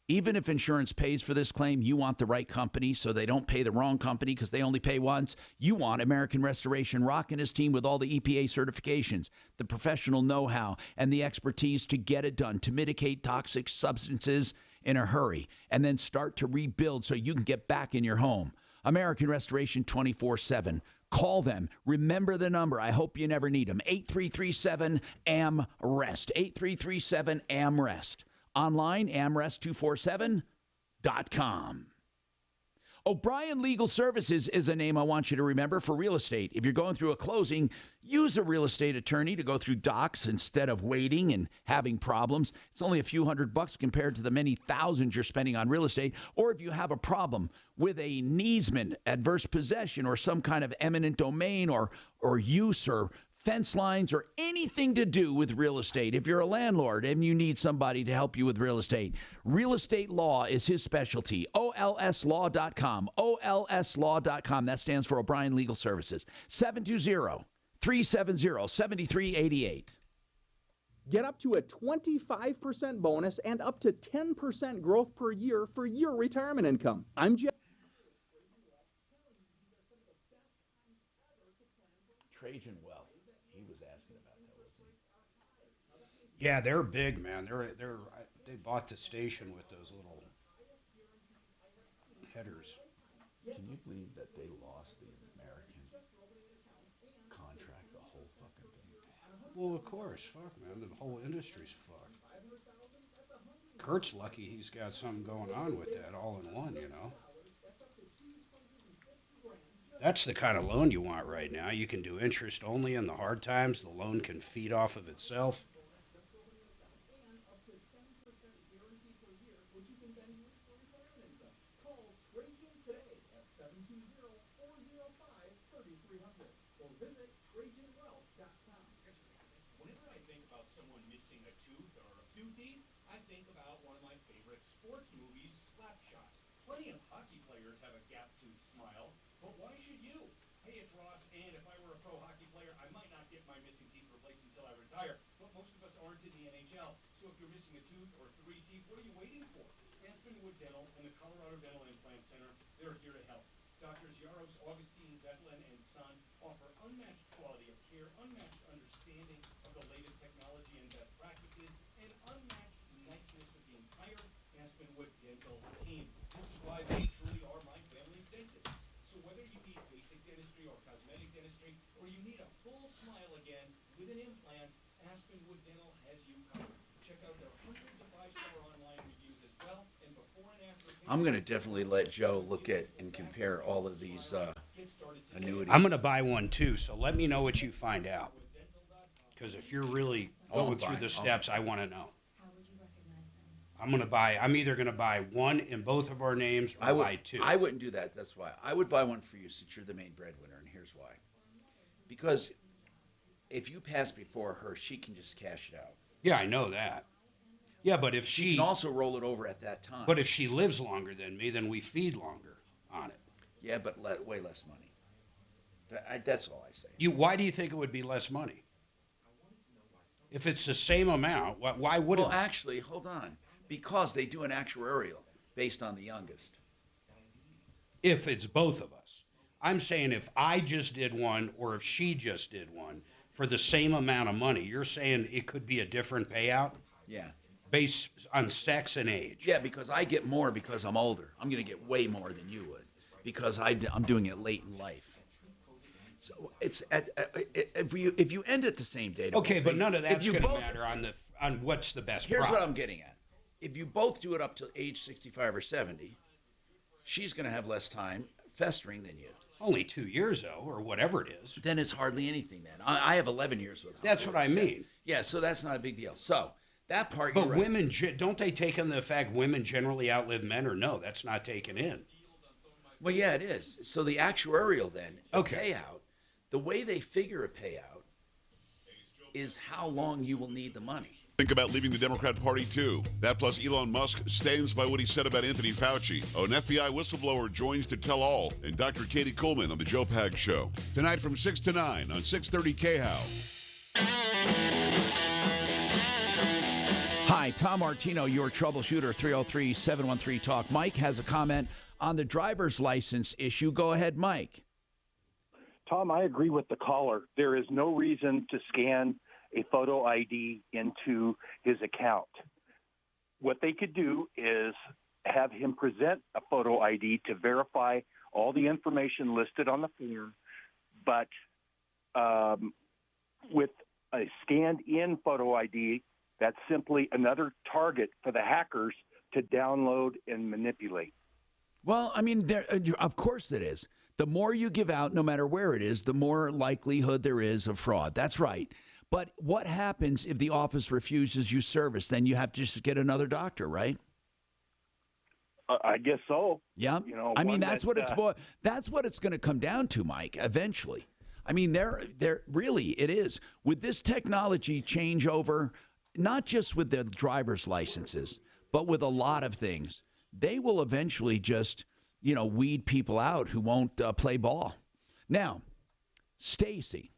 Even if insurance pays for this claim, you want the right company so they don't pay the wrong company because they only pay once. You want American Restoration. Rock and his team with all the EPA certifications, the professional know-how, and the expertise to get it done, to mitigate toxic substances in a hurry, and then start to rebuild so you can get back in your home. American Restoration 24/7. Call them. Remember the number. I hope you never need them. 8337-AM-REST. 8337-AM-REST. Online, amrest247.com. O'Brien Legal Services is a name I want you to remember for real estate. If you're going through a closing, use a real estate attorney to go through docs instead of waiting and having problems. It's only a few $100 compared to the many thousands you're spending on real estate. Or if you have a problem with a easement, adverse possession, or some kind of eminent domain or use or fence lines or anything to do with real estate. If you're a landlord and you need somebody to help you with real estate law is his specialty. OLSlaw.com. OLSlaw.com. That stands for O'Brien Legal Services. 720-370-7388. Get up to a 25% bonus and up to 10% growth per year for your retirement income. I'm Jeff. Trajan Wealth. He was asking about that, wasn't he? Yeah, they're big, man. They bought the station with those little headers. Can you believe that they lost the American contract, the whole fucking thing? Well, of course. Fuck, man. The whole industry's fucked. Kurt's lucky he's got something going on with that all in one, you know. That's the kind of loan you want right now. You can do interest only in the hard times. The loan can feed off of itself. Whenever I think about someone missing a tooth or a few teeth, I think about one of my favorite sports movies, Slapshot. Plenty of hockey players have a gap-tooth smile, but why should you? Hey, it's Ross, and if I were a pro hockey player, I might not get my missing teeth replaced until I retire, but most of us aren't in the NHL, so if you're missing a tooth or 3 teeth, what are you waiting for? Aspenwood Dental and the Colorado Dental Implant Center, they're here to help. Doctors Yaros, Augustine, Zetlin, and Son offer unmatched quality of care, unmatched understanding of the latest technology and best practices, and unmatched niceness of the entire Aspenwood Dental team. This is why they truly are my family's dentist. So whether you need basic dentistry or cosmetic dentistry, or you need a full smile again with an implant, Aspenwood Dental has you covered. Check out their hundreds of 5-star online reviews as well, and before and after. I'm going to definitely let Joe look at and compare all of these annuities. I'm going to buy one too, so let me know what you find out. Because if you're really going through the steps, I want to know. I'm either going to buy one in both of our names or buy two. I wouldn't do that. That's why. I would buy one for you since you're the main breadwinner, and here's why. Because if you pass before her, she can just cash it out. Yeah, I know that. Yeah, but if she can also roll it over at that time. But if she lives longer than me, then we feed longer on it. Yeah, but way less money. That's all I say. Why do you think it would be less money? If it's the same amount, why would it? Well, actually, hold on. Because they do an actuarial based on the youngest. If it's both of us. I'm saying if I just did one or if she just did one for the same amount of money, you're saying it could be a different payout? Yeah. Based on sex and age? Yeah, because I get more because I'm older. I'm going to get way more than you would because I'm doing it late in life. So it's if you end it the same day. Okay, but none of that's going to matter on what's the best Here's product. what I'm getting at. If you both do it up to age 65 or 70, she's going to have less time festering than you. Only 2 years, though, or whatever it is. Then it's hardly anything then. I have 11 years with her. That's what I mean. Yeah, so that's not a big deal. So that part But you're right. women, don't they take in the fact women generally outlive men, or no, that's not taken in? Well, yeah, it is. So the actuarial then, payout, the way they figure a payout is how long you will need the money. Think about leaving the Democrat Party, too. That plus Elon Musk stands by what he said about Anthony Fauci. An FBI whistleblower joins to tell all, and Dr. Katie Coleman on The Joe Pag Show. Tonight from 6 to 9 on 630 KHOW. Hi, Tom Martino, your troubleshooter, 303-713-TALK. Mike has a comment on the driver's license issue. Go ahead, Mike. Tom, I agree with the caller. There is no reason to scan a photo ID into his account. What they could do is have him present a photo ID to verify all the information listed on the form, but with a scanned-in photo ID, that's simply another target for the hackers to download and manipulate. Well, I mean, of course it is. The more you give out, no matter where it is, the more likelihood there is of fraud. That's right. But what happens if the office refuses you service? Then you have to just get another doctor, right? I guess so. Yeah. You know, I mean, that's what it's going to come down to, Mike, eventually. I mean, there really it is. With this technology changeover, not just with the driver's licenses, but with a lot of things, they will eventually just, weed people out who won't play ball. Now, Stacy,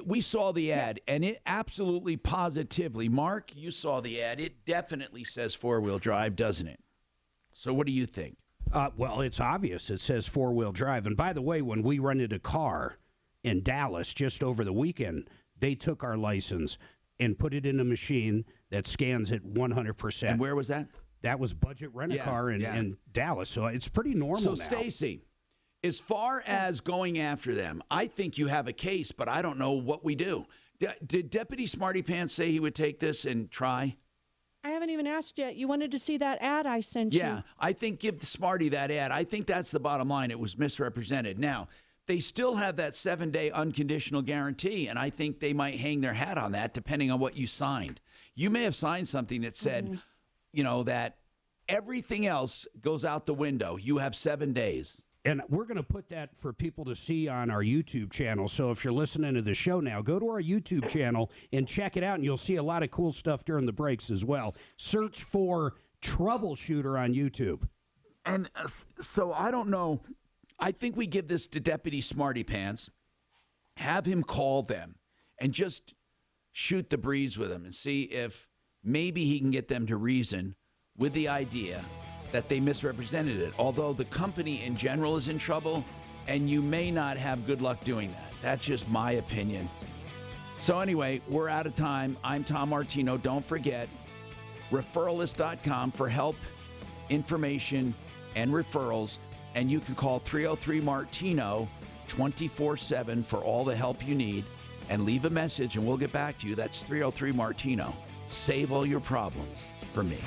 we saw the ad, and it absolutely positively, Mark, you saw the ad. It definitely says four-wheel drive, doesn't it? So what do you think? Well, it's obvious. It says four-wheel drive. And by the way, when we rented a car in Dallas just over the weekend, they took our license and put it in a machine that scans it 100%. And where was that? That was Budget Rent-A-Car in Dallas. So it's pretty normal now. So, Stacy, as far as going after them, I think you have a case, but I don't know what we do. Did Deputy Smarty Pants say he would take this and try? I haven't even asked yet. You wanted to see that ad I sent you. Yeah, I think give Smarty that ad. I think that's the bottom line. It was misrepresented. Now, they still have that 7-day unconditional guarantee, and I think they might hang their hat on that depending on what you signed. You may have signed something that said, that everything else goes out the window. You have 7 days. And we're going to put that for people to see on our YouTube channel. So if you're listening to the show now, go to our YouTube channel and check it out, and you'll see a lot of cool stuff during the breaks as well. Search for Troubleshooter on YouTube. And so I don't know. I think we give this to Deputy Smarty Pants, have him call them, and just shoot the breeze with them and see if maybe he can get them to reason with the idea that they misrepresented it, although the company in general is in trouble, and you may not have good luck doing that. That's just my opinion. So anyway, we're out of time. I'm Tom Martino. Don't forget, referralist.com for help, information, and referrals, and you can call 303-MARTINO 24/7 for all the help you need, and leave a message, and we'll get back to you. That's 303-MARTINO. Save all your problems for me.